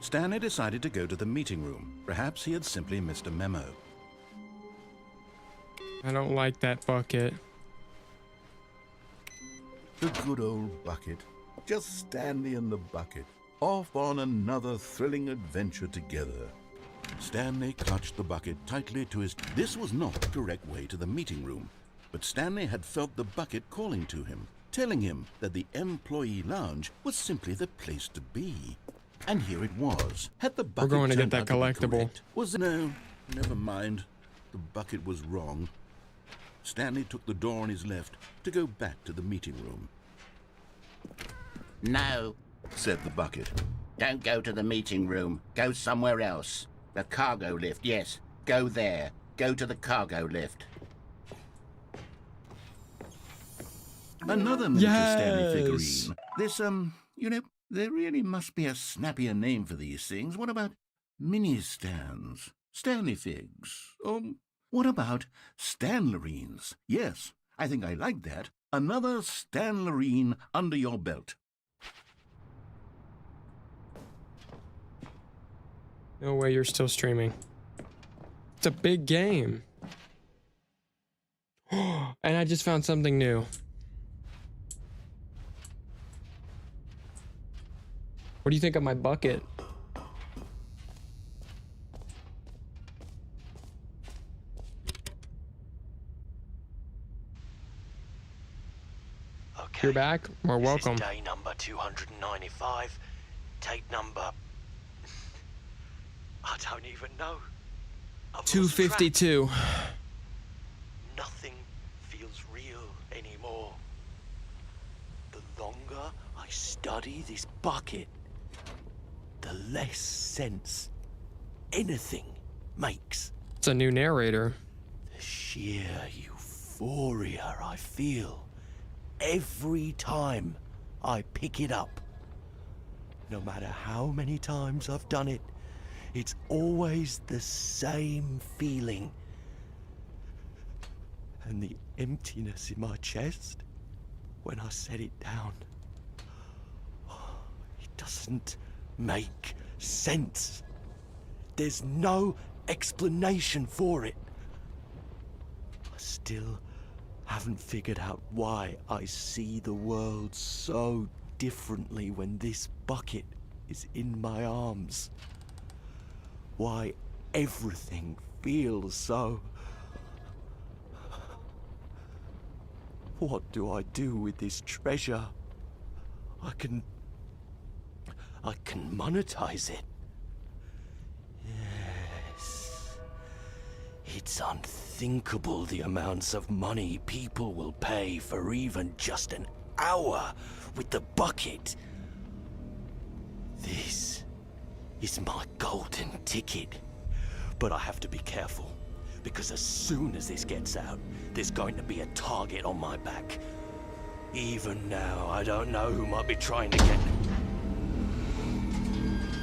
Stanley decided to go to the meeting room. Perhaps he had simply missed a memo. I don't like that bucket. The good old bucket. Just Stanley and the bucket, off on another thrilling adventure together. Stanley clutched the bucket tightly to his... This was not the correct way to the meeting room, but Stanley had felt the bucket calling to him, telling him that the employee lounge was simply the place to be. And here it was. Had the bucket We're going to get turned that out to be collectible. correct? Was it? No, never mind. The bucket was wrong. Stanley took the door on his left to go back to the meeting room. No, Said the bucket. don't go to the meeting room. Go somewhere else. The cargo lift, yes. Go there. Go to the cargo lift. Another miniature Stanley Yes. figurine. This, you know, there really must be a snappier name for these things. What about mini stands? Stanley figs? What about Stanlerines? Yes, I think I like that. Another Stanlerine under your belt. No way you're still streaming. It's a big game. And I just found something new. What do you think of my bucket? Okay. You're back? Or This welcome. is day number 295. Take number... I don't even know. I've lost track. 252. Nothing feels real anymore. The longer I study this bucket, the less sense anything makes. It's a new narrator. The sheer euphoria I feel every time I pick it up. No matter how many times I've done it, it's always the same feeling. And the emptiness in my chest when I set it down. It doesn't make sense. There's no explanation for it. I still haven't figured out why I see the world so differently when this bucket is in my arms. Why everything feels so... What do I do with this treasure? I can monetize it. Yes. It's unthinkable the amounts of money people will pay for even just an hour with the bucket. This is my golden ticket. But I have to be careful, because as soon as this gets out, there's going to be a target on my back. Even now, I don't know who might be trying to get...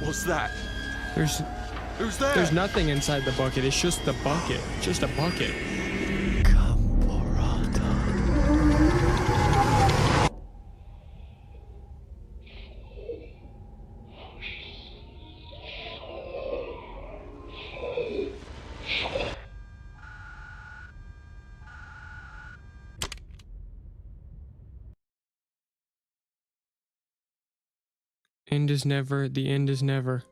What's that? Who's there? There's nothing inside the bucket. It's just the bucket. Just a bucket. End is never. The end is never.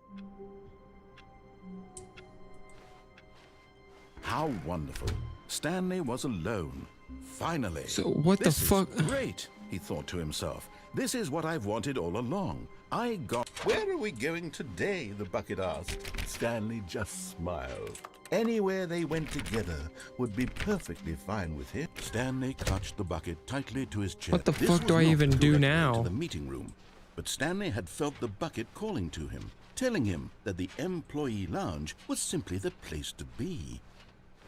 How wonderful. Stanley was alone. Finally. So what the This is fuck? great, he thought to himself. This is what I've wanted all along. I got... Where are we going today? The bucket asked. Stanley just smiled. Anywhere they went together would be perfectly fine with him. Stanley clutched the bucket tightly to his chest. What the This fuck was do I not even the do correct way now? to the meeting room, but Stanley had felt the bucket calling to him, telling him that the employee lounge was simply the place to be.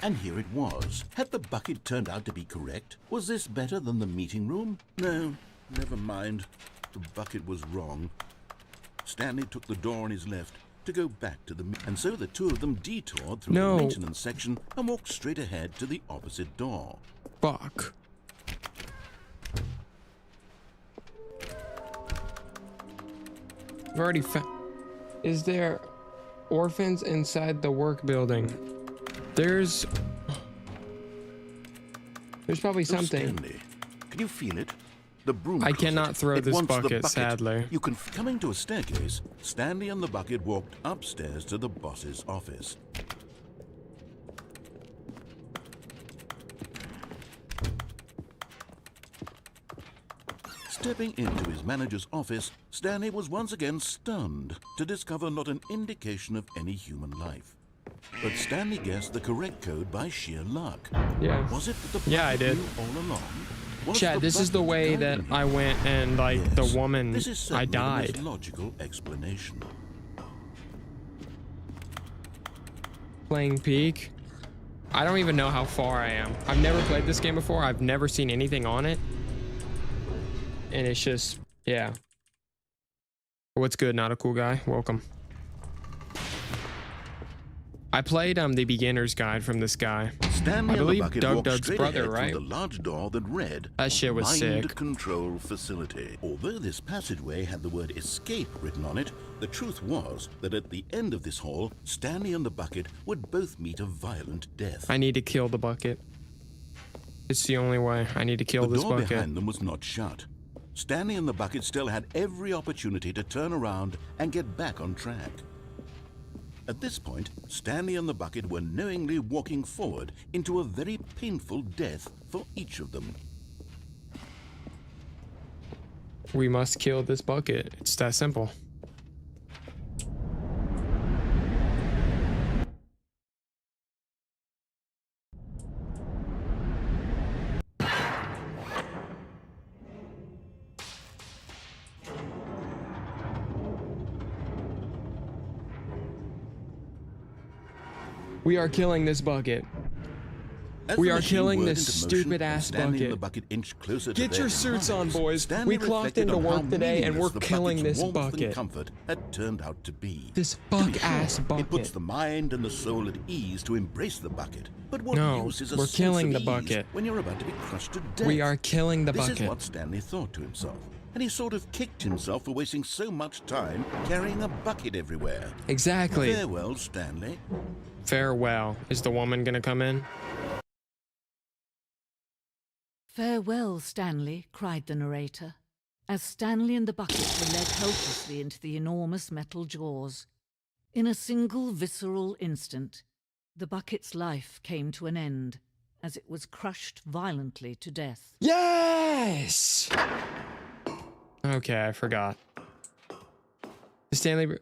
And here it was. Had the bucket turned out to be correct? Was this better than the meeting room? No, never mind. The bucket was wrong. Stanley took the door on his left to go back to the... And so the two of them detoured through No. the maintenance section and walked straight ahead to the opposite door. Fuck. I've already found. Is there orphans inside the work building? There's. There's probably Oh, something. Stanley, can you feel it? The broom I closet. cannot throw It this wants the bucket, bucket. sadly. You can. Coming to a staircase, Stanley and the bucket walked upstairs to the boss's office. Stepping into his manager's office, Stanley was once again stunned to discover not an indication of any human life. But Stanley guessed the correct code by sheer luck. Yeah. Was it that the Yeah, I bucket did. knew all along? Was Chad, this is the bucket way that guiding him? I went and, like, the Yes, woman, this is I certainly the most died. logical explanation. Playing Peak. I don't even know how far I am. I've never played this game before. I've never seen anything on it. And it's just, yeah. What's good, not a cool guy? Welcome. I played the beginner's guide from this guy. Stanley I believe and the bucket Doug walked Doug's straight brother, ahead right? through the large door that read That shit was Mind sick. Control Facility. Although this passageway had the word escape written on it, the truth was that at the end of this hall, Stanley and the bucket would both meet a violent death. I need to kill the bucket. It's the only way. I need to kill The this door bucket. behind them was not shut. Stanley and the bucket still had every opportunity to turn around and get back on track. At this point, Stanley and the bucket were knowingly walking forward into a very painful death for each of them. We must kill this bucket. It's that simple. We are killing this bucket. As We the are machine killing whirred this into motion stupid-ass and Stanley and the bucket. bucket inched closer to Get their your suits on, demise, boys. Stanley We clocked reflected into on work how today and meaningless we're the killing bucket's this warmth and bucket. comfort had turned out to be. This To be fuck-ass sure, bucket. It puts the mind and the soul at ease to embrace the bucket. But what No, use is a we're sense killing of the ease bucket. when you're about to be crushed to death? We are killing the This bucket. is what Stanley thought to himself, and he sort of kicked himself for wasting so much time carrying a bucket everywhere. Exactly. Farewell, Stanley. Farewell. Is the woman gonna come in? Farewell, Stanley, cried the narrator, as Stanley and the bucket were led helplessly into the enormous metal jaws. In a single visceral instant, the bucket's life came to an end, as it was crushed violently to death. Yes! Okay, I forgot. Stanley...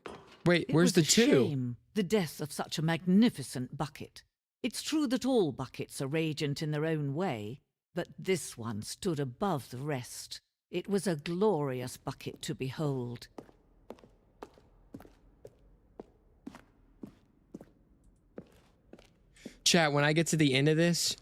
Wait, It where's was the a two? shame, the death of such a magnificent bucket. It's true that all buckets are radiant in their own way, but this one stood above the rest. It was a glorious bucket to behold. Chat, when I get to the end of this,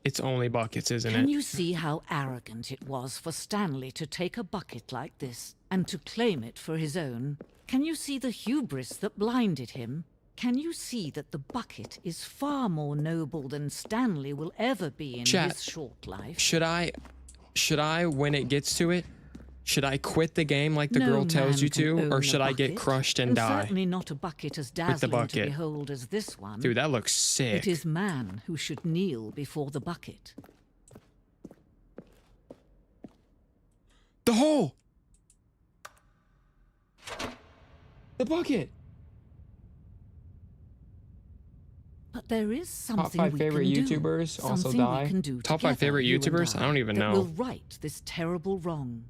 it's only buckets, isn't Can it? you see how arrogant it was for Stanley to take a bucket like this and to claim it for his own? Can you see the hubris that blinded him? Can you see that the bucket is far more noble than Stanley will ever be in Chat, his short life? Should I, when it gets to it, should I quit the game like the No girl tells man you can to, own or a should I get bucket, crushed and die? Certainly not a bucket as the dazzling to bucket. behold as this one. Dude, that looks sick. It is man who should kneel before the bucket. The hole! The bucket! But there is something Top 5 we favorite can do, YouTubers also something die? we can do Top 5 together, favorite you and YouTubers? I don't even that know. will right this terrible wrong.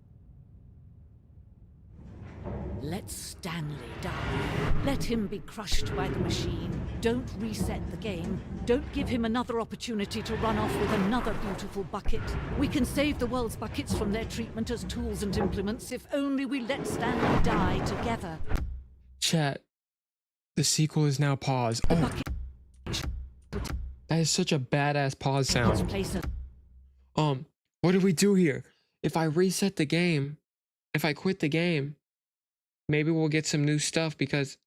Let Stanley die. Let him be crushed by the machine. Don't reset the game. Don't give him another opportunity to run off with another beautiful bucket. We can save the world's buckets from their treatment as tools and implements if only we let Stanley die together. Chat, the sequel is now paused. The Oh, bucket that is such a badass pause its sound. place as What do we do here? If I reset the game, if I quit the game, maybe we'll get some new stuff, because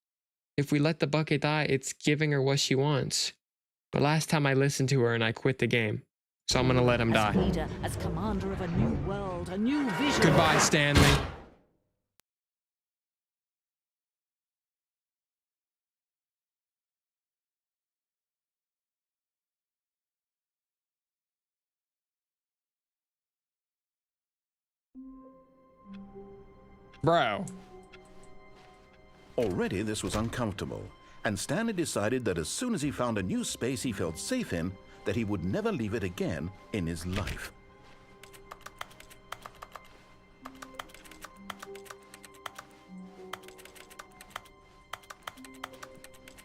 if we let the bucket die, it's giving her what she wants. But last time I listened to her and I quit the game. So I'm gonna let him as die. leader, as commander of a new world, a new vision. Goodbye, Stanley. Bro. Already this was uncomfortable, and Stanley decided that as soon as he found a new space he felt safe in, that he would never leave it again in his life.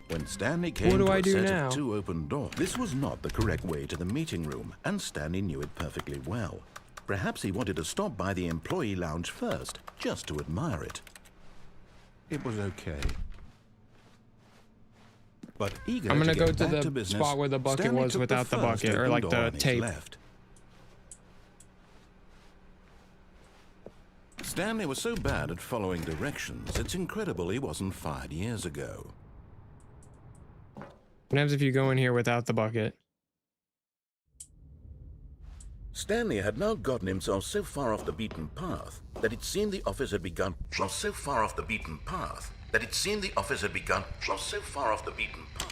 When Stanley came What do to I a do set now? of 2 open doors, this was not the correct way to the meeting room, and Stanley knew it perfectly well. Perhaps he wanted to stop by the employee lounge first, just to admire it. It was okay. But eager I'm gonna to go get to back the business, spot where the bucket Stanley was took without the first bucket, or open like door the on his tape. left. Stanley was so bad at following directions, it's incredible he wasn't fired years ago. What happens if you go in here without the bucket? Stanley had now gotten himself so far off the beaten path that it seemed the office had begun. So far off the beaten path that it seemed the office had begun. So far off the beaten path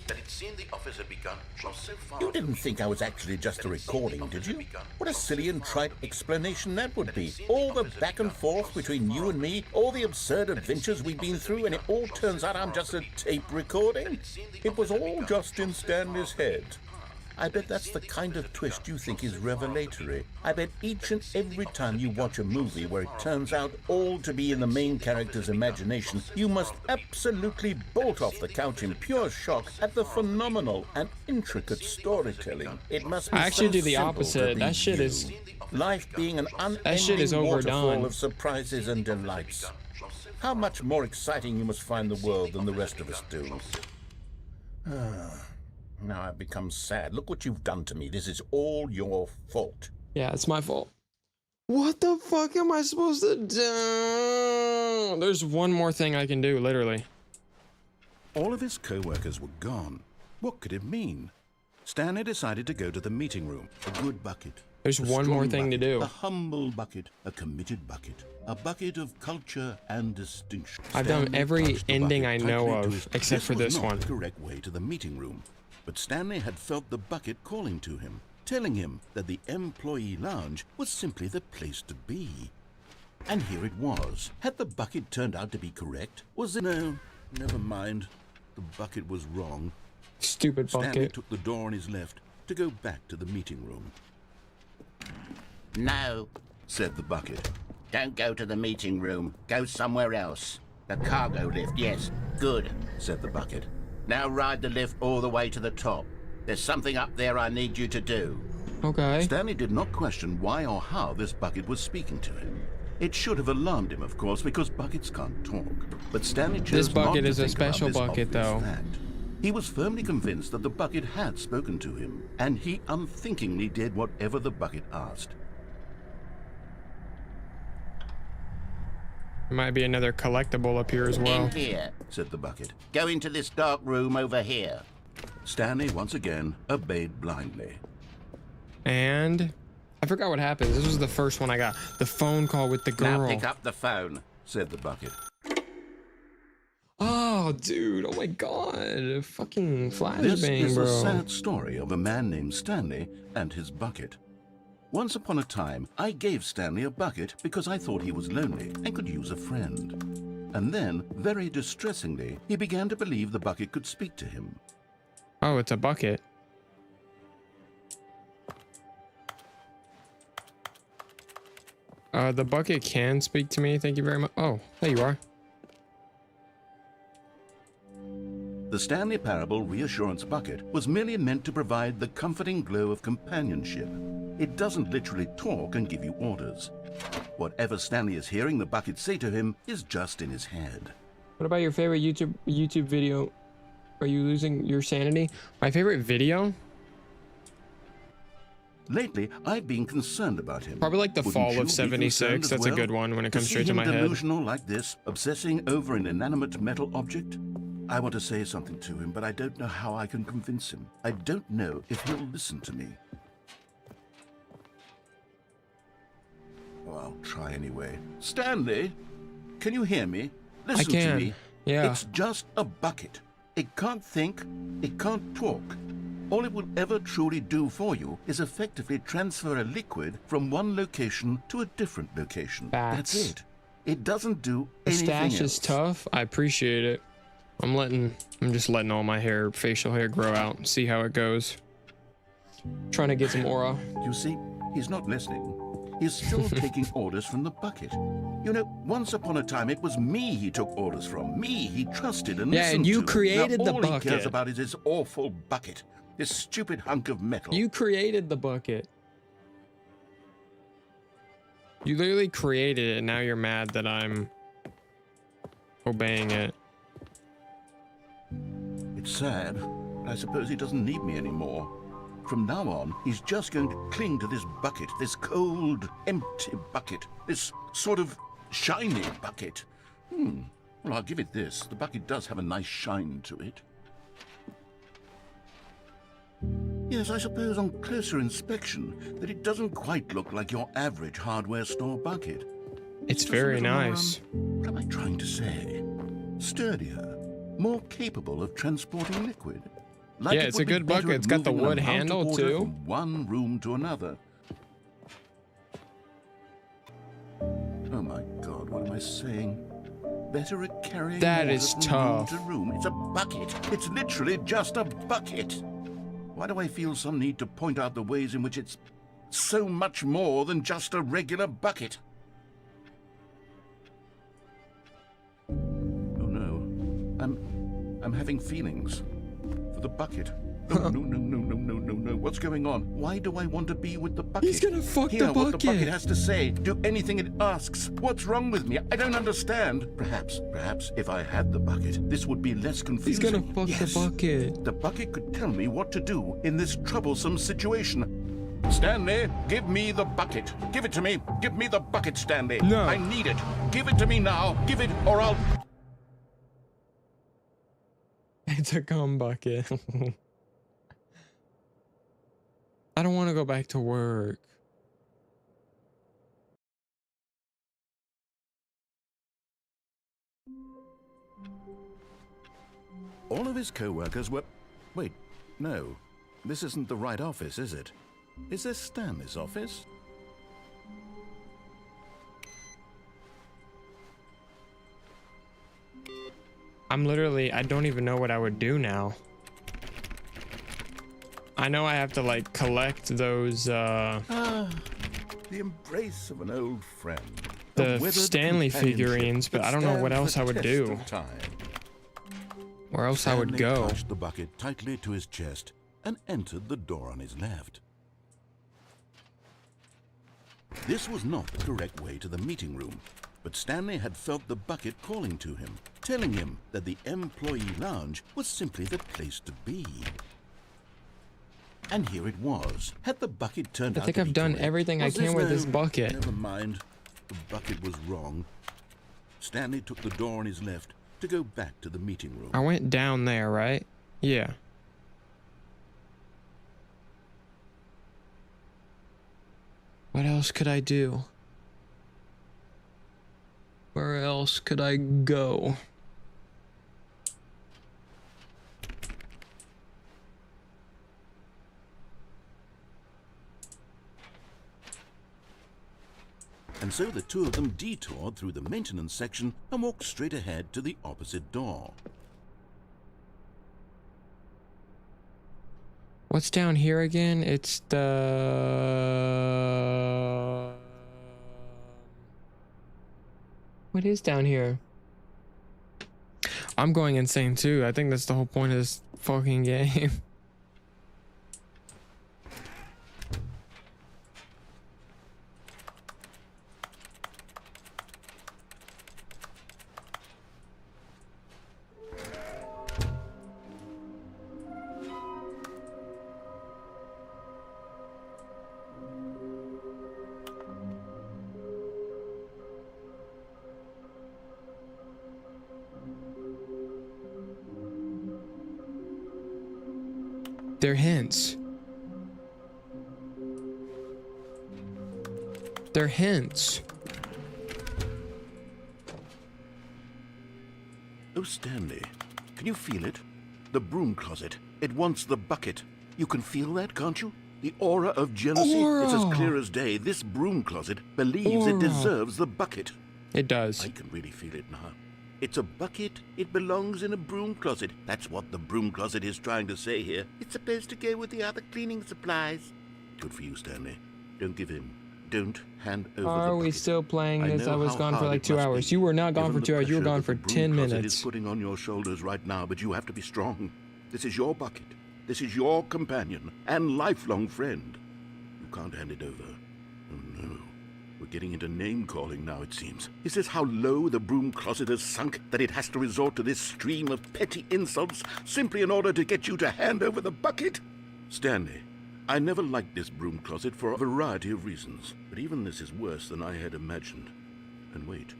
that it seemed the office had begun. So far. You didn't think I was actually just a recording, did you? What a silly and trite explanation that would be. All the back and forth between you and me, all the absurd adventures we've been through, and it all turns out I'm just a tape recording? It was all just in Stanley's head. I bet that's the kind of twist you think is revelatory. I bet each and every time you watch a movie where it turns out all to be in the main character's imagination, you must absolutely bolt off the couch in pure shock at the phenomenal and intricate storytelling. It must be I actually so do the simple opposite. to be That shit you. is- Life being an That shit is unending overdone. waterfall of surprises and delights. How much more exciting you must find the world than the rest of us do. Now I've become sad. Look what you've done to me. This is all your fault. Yeah, it's my fault. What the fuck am I supposed to do? There's one more thing I can do, literally. All of his co-workers were gone. What could it mean? Stanley decided to go to the meeting room. A good bucket. There's A one more strong thing to bucket, do. A humble bucket. A committed bucket. A bucket of culture and distinction. I've done Stanley every clutched the ending bucket I know tightly to of, his- except for was this not one. the correct way to the meeting room. But Stanley had felt the bucket calling to him, telling him that the employee lounge was simply the place to be. And here it was. Had the bucket turned out to be correct? Was it? No, never mind. The bucket was wrong. Stupid Stanley bucket. took the door on his left to go back to the meeting room. No, Said the bucket. don't go to the meeting room. Go somewhere else. The cargo lift, yes. Good. Said the bucket. Now ride the lift all the way to the top. There's something up there I need you to do. Okay. Stanley did not question why or how this bucket was speaking to him. It should have alarmed him, of course, because buckets can't talk. But Stanley chose This bucket not to is a think about special this bucket, obvious though. fact. He was firmly convinced that the bucket had spoken to him, and he unthinkingly did whatever the bucket asked. There might be another collectible up here as well. In here. Said the bucket. Go into this dark room over here. Stanley once again obeyed blindly. And I forgot what happened. This was the first one I got. The phone call with the Now girl. pick up the phone. Said the bucket. Oh, dude. Oh my god. Fucking This flashbang, is bro. the sad story of a man named Stanley and his bucket. Once upon a time, I gave Stanley a bucket because I thought he was lonely and could use a friend. And then, very distressingly, he began to believe the bucket could speak to him. Oh, it's a bucket. The bucket can speak to me. Thank you very much. Oh, there you are. The Stanley Parable Reassurance Bucket was merely meant to provide the comforting glow of companionship. It doesn't literally talk and give you orders. Whatever Stanley is hearing the bucket say to him is just in his head. What about your favorite YouTube video? Are you losing your sanity? My favorite video? Lately, I've been concerned about him. Probably like the Wouldn't Fall you of be 76. concerned as That's a well? good one when it comes see straight to him my head. delusional like this, obsessing over an inanimate metal object? I want to say something to him, but I don't know how I can convince him. I don't know if he'll listen to me. Well, I'll try anyway. Stanley, can you hear me? Listen I can. to me. Yeah. It's just a bucket. It can't think. It can't talk. All it will ever truly do for you is effectively transfer a liquid from one location to a different location. Facts. That's it. It doesn't do The anything stash else. is tough. I appreciate it. I'm just letting all my hair, facial hair grow out and see how it goes. Trying to get some aura. You see, he's not listening. He's still taking orders from the bucket. You know, once upon a time, it was me he took orders from. Me he trusted and Yeah, listened and you to. created now, the all he bucket. cares about is his awful bucket. This stupid hunk of metal. You created the bucket. You literally created it, and now you're mad that I'm obeying it. It's sad. I suppose he doesn't need me anymore. From now on, he's just going to cling to this bucket, this cold, empty bucket, this sort of shiny bucket. Well, I'll give it this. The bucket does have a nice shine to it. Yes, I suppose on closer inspection that it doesn't quite look like your average hardware store bucket. It's just a very little more, nice. what am I trying to say? Sturdier, more capable of transporting liquid. Like Yeah, it it's would a be good better bucket. at It's got the moving an wood amount of handle, water too. From one room to another. Oh my God, what am I saying? Better at carrying That water is from tough. room to room. It's a bucket. It's literally just a bucket. Why do I feel some need to point out the ways in which it's so much more than just a regular bucket? Oh no, I'm having feelings for the bucket. Oh, no. What's going on? Why do I want to be with the bucket? He's gonna fuck Hear the what the bucket bucket. has to say. Do anything it asks. What's wrong with me? I don't understand. Perhaps if I had the bucket, this would be less He's confusing. gonna fuck the bucket. The bucket could tell me what to do in this troublesome situation. Stanley, give me the bucket. Give it to me. Give me the bucket, Stanley. No. I need it. Give it to me now. Give it or I'll... It's a cum bucket. I don't want to go back to work. All of his co-workers were... Wait, no. This isn't the right office, is it? Is this Stanley's office? I don't even know what I would do now. I know I have to like collect those The embrace of an old friend. The A withered Stanley companionship figurines, but that I don't know what stands else the I would test do. of time. where else I would Stanley go. clutched the bucket tightly to his chest and entered the door on his left. This was not the correct way to the meeting room, but Stanley had felt the bucket calling to him, telling him that the employee lounge was simply the place to be. And here it was. Had the bucket turned out I think to be I've done correct? everything I Was can with this no- bucket. Never mind. The bucket was wrong. Stanley took the door on his left to go back to the meeting room. I went down there, right? Yeah. What else could I do? Where else could I go? And so the two of them detoured through the maintenance section and walked straight ahead to the opposite door. What's down here again? It's the... What is down here? I'm going insane too. I think that's the whole point of this fucking game. They're hints. They're hints. Oh, Stanley, can you feel it? The broom closet. It wants the bucket. You can feel that, can't you? The aura of jealousy. Aura. It's as clear as day. This broom closet believes it Aura. deserves the bucket. It does. I can really feel it now. It's a bucket. It belongs in a broom closet. That's what the broom closet is trying to say here. It's supposed to go with the other cleaning supplies. Good for you, Stanley. Don't give in. Don't hand over the Are we bucket. still playing this? I know was how gone for hard like it 2 must hours. be, You were not gone given for the 2 hours. You were pressure gone that for the broom 10 closet minutes. is putting on your shoulders right now, but you have to be strong. This is your bucket. This is your companion and lifelong friend. You can't hand it over. Oh no. We're getting into name-calling now, it seems. Is this how low the broom closet has sunk, that it has to resort to this stream of petty insults simply in order to get you to hand over the bucket? Stanley, I never liked this broom closet for a variety of reasons, but even this is worse than I had imagined. And wait,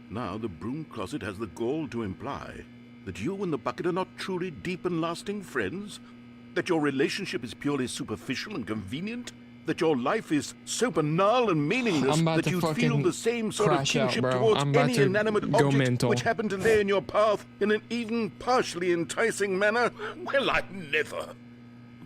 now the broom closet has the gall to imply that you and the bucket are not truly deep and lasting friends? That your relationship is purely superficial and convenient? That your life is so banal and meaningless I'm about that to you feel fucking the same sort of crash out, kinship bro. towards I'm about any to inanimate go object mental. which happened to lay in your path in an even partially enticing manner? Well, I never.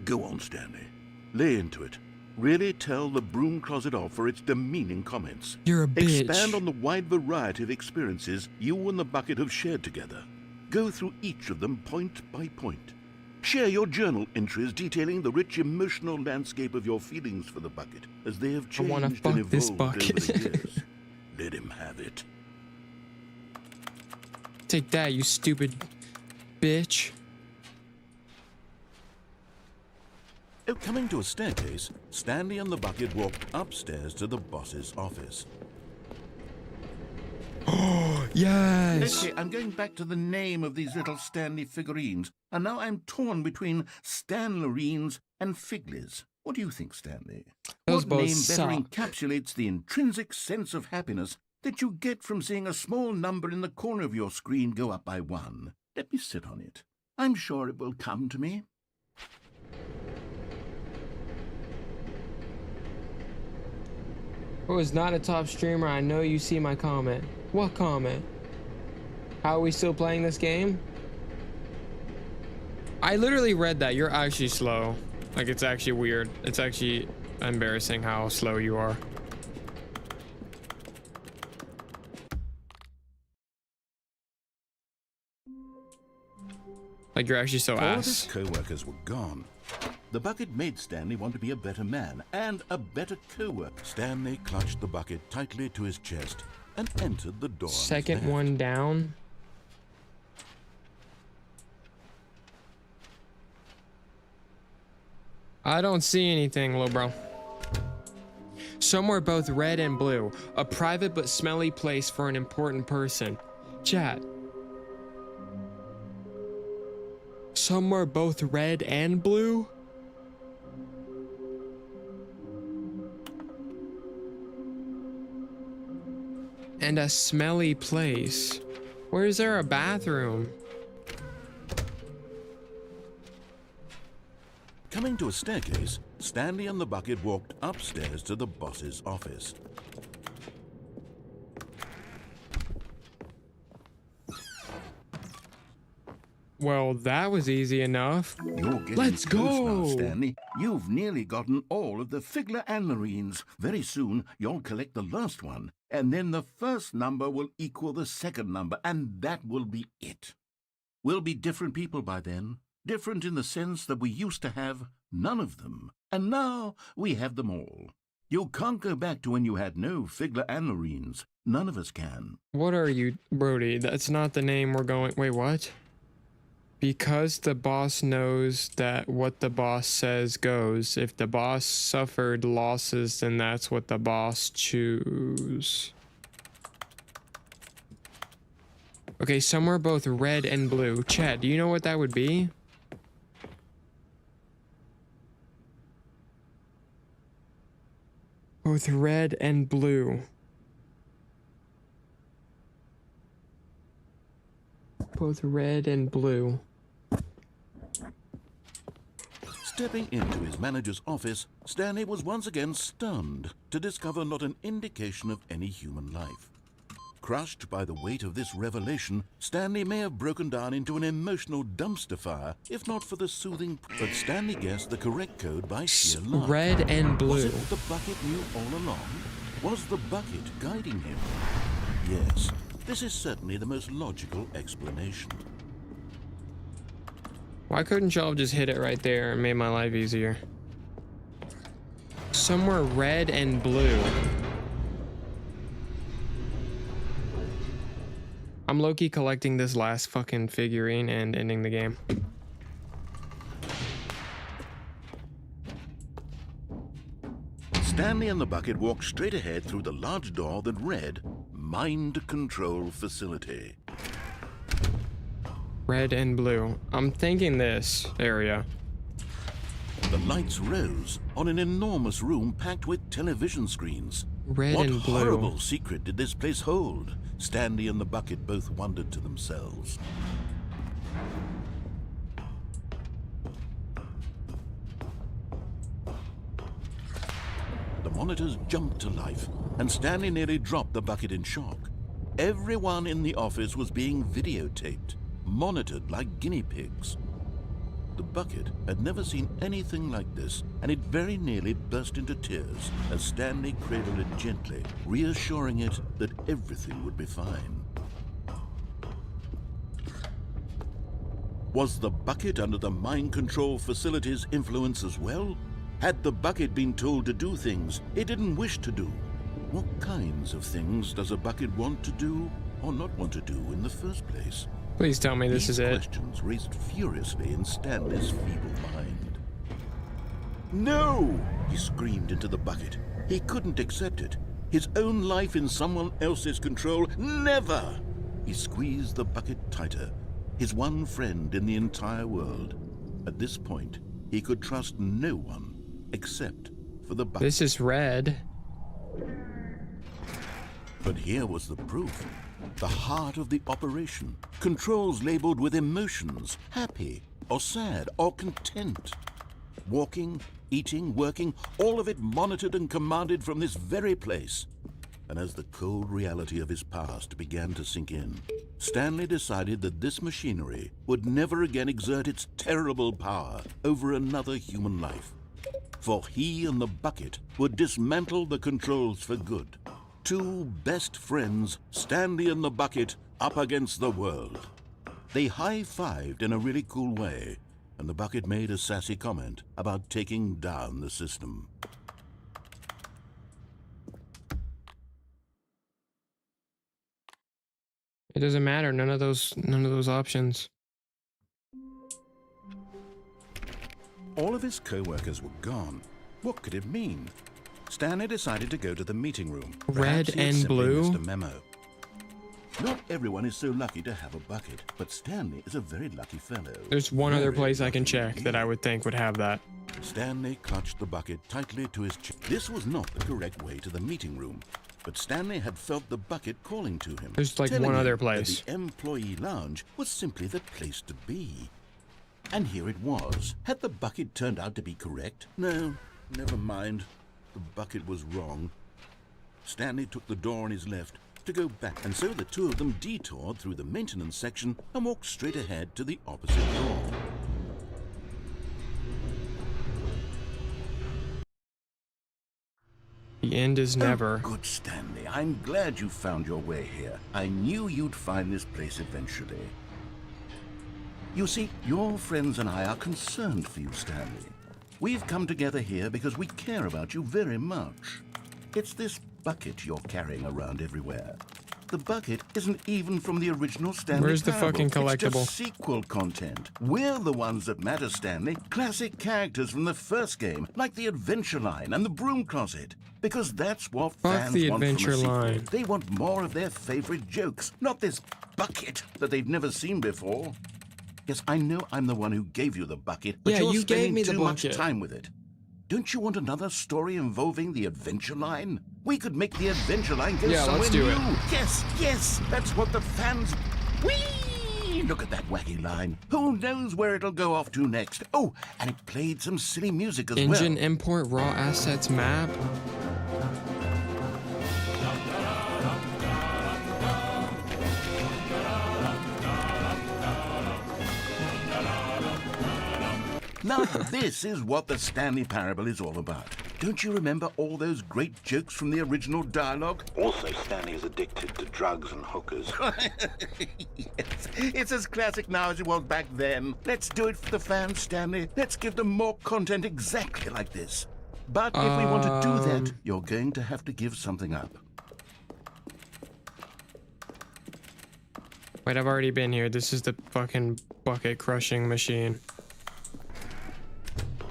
Go on, Stanley. Lay into it. Really tell the broom closet off for its demeaning comments. You're a bitch. Expand on the wide variety of experiences you and the bucket have shared together. Go through each of them point by point. Share your journal entries detailing the rich emotional landscape of your feelings for the bucket as they have I wanna changed fuck and this evolved over bucket. the years. Let him have it. Take that, you stupid bitch. Oh, coming to a staircase, Stanley and the bucket walked upstairs to the boss's office. Yes. Okay, I'm going back to the name of these little Stanley figurines, and now I'm torn between Stanlerines and Figlies. What do you think, Stanley? Those What both name better suck. encapsulates the intrinsic sense of happiness that you get from seeing a small number in the corner of your screen go up by 1? Let me sit on it. I'm sure it will come to me. Who is not a top streamer, I know you see my comment. What comment? How are we still playing this game? I literally read that. You're actually slow. Like, it's actually weird. It's actually embarrassing how slow you are. Like, you're actually so All of his ass. co-workers were gone. The bucket made Stanley want to be a better man and a better co-worker. Stanley clutched the bucket tightly to his chest and entered the door. Second one down. I don't see anything, little bro. Somewhere both red and blue. A private but smelly place for an important person. Chat. Somewhere both red and blue? And a smelly place. Where is there a bathroom? Coming to a staircase, Stanley and the bucket walked upstairs to the boss's office. Well, that was easy enough. You're getting Let's close now, go. Stanley. You've nearly gotten all of the Figler Anlerines. Very soon, you'll collect the last one, and then the first number will equal the second number, and that will be it. We'll be different people by then. Different in the sense that we used to have none of them, and now we have them all. You can't go back to when you had no Figler Anlerines. None of us can. What are you, Brody? That's not the name we're going. Wait, what? Because the boss knows that what the boss says goes. If the boss suffered losses, then that's what the boss choose. Okay, somewhere both red and blue. Chat, do you know what that would be? Both red and blue. Both red and blue. Stepping into his manager's office, Stanley was once again stunned to discover not an indication of any human life. Crushed by the weight of this revelation, Stanley may have broken down into an emotional dumpster fire, if not for the soothing... But Stanley guessed the correct code by sheer luck. Red and blue. Was it the bucket knew all along? Was the bucket guiding him? Yes, this is certainly the most logical explanation. Why couldn't y'all just hit it right there and made my life easier? Somewhere red and blue. I'm low-key collecting this last fucking figurine and ending the game. Stanley and the bucket walked straight ahead through the large door that read, Mind Control Facility. Red and blue. I'm thinking this area. The lights rose on an enormous room packed with television screens. Red What and blue. horrible secret did this place hold? Stanley and the bucket both wondered to themselves. The monitors jumped to life, and Stanley nearly dropped the bucket in shock. Everyone in the office was being videotaped, monitored like guinea pigs. The bucket had never seen anything like this, and it very nearly burst into tears as Stanley cradled it gently, reassuring it that everything would be fine. Was the bucket under the mind control facility's influence as well? Had the bucket been told to do things it didn't wish to do? What kinds of things does a bucket want to do or not want to do in the first place? Please tell me this is These it. questions raced furiously in Stanley's feeble mind. No! He screamed into the bucket. He couldn't accept it. His own life in someone else's control, never! He squeezed the bucket tighter. His one friend in the entire world. At this point, he could trust no one except for the bucket. This is red. But here was the proof. The heart of the operation. Controls labeled with emotions, happy or sad or content. Walking, eating, working, all of it monitored and commanded from this very place. And as the cold reality of his past began to sink in, Stanley decided that this machinery would never again exert its terrible power over another human life. For he and the bucket would dismantle the controls for good. Two best friends, Stanley and the bucket, up against the world. They high-fived in a really cool way, and the bucket made a sassy comment about taking down the system. It doesn't matter. None of those options. All of his co-workers were gone. What could it mean? Stanley decided to go to the meeting room. Red Perhaps he had and simply blue? missed a memo. Not everyone is so lucky to have a bucket, but Stanley is a very lucky fellow. There's one other Very place I can lucky check that I indeed. would think would have that. Stanley clutched the bucket tightly to his chest. This was not the correct way to the meeting room, but Stanley had felt the bucket calling to him. There's like telling one other him that place. the employee lounge was simply the place to be. And here it was. Had the bucket turned out to be correct? No, never mind. The bucket was wrong. Stanley took the door on his left to go back, and so the two of them detoured through the maintenance section and walked straight ahead to the opposite door. The end is never. Oh, good, Stanley. I'm glad you found your way here. I knew you'd find this place eventually. You see, your friends and I are concerned for you, Stanley. We've come together here because we care about you very much. It's this bucket you're carrying around everywhere. The bucket isn't even from the original Stanley Where's the Parable. fucking It's collectible? just sequel content. We're the ones that matter, Stanley. Classic characters from the first game, like the Adventure Line and the Broom Closet. Because that's what Fuck fans the want from a Adventure sequel. Line. They want more of their favorite jokes, not this bucket that they've never seen before. Yes, I know I'm the one who gave you the bucket, but Yeah, you're you gave spending me the too much bucket. time with it. Don't you want another story involving the Adventure Line? We could make the Adventure Line go Yeah, somewhere let's do new. it. Yes, yes, that's what the fans... Whee! Look at that wacky line. Who knows where it'll go off to next? Oh, and it played some silly music as Engine well. import raw assets map. Now this is what the Stanley Parable is all about. Don't you remember all those great jokes from the original dialogue? Also, Stanley is addicted to drugs and hookers. Yes, it's as classic now as it was back then. Let's do it for the fans, Stanley. Let's give them more content exactly like this. But if we want to do that, you're going to have to give something up. Wait, I've already been here. This is the fucking bucket crushing machine.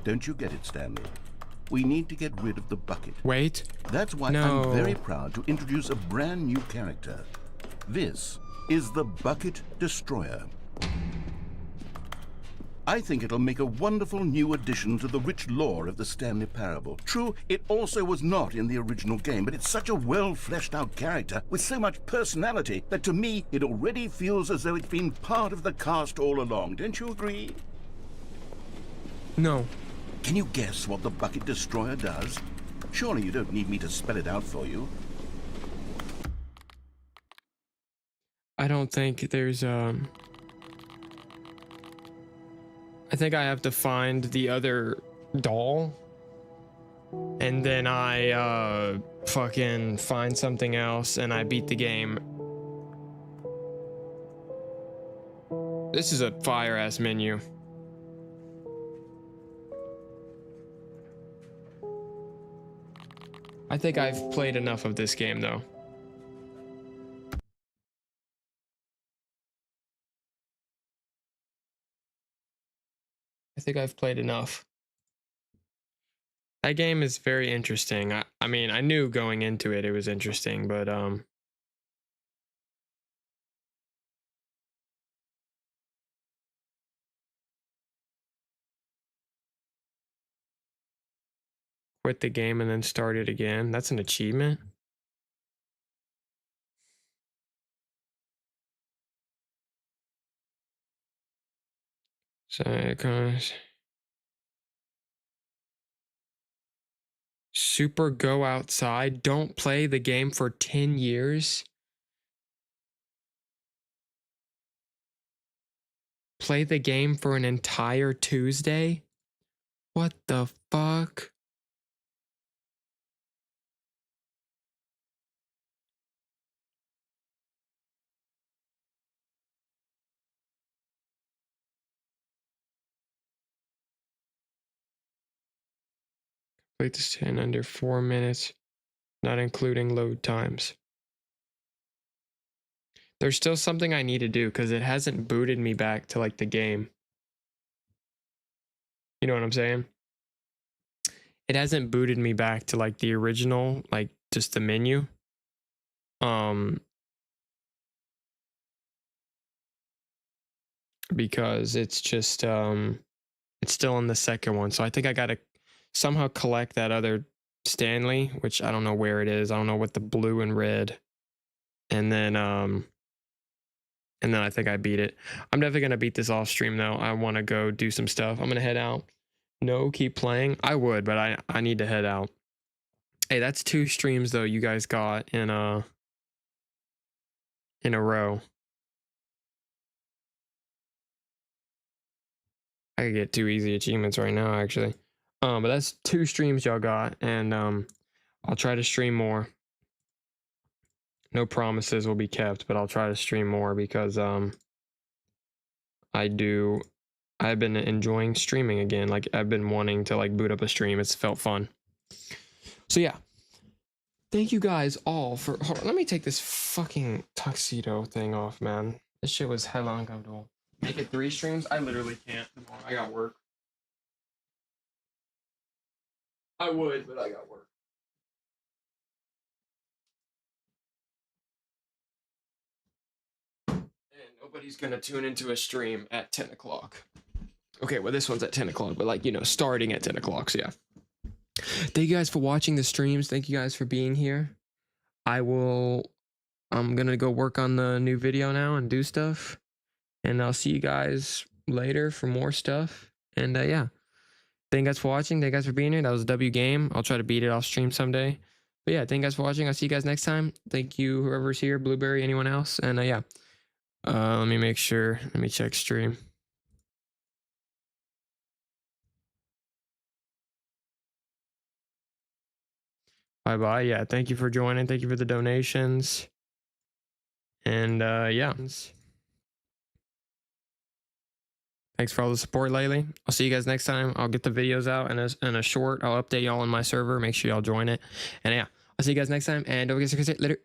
Don't you get it, Stanley? We need to get rid of the bucket. Wait. That's why No. I'm very proud to introduce a brand new character. This is the Bucket Destroyer. I think it'll make a wonderful new addition to the rich lore of the Stanley Parable. True, it also was not in the original game, but it's such a well-fleshed-out character with so much personality that to me it already feels as though it's been part of the cast all along. Don't you agree? No. Can you guess what the Bucket Destroyer does? Surely you don't need me to spell it out for you. I don't think there's I think I have to find the other doll, and then I fucking find something else and I beat the game. This is a fire ass menu. I think I've played enough of this game though. I think I've played enough. That game is very interesting. I mean, I knew going into it was interesting, but quit the game and then start it again. That's an achievement. So it comes Super Go Outside. Don't play the game for 10 years. Play the game for an entire Tuesday. What the fuck? Complete this in under 4 minutes, not including load times. There's still something I need to do because it hasn't booted me back to like the game. You know what I'm saying? It hasn't booted me back to like the original, like just the menu. Because it's just it's still in the second one. So I think I gotta somehow collect that other Stanley, which I don't know where it is. I don't know what the blue and red. And then I think I beat it. I'm definitely gonna beat this off stream though. I wanna go do some stuff. I'm gonna head out. No, keep playing. I would, but I need to head out. Hey, that's 2 streams though you guys got in a row. I could get 2 easy achievements right now actually. But that's 2 streams y'all got, and I'll try to stream more. No promises will be kept, but I'll try to stream more because I've been enjoying streaming again. Like I've been wanting to like boot up a stream. It's felt fun. So yeah. Thank you guys all for hold on, let me take this fucking tuxedo thing off, man. This shit was hella uncomfortable. Make it 3 streams? I literally can't tomorrow. I got work. I would, but I got work. And nobody's gonna tune into a stream at 10 o'clock. Okay, well this one's at 10 o'clock, but like, you know, starting at 10 o'clock, so yeah. Thank you guys for watching the streams. Thank you guys for being here. I'm gonna go work on the new video now and do stuff. And I'll see you guys later for more stuff. And yeah. Thank you guys for watching. Thank you guys for being here. That was a W game. I'll try to beat it off stream someday. But yeah, thank you guys for watching. I'll see you guys next time. Thank you, whoever's here, Blueberry, anyone else. And yeah. Let me make sure. Let me check stream. Bye bye. Yeah, thank you for joining. Thank you for the donations. And yeah. Thanks for all the support lately. I'll see you guys next time. I'll get the videos out in a short. I'll update y'all on my server. Make sure y'all join it. And yeah, I'll see you guys next time. And don't forget to later.